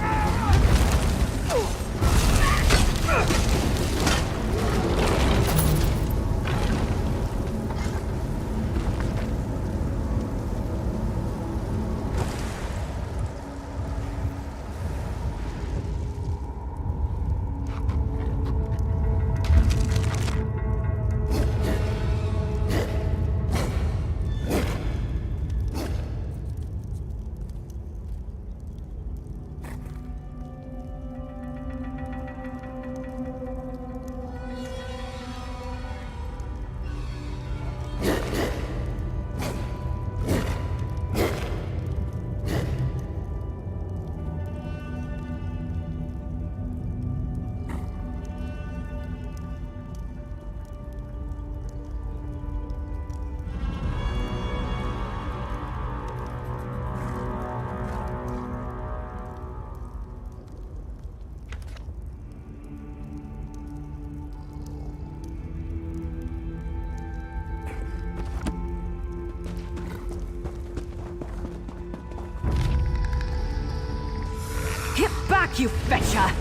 Get back, you fetcher!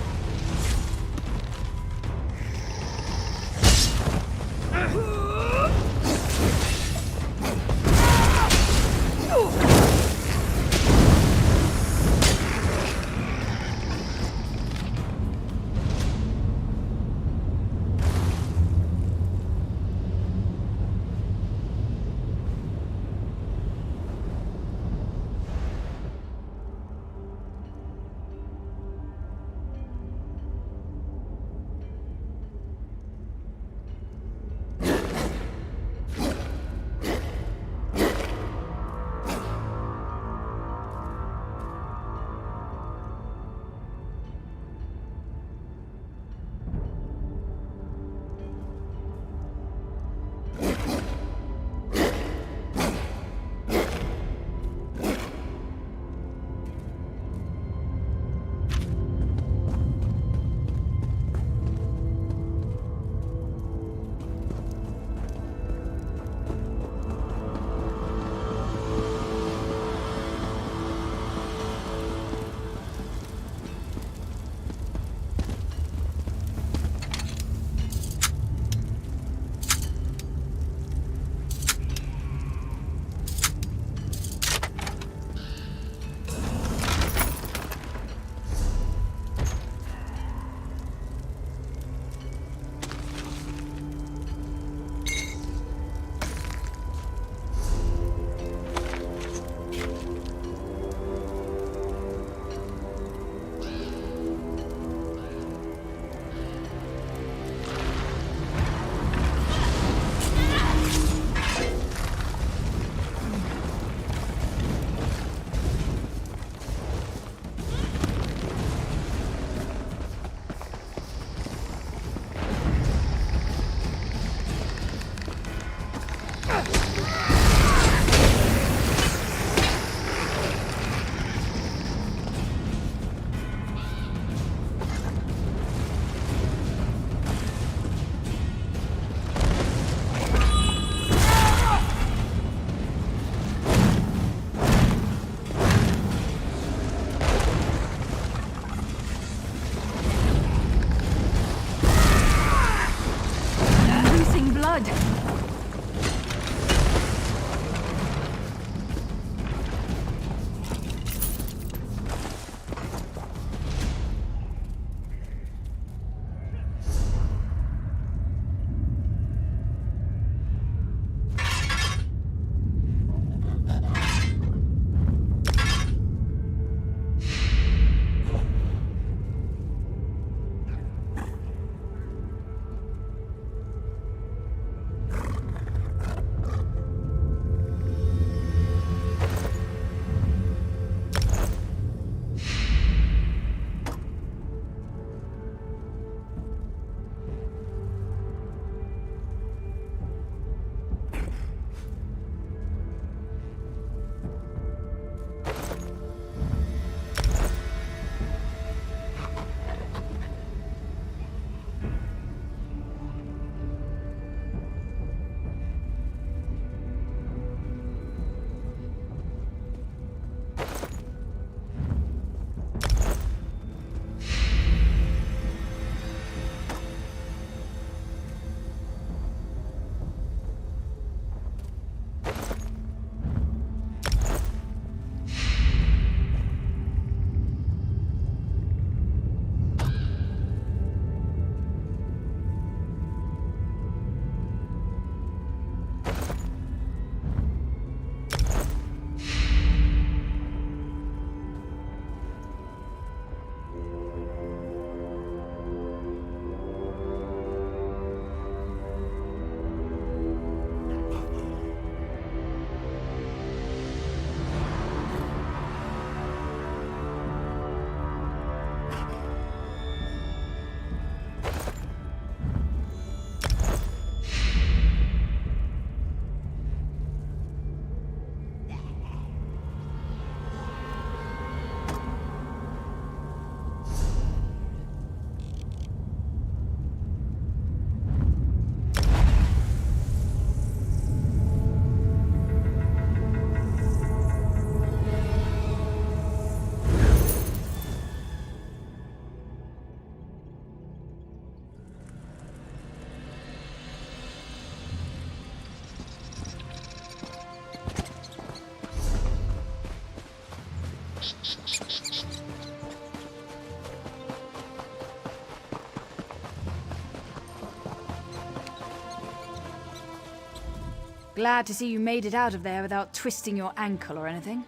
Glad to see you made it out of there without twisting your ankle or anything.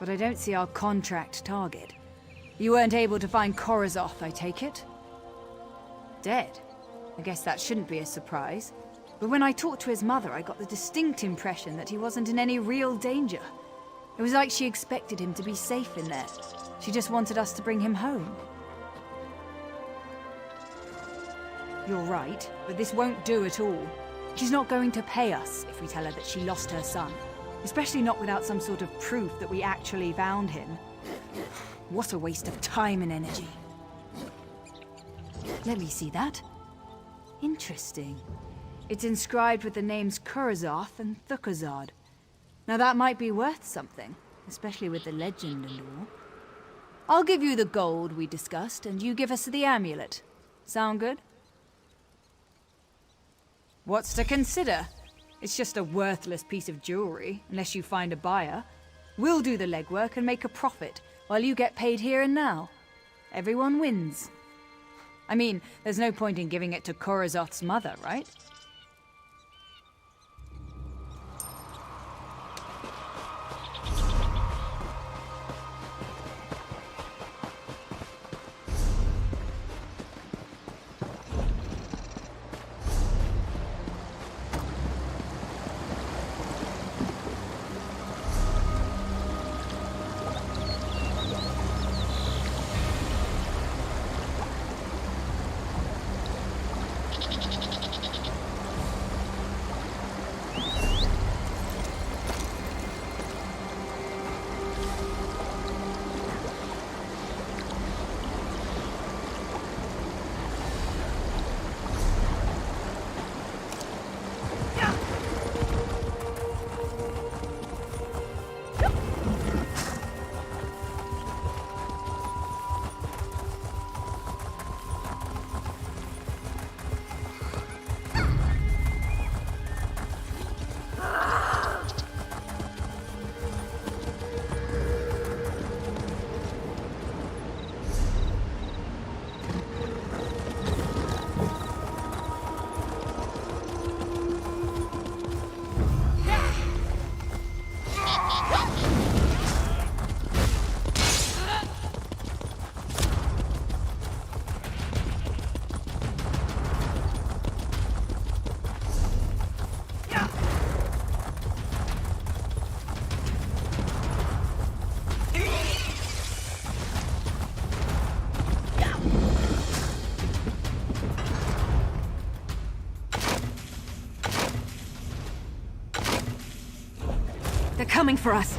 But I don't see our contract target. You weren't able to find Korozoth, I take it? Dead? I guess that shouldn't be a surprise. But when I talked to his mother, I got the distinct impression that he wasn't in any real danger. It was like she expected him to be safe in there. She just wanted us to bring him home. You're right, but this won't do at all. She's not going to pay us if we tell her that she lost her son. Especially not without some sort of proof that we actually found him. What a waste of time and energy. Let me see that. Interesting. It's inscribed with the names Korozoth and Thukazard. Now that might be worth something, especially with the legend and all. I'll give you the gold we discussed, and you give us the amulet. Sound good? What's to consider? It's just a worthless piece of jewelry, unless you find a buyer. We'll do the legwork and make a profit, while you get paid here and now. Everyone wins. I mean, there's no point in giving it to Korozoth's mother, right? They're coming for us.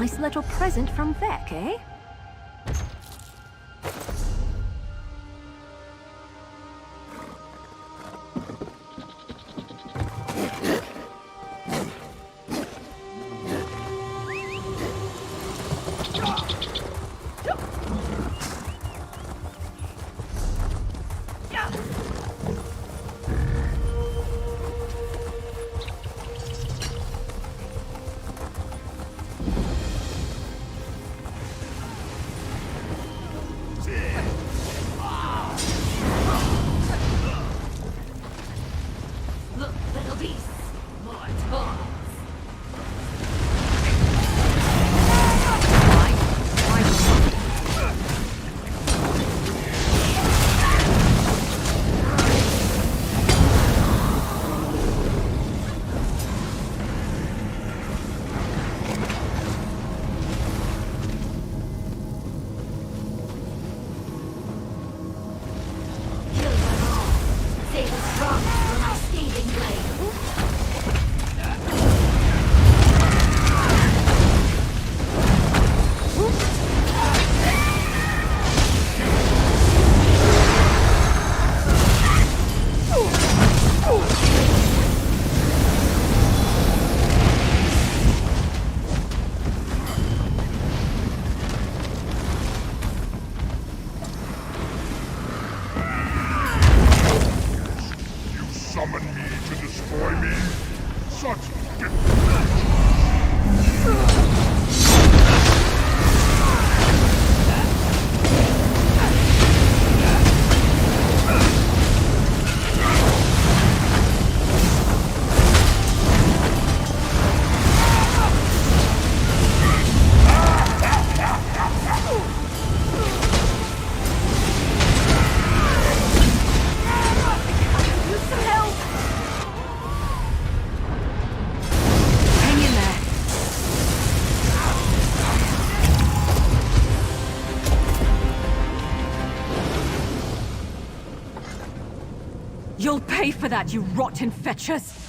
Nice little present from Vec, eh? You'll pay for that, you rotten fetchers!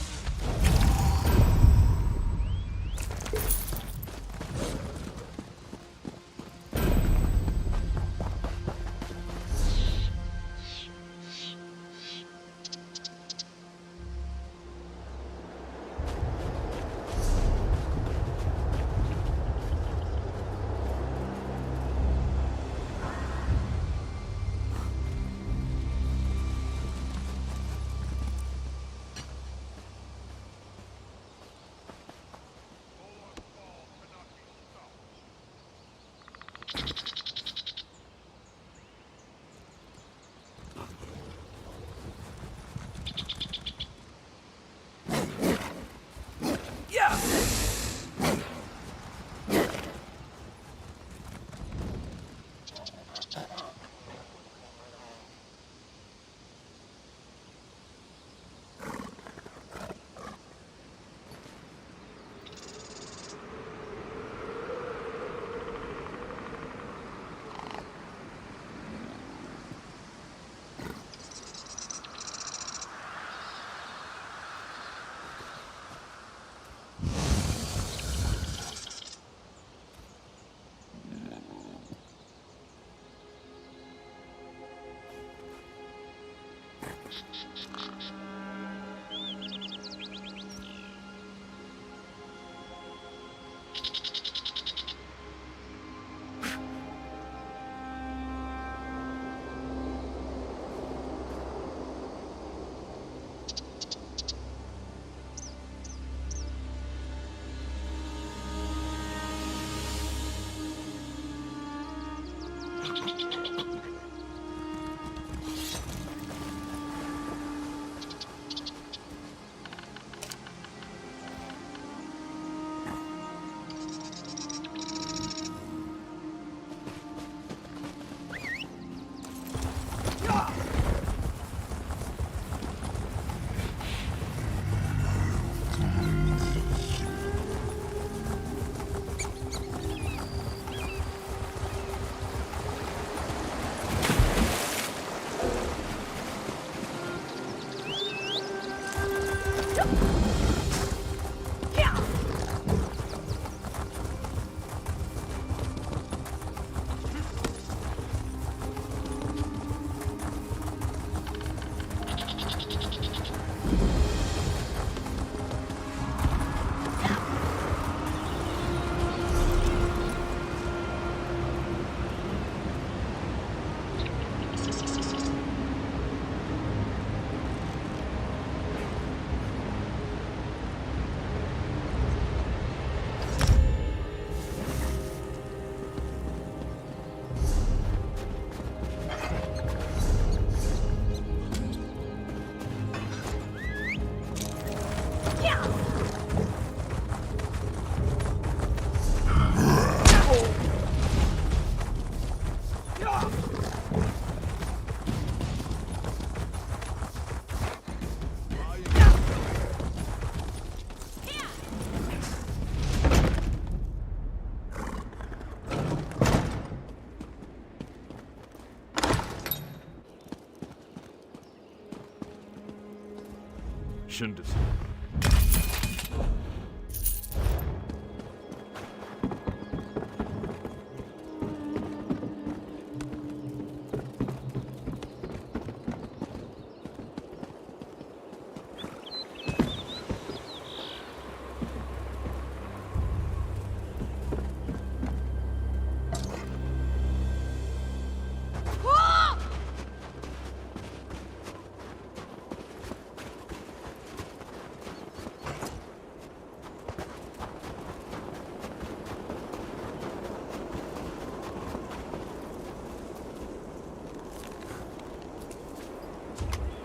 mission to...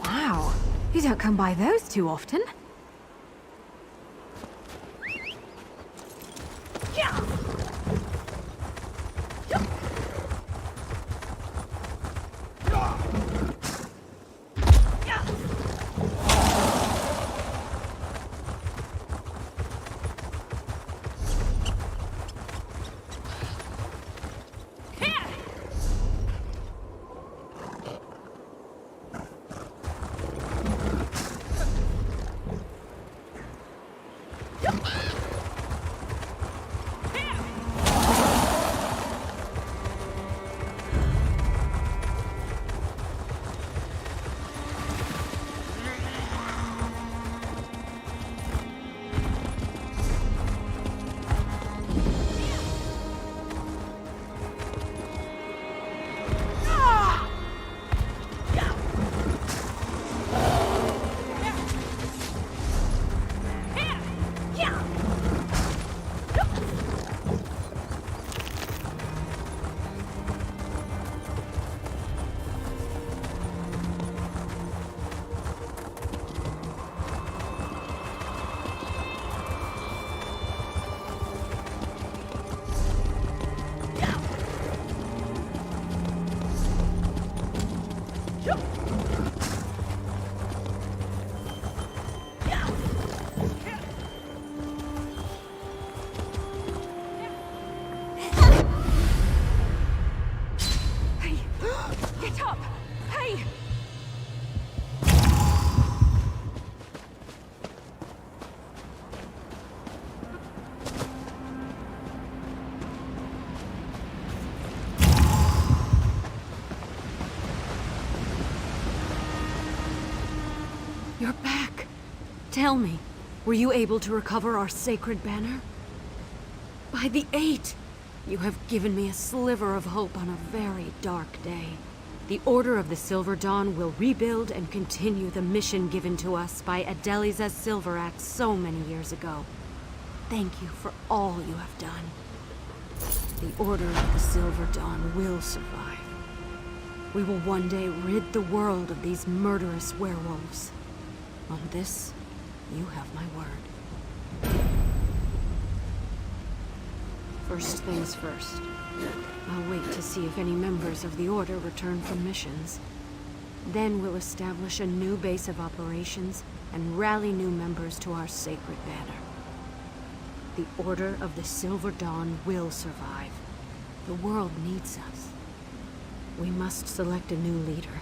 Wow, you don't come by those too often. You're back. Tell me, were you able to recover our sacred banner? By the Eight, you have given me a sliver of hope on a very dark day. The Order of the Silver Dawn will rebuild and continue the mission given to us by Adeliza Silveraxe so many years ago. Thank you for all you have done. The Order of the Silver Dawn will survive. We will one day rid the world of these murderous werewolves. On this, you have my word. First things first. I'll wait to see if any members of the Order return from missions. Then we'll establish a new base of operations and rally new members to our sacred banner. The Order of the Silver Dawn will survive. The world needs us. We must select a new leader.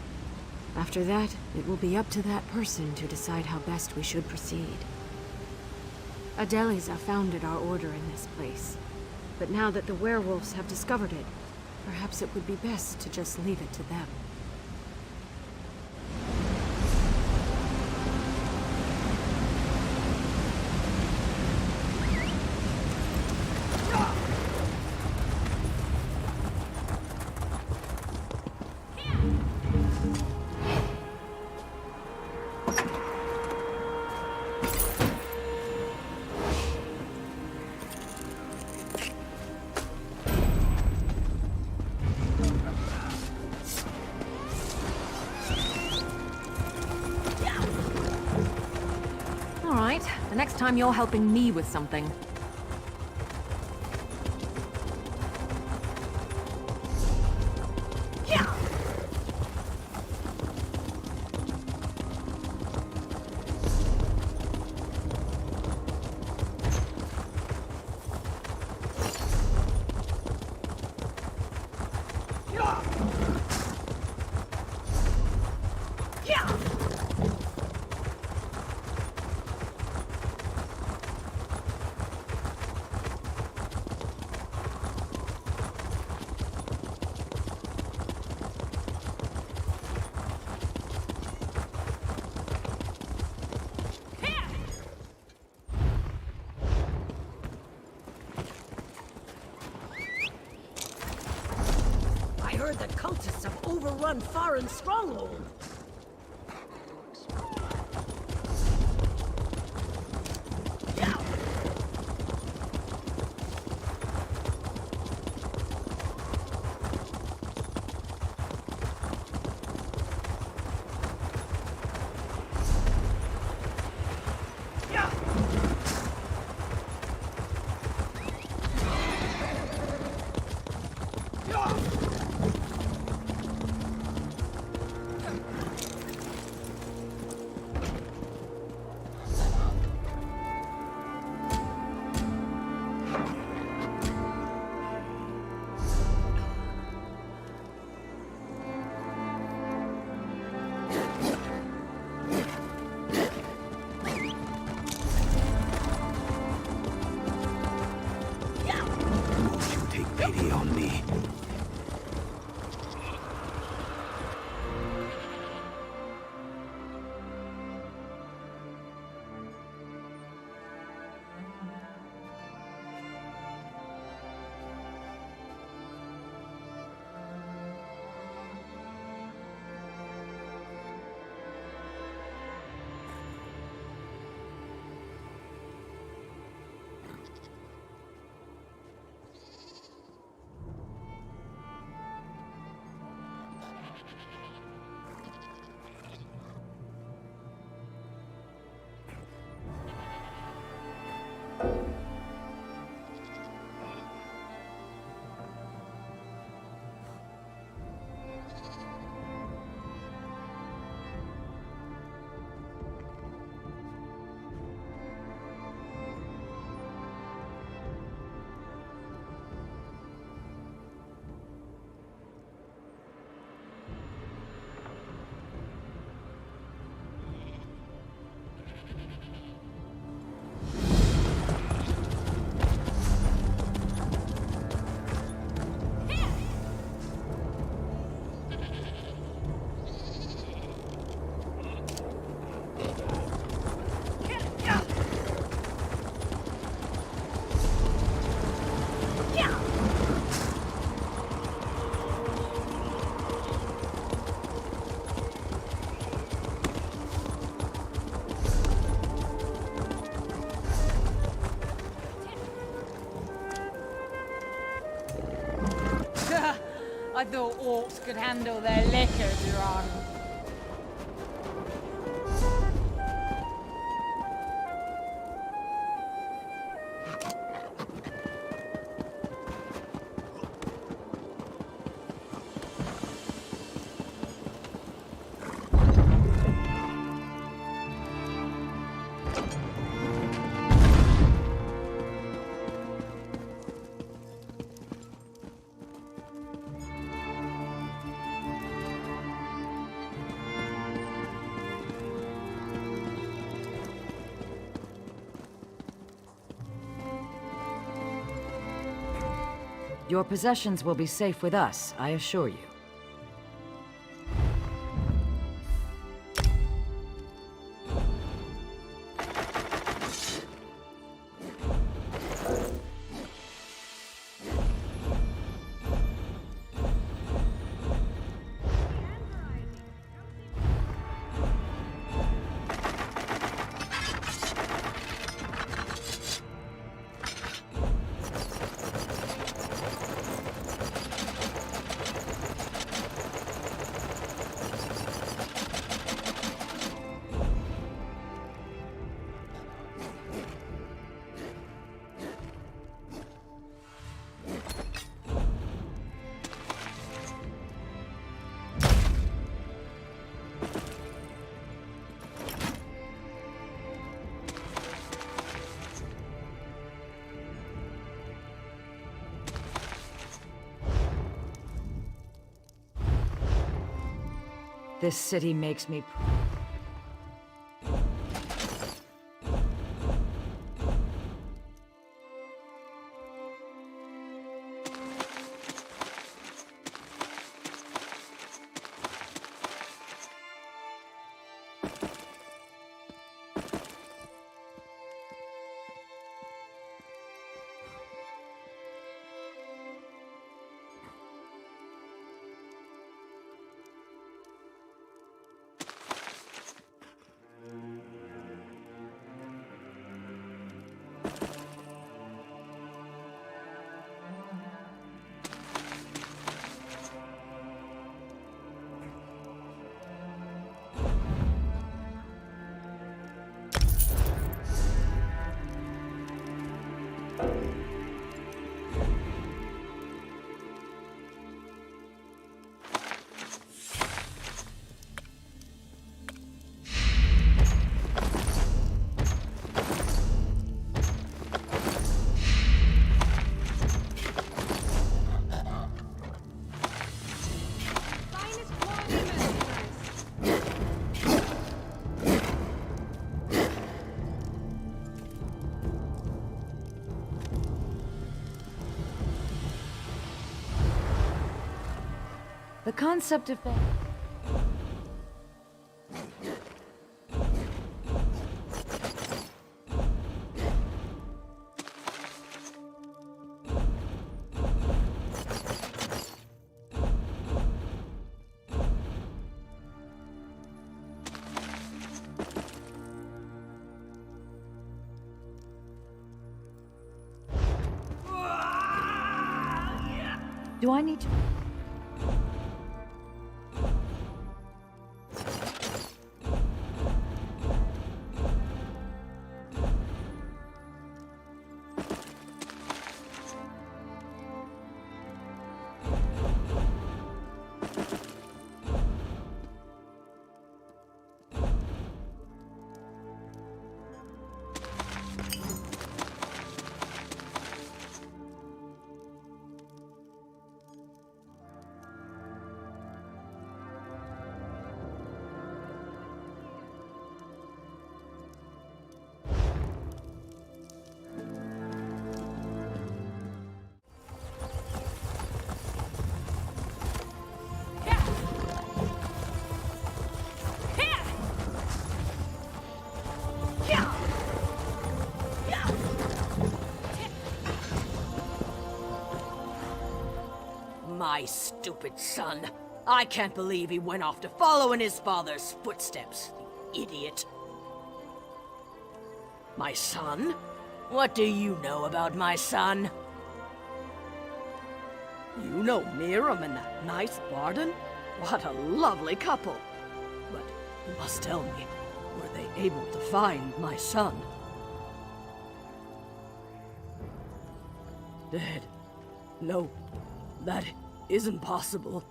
After that, it will be up to that person to decide how best we should proceed. Adeliza founded our order in this place. But now that the werewolves have discovered it, perhaps it would be best to just leave it to them. The next time you're helping me with something. one foreign stronghold. Pity on me. I thought orcs could handle their liquor, Duran. Your possessions will be safe with us, I assure you. This city makes me The concept of... Do I need to... My stupid son. I can't believe he went off to follow in his father's footsteps. The idiot. My son? What do you know about my son? You know Miriam and that nice Barden? What a lovely couple. But you must tell me, were they able to find my son? Dead? No, that isn't possible.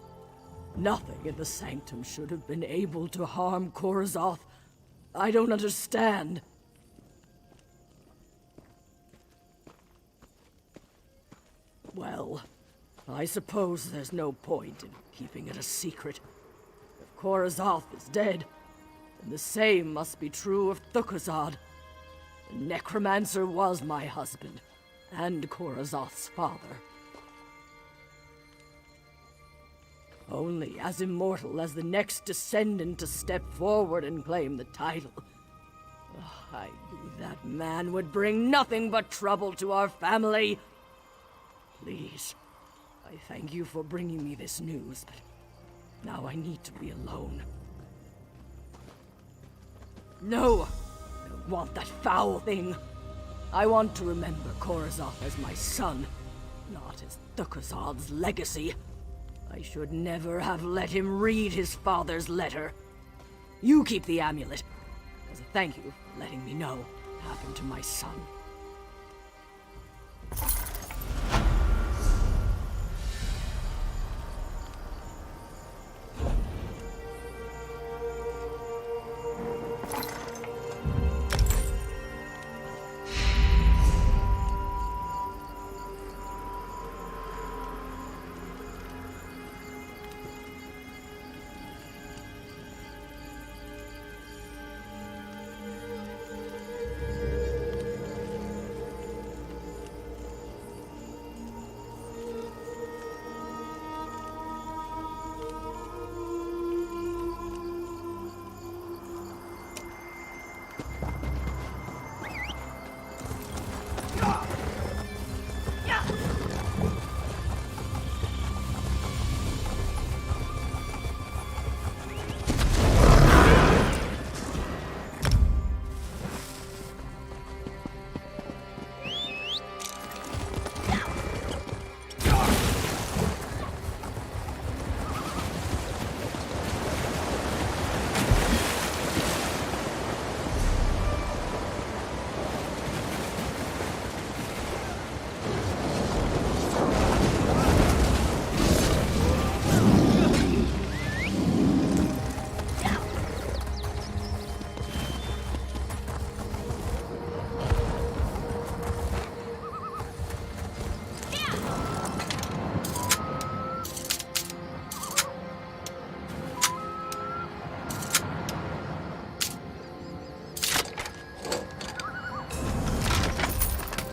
Nothing in the sanctum should have been able to harm Korozoth. I don't understand. Well, I suppose there's no point in keeping it a secret. If Korozoth is dead, then the same must be true of Thukazad. The necromancer was my husband, and Korozoth's father. Only as immortal as the next descendant to step forward and claim the title. I knew that man would bring nothing but trouble to our family. Please, I thank you for bringing me this news, but now I need to be alone. No, I don't want that foul thing. I want to remember Korozoth as my son, not as Thukazad's legacy. I should never have let him read his father's letter. You keep the amulet, as a thank you for letting me know what happened to my son.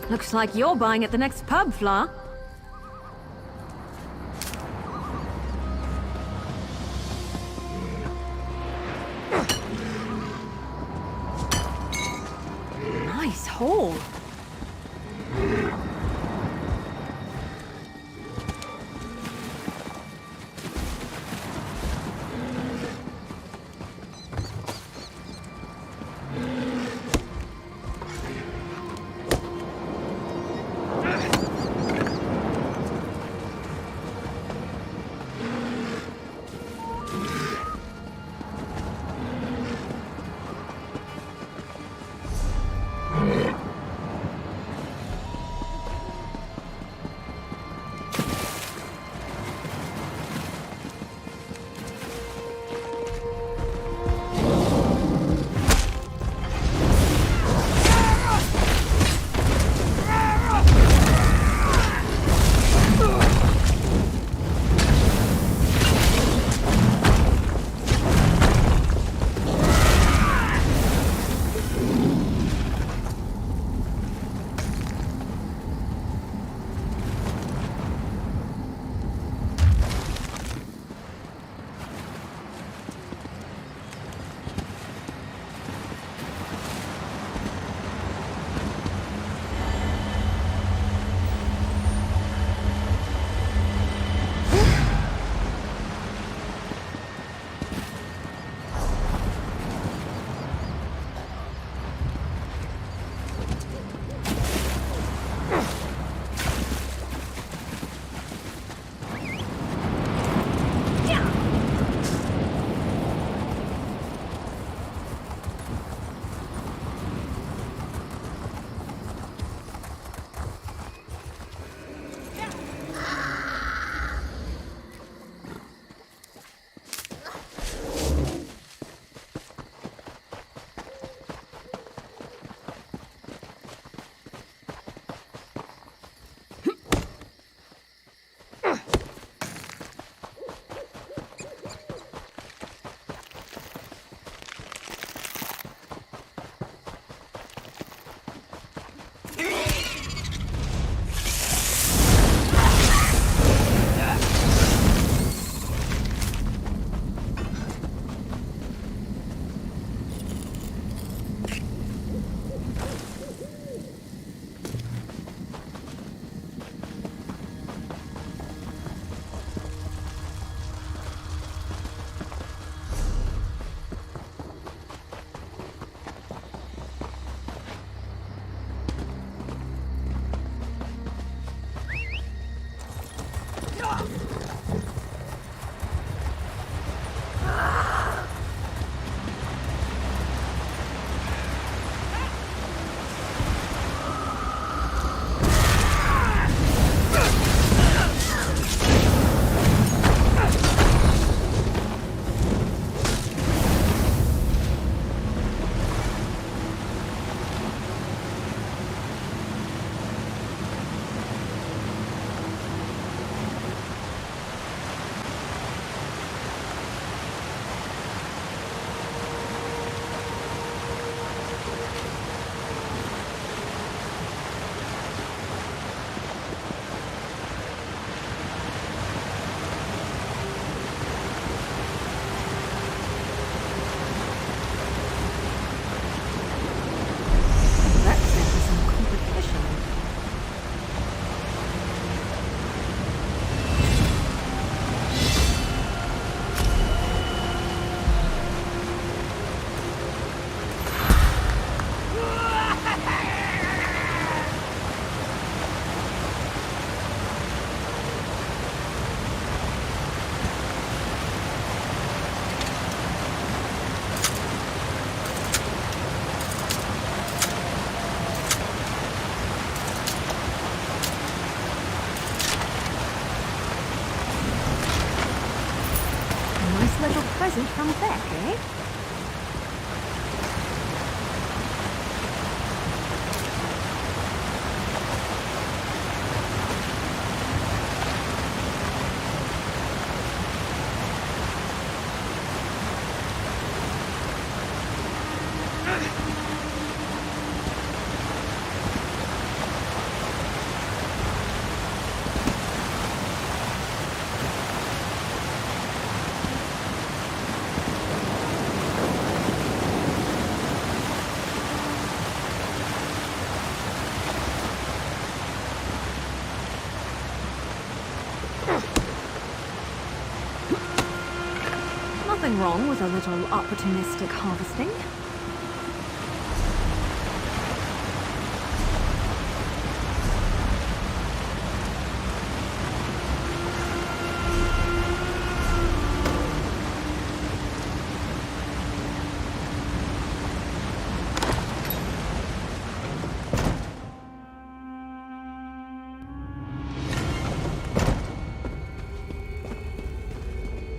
Looks like you're buying at the next pub, Fla. nice hall. Present from Beck, eh? Nothing wrong with a little opportunistic harvesting.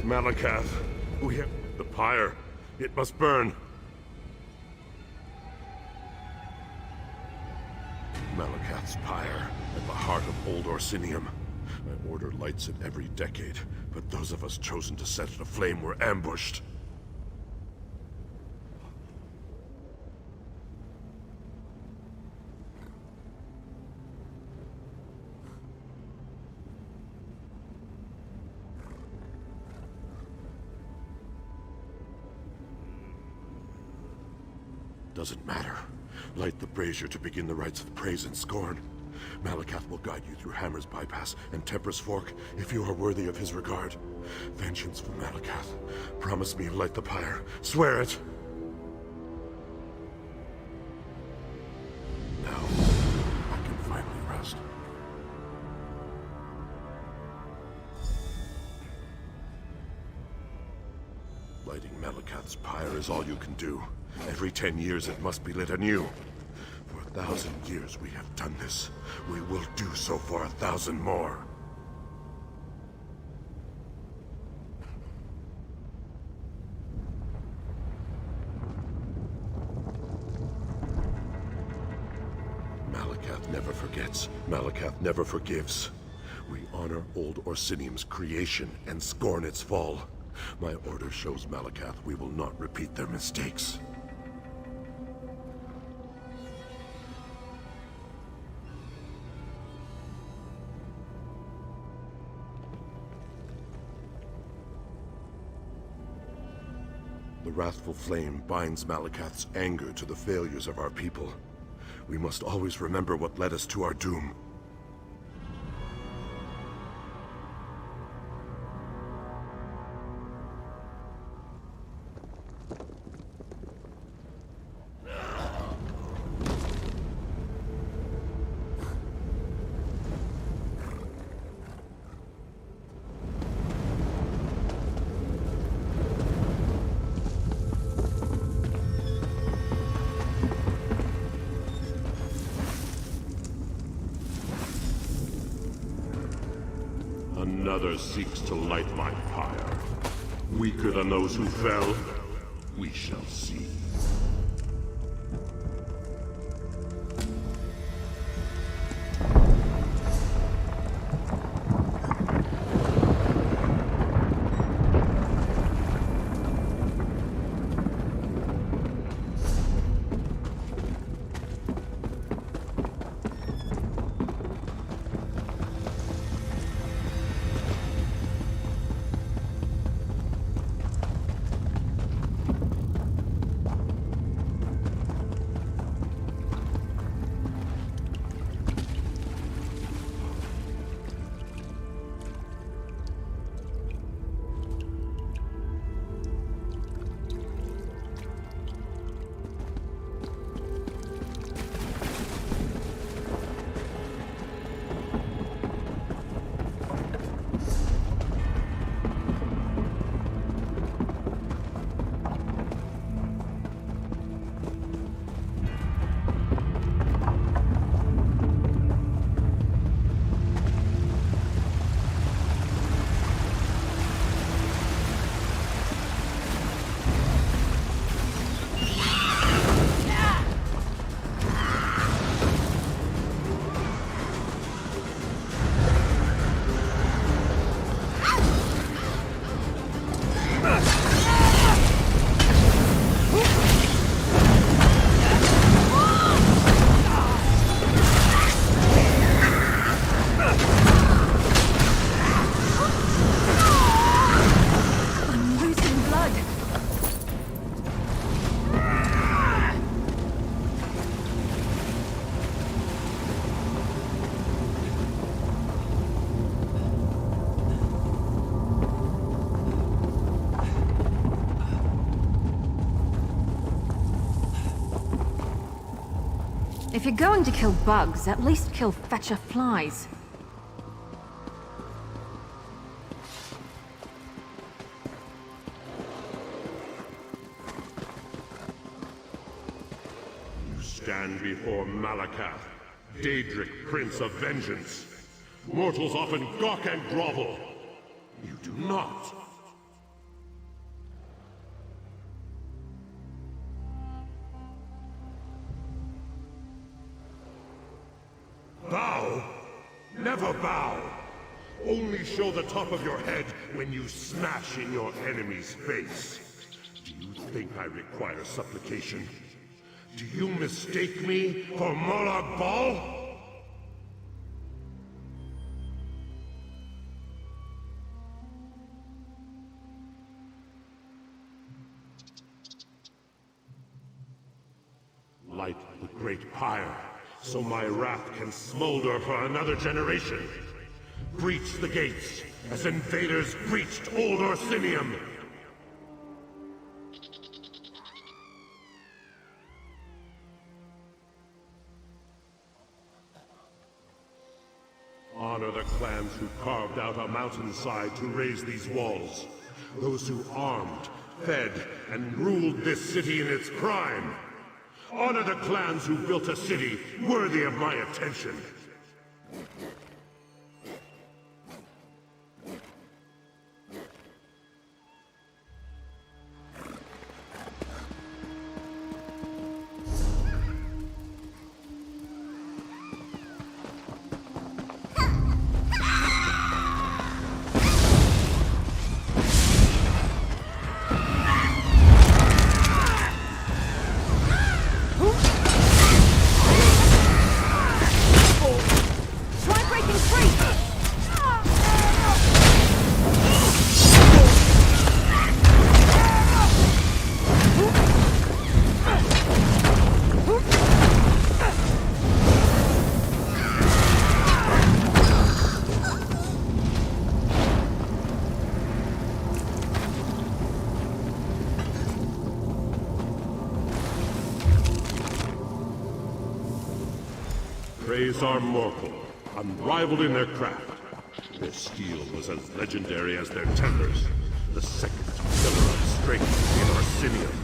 Malakath, we have the pyre. It must burn. Malakath's pyre, at the heart of old Orsinium. My order lights it every decade, but those of us chosen to set it aflame were ambushed. Doesn't matter. Light the brazier to begin the rites of praise and scorn. Malakath will guide you through Hammer's bypass and Temper's fork if you are worthy of his regard. Vengeance from Malakath. Promise me you'll light the pyre. Swear it! Now, I can finally rest. Lighting Malakath's pyre is all you can do. Every 10 years it must be lit anew. For 1,000 years we have done this. We will do so for 1,000 more. Malakath never forgets. Malakath never forgives. We honor old Orsinium's creation and scorn its fall. My order shows Malakath we will not repeat their mistakes. The wrathful flame binds Malakath's anger to the failures of our people. We must always remember what led us to our doom. Another seeks to light my pyre. Weaker than those who fell, we shall see. If you're going to kill bugs, at least kill fetcher flies. You stand before Malakath, Daedric Prince of Vengeance. Mortals often gawk and grovel. You do not. Bow? Never bow. Only show the top of your head when you smash in your enemy's face. Do you think I require supplication? Do you mistake me for Molag Bal? Light the great pyre, so my wrath can smolder for another generation. Breach the gates, as invaders breached old Orsinium. Honor the clans who carved out a mountainside to raise these walls. Those who armed, fed, and ruled this city in its prime. Honor the clans who built a city worthy of my attention. Praise are mortal, unrivaled in their craft. Their steel was as legendary as their timbers, the second pillar of strength in Orsinium.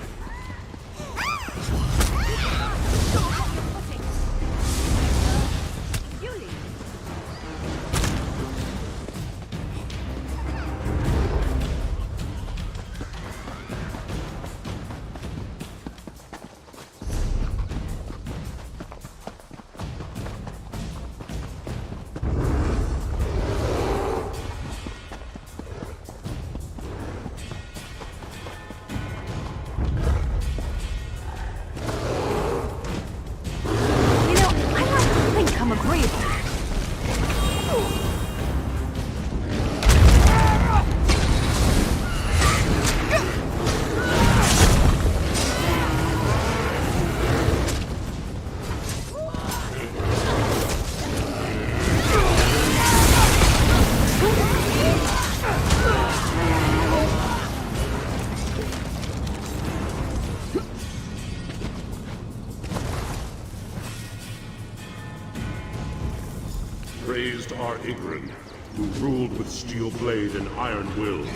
Praised are Igrin, who ruled with steel blade and iron will.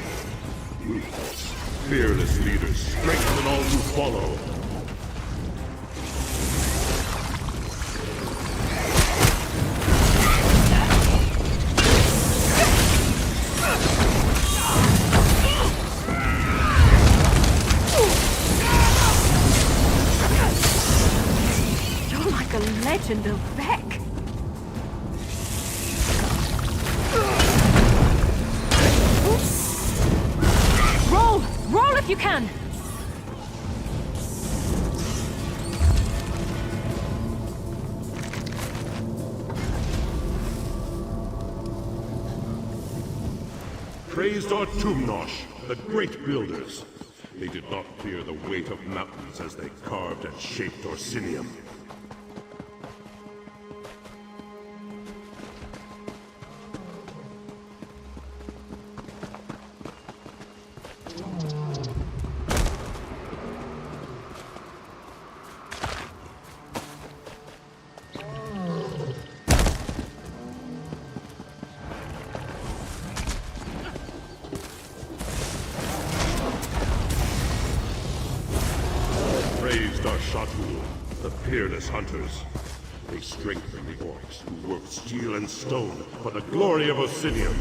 Ruthless, fearless leaders strengthen all who follow. You're like a legend of Vec. Roll if you can! Praised are Tumnosh, the great builders. They did not fear the weight of mountains as they carved and shaped Orsinium. Shatul, the fearless hunters. They strengthen the orcs who work steel and stone for the glory of Orsinium.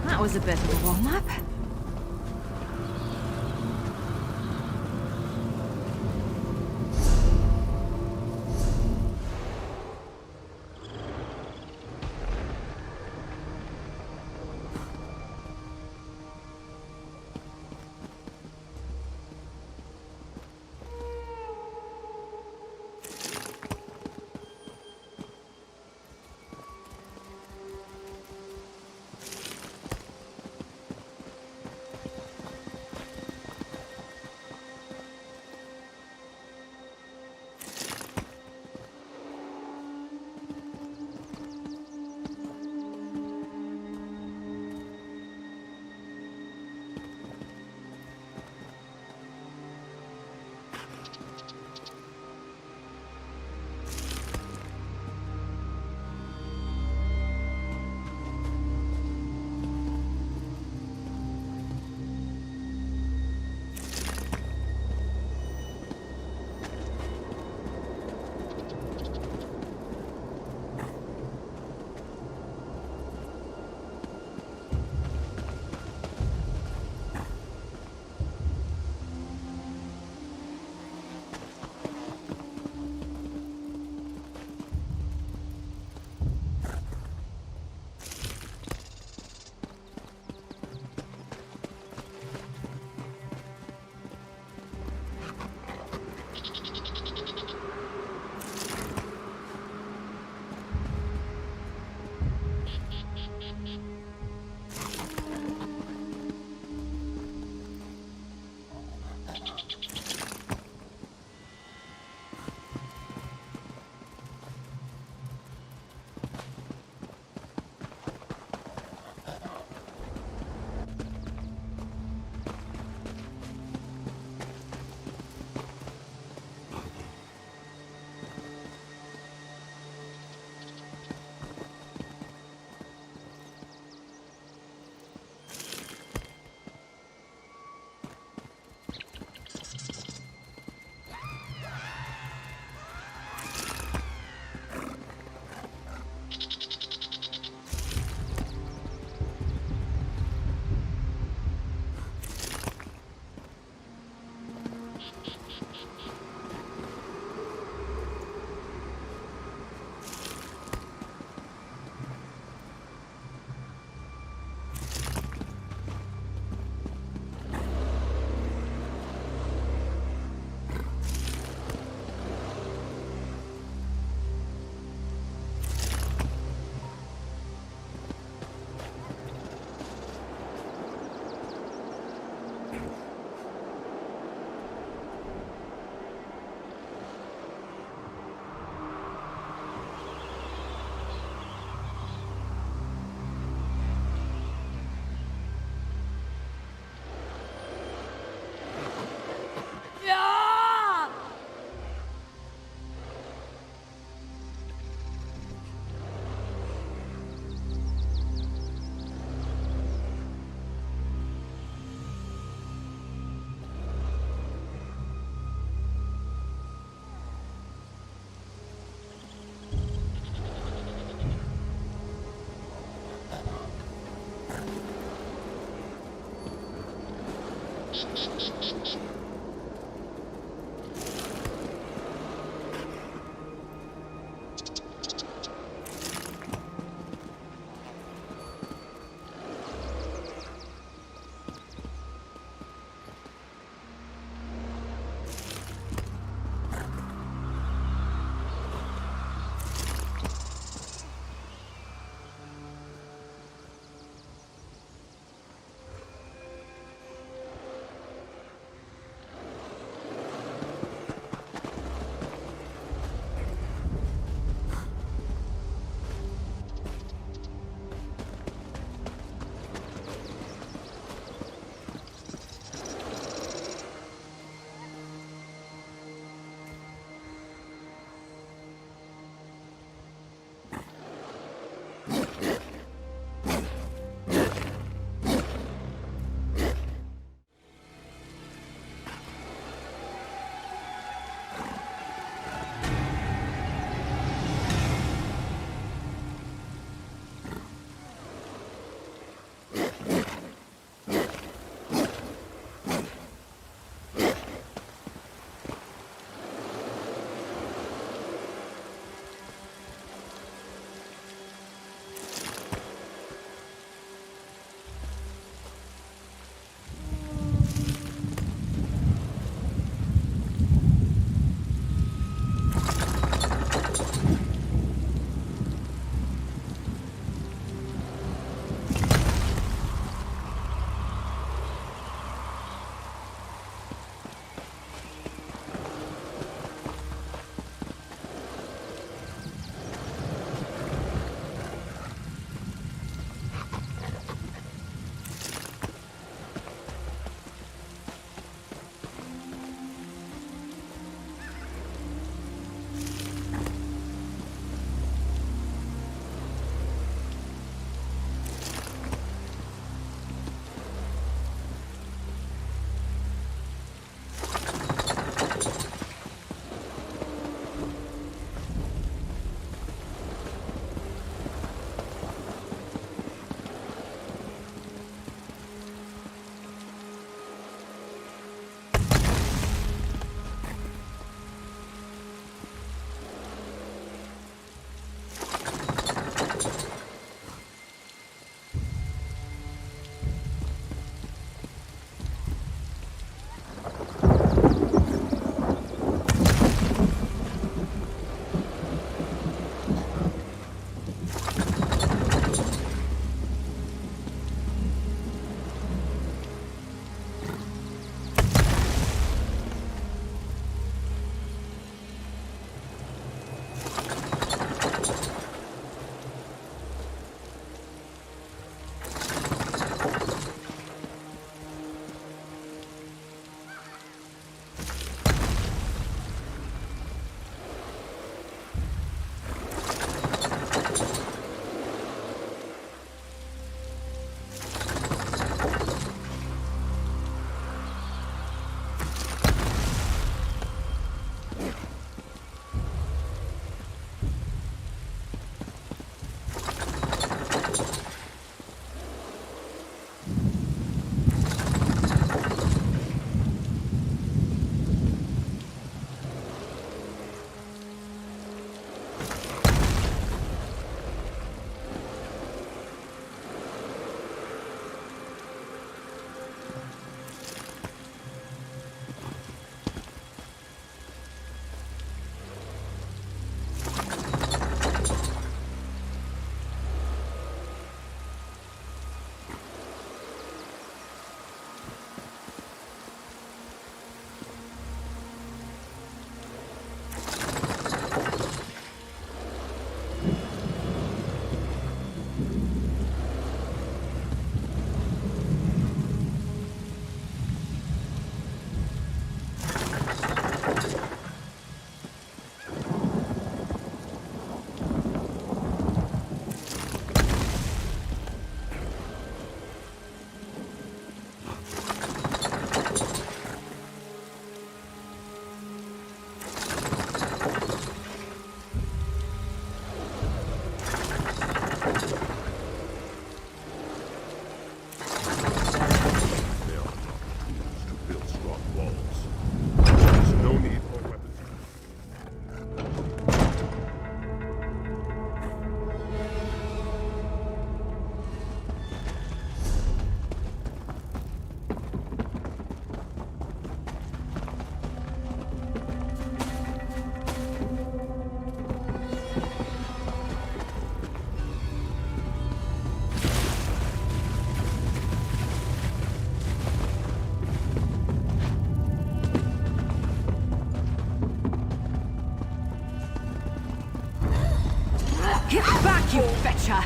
That was a bit of a warm-up. Get back, you fetcher!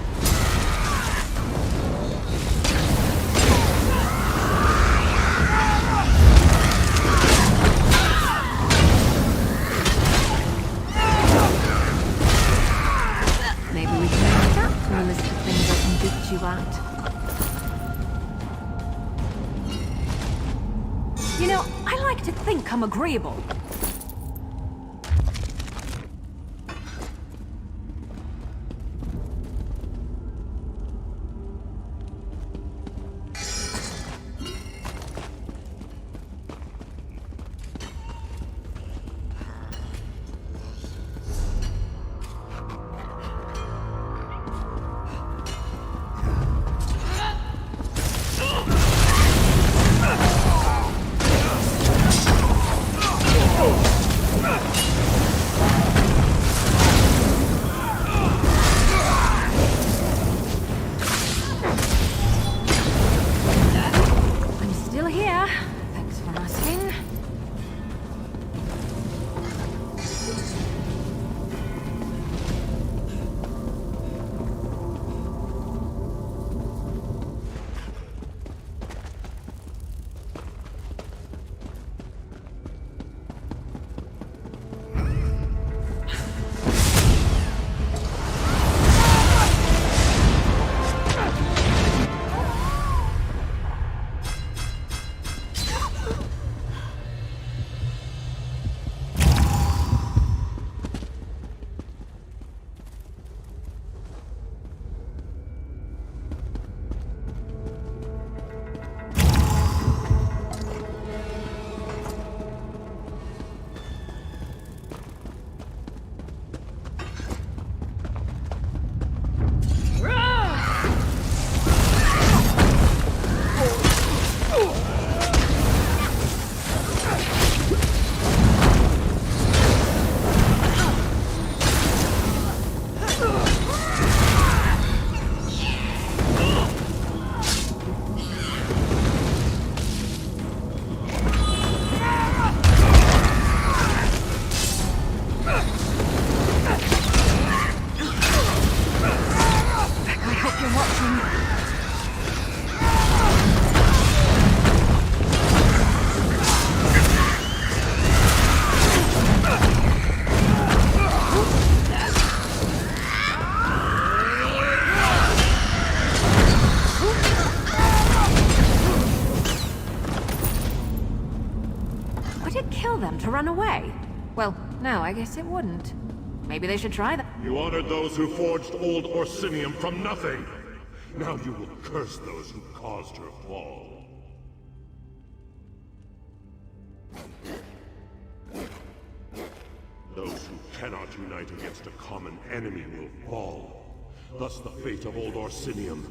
Maybe we can make that from a list of things I can gift you at. You know, I like to think I'm agreeable. To run away? Well, no, I guess it wouldn't. Maybe they should try that. You honored those who forged old Orsinium from nothing. Now you will curse those who caused her fall. Those who cannot unite against a common enemy will fall. Thus the fate of old Orsinium.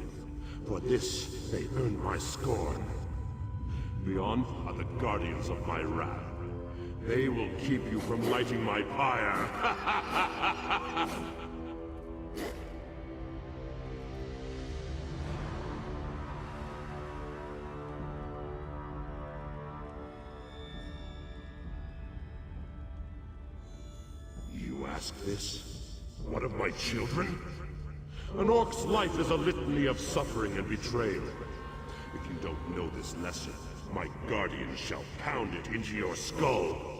For this, they earned my scorn. Beyond are the guardians of my wrath. They will keep you from lighting my pyre. You ask this? One of my children? An orc's life is a litany of suffering and betrayal. If you don't know this lesson, my guardian shall pound it into your skull.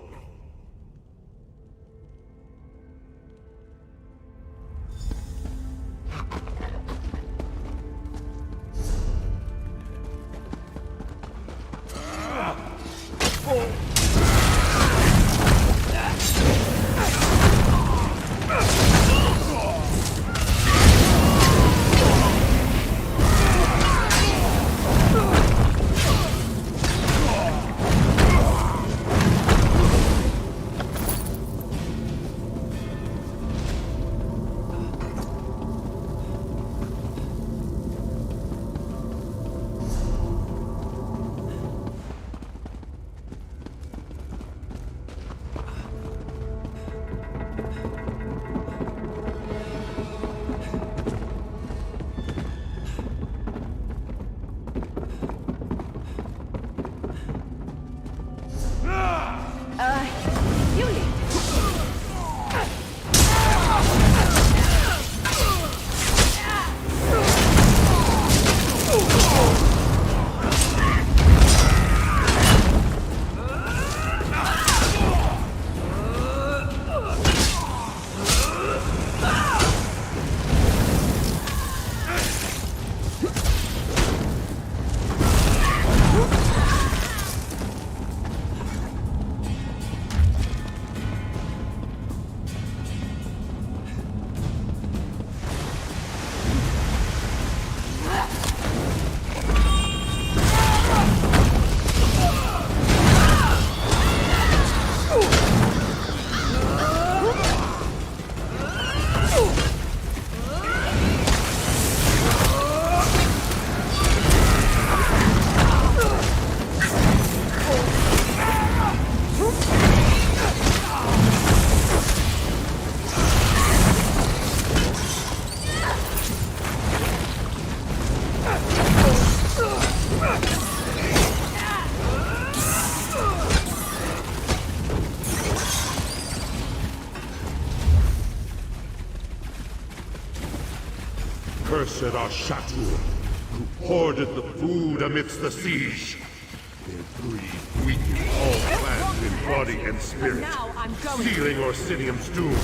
Cursed are Shatur, who hoarded the food amidst the siege. Their greed weakened all clans in body and spirit, Now I'm going. sealing Orsinium's doom.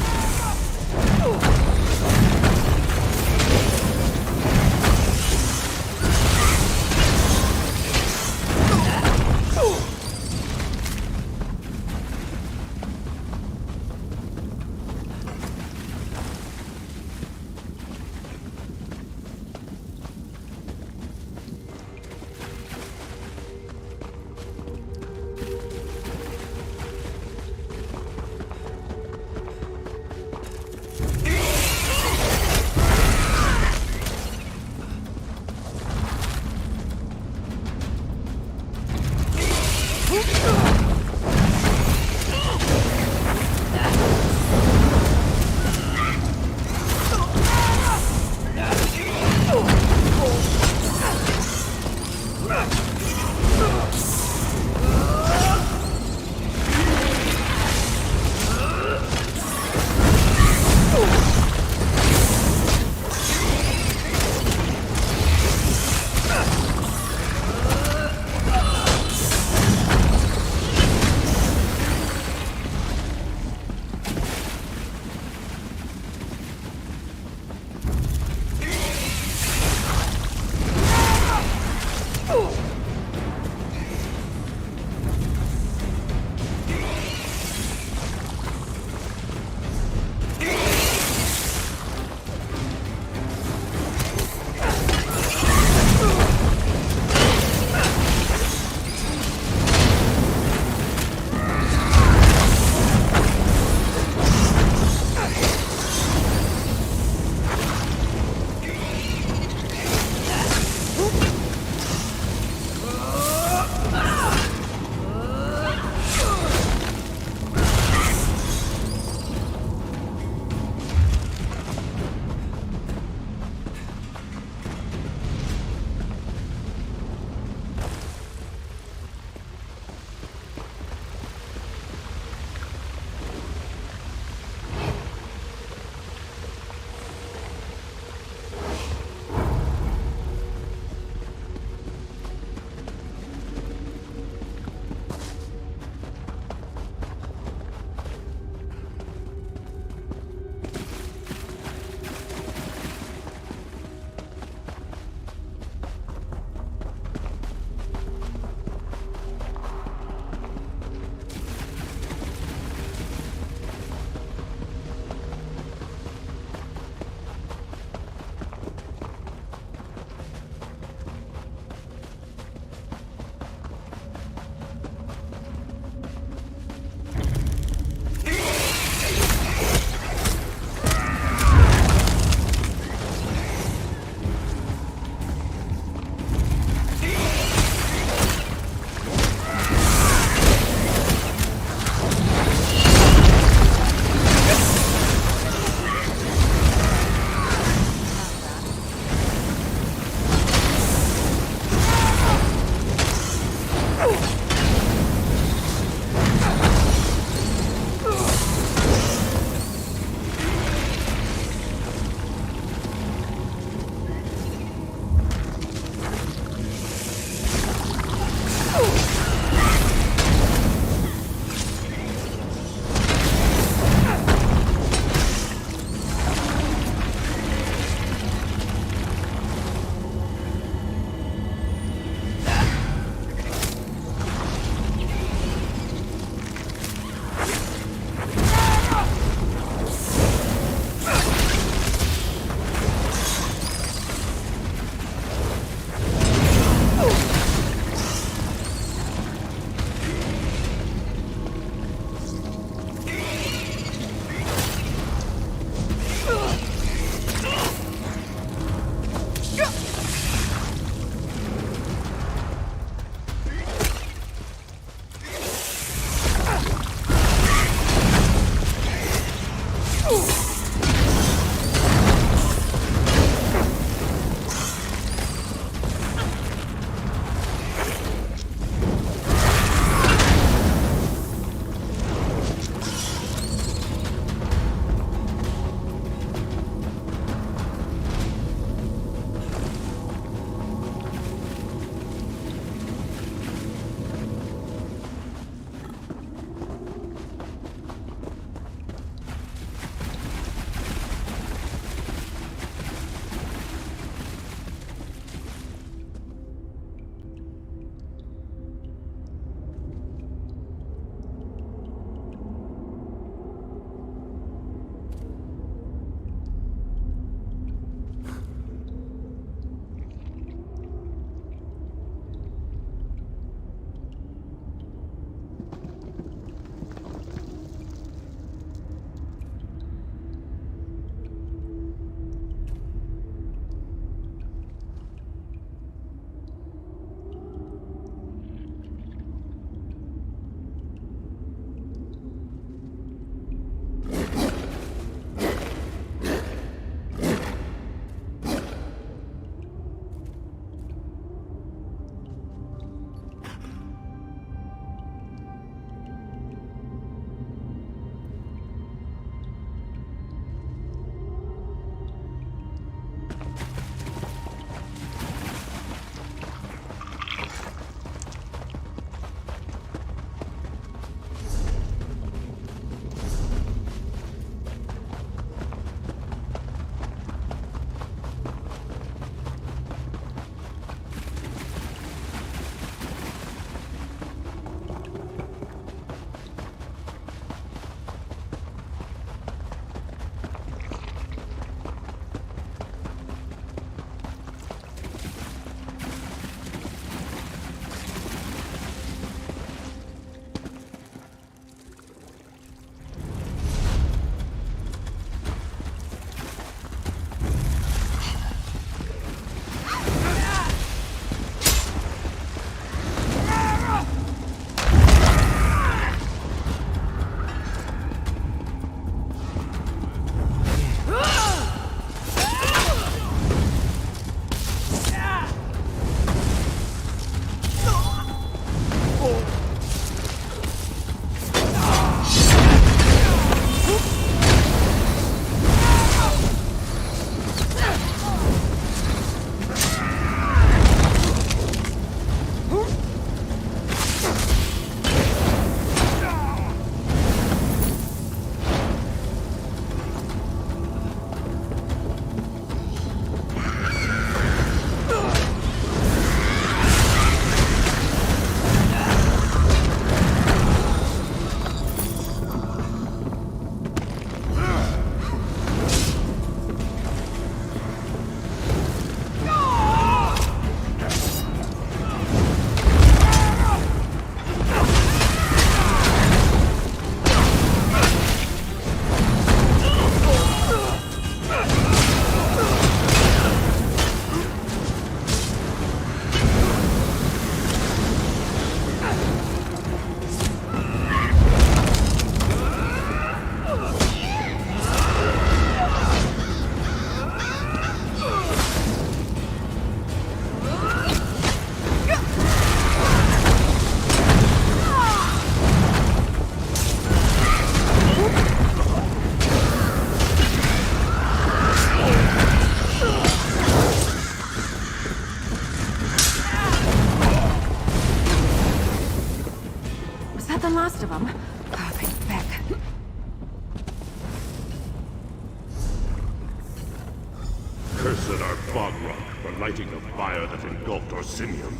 fog rock for lighting the fire that engulfed Orsinium.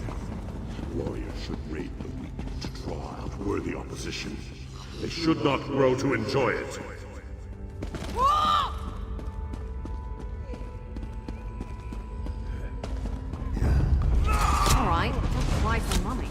Warriors should raid the weak to draw out worthy opposition. They should not grow to enjoy it. All right, don't cry for mommy.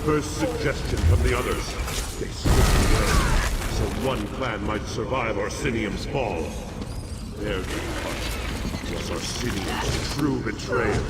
First suggestion from the others. They slipped away, so one clan might survive Orsinium's fall. Their departure was Orsinium's true betrayal.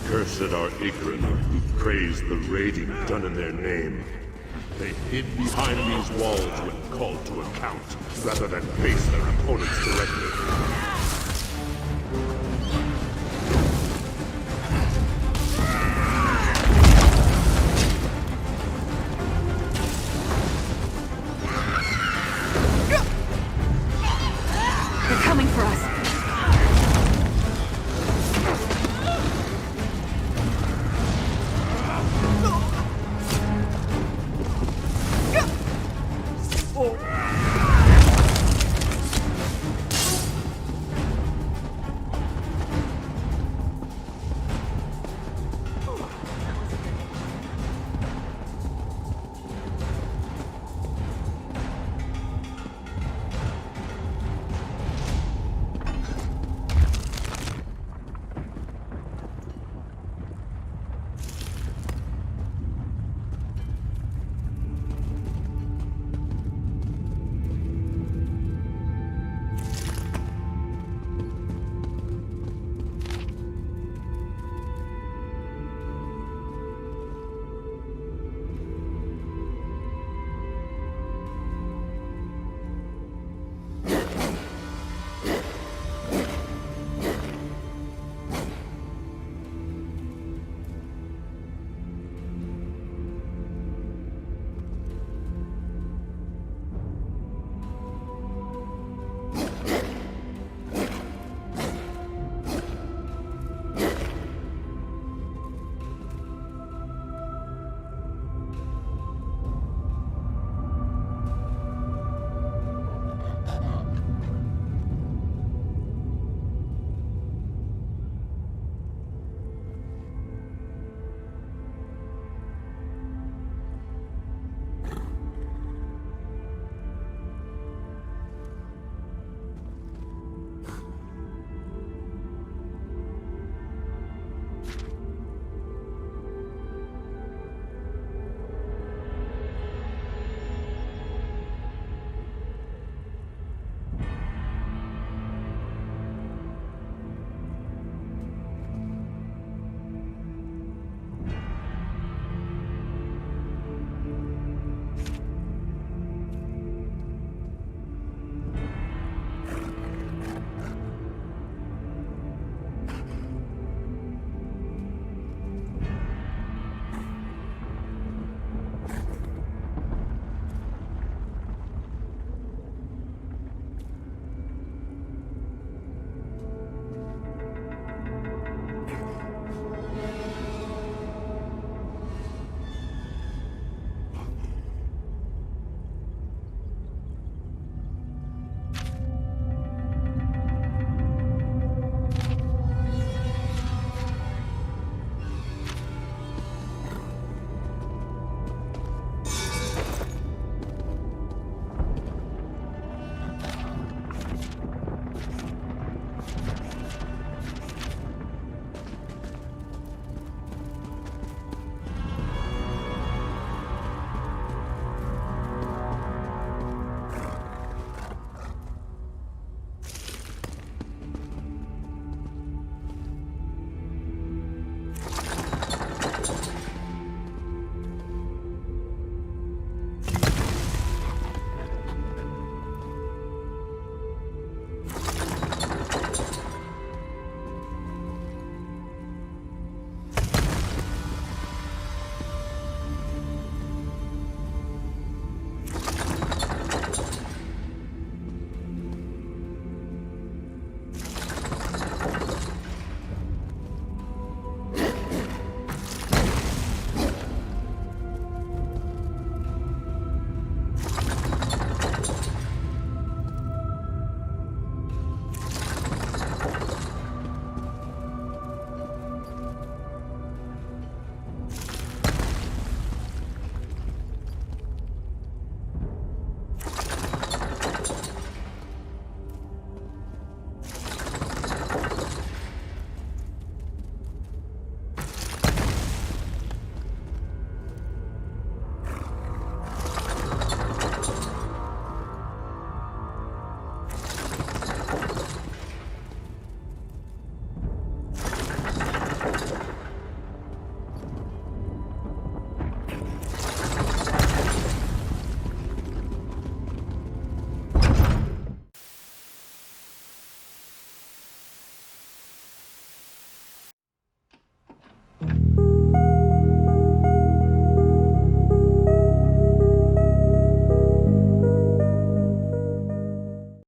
Cursed are ignorant who praise the raiding done in their name. They hid behind these walls when called to account, rather than face their opponents directly.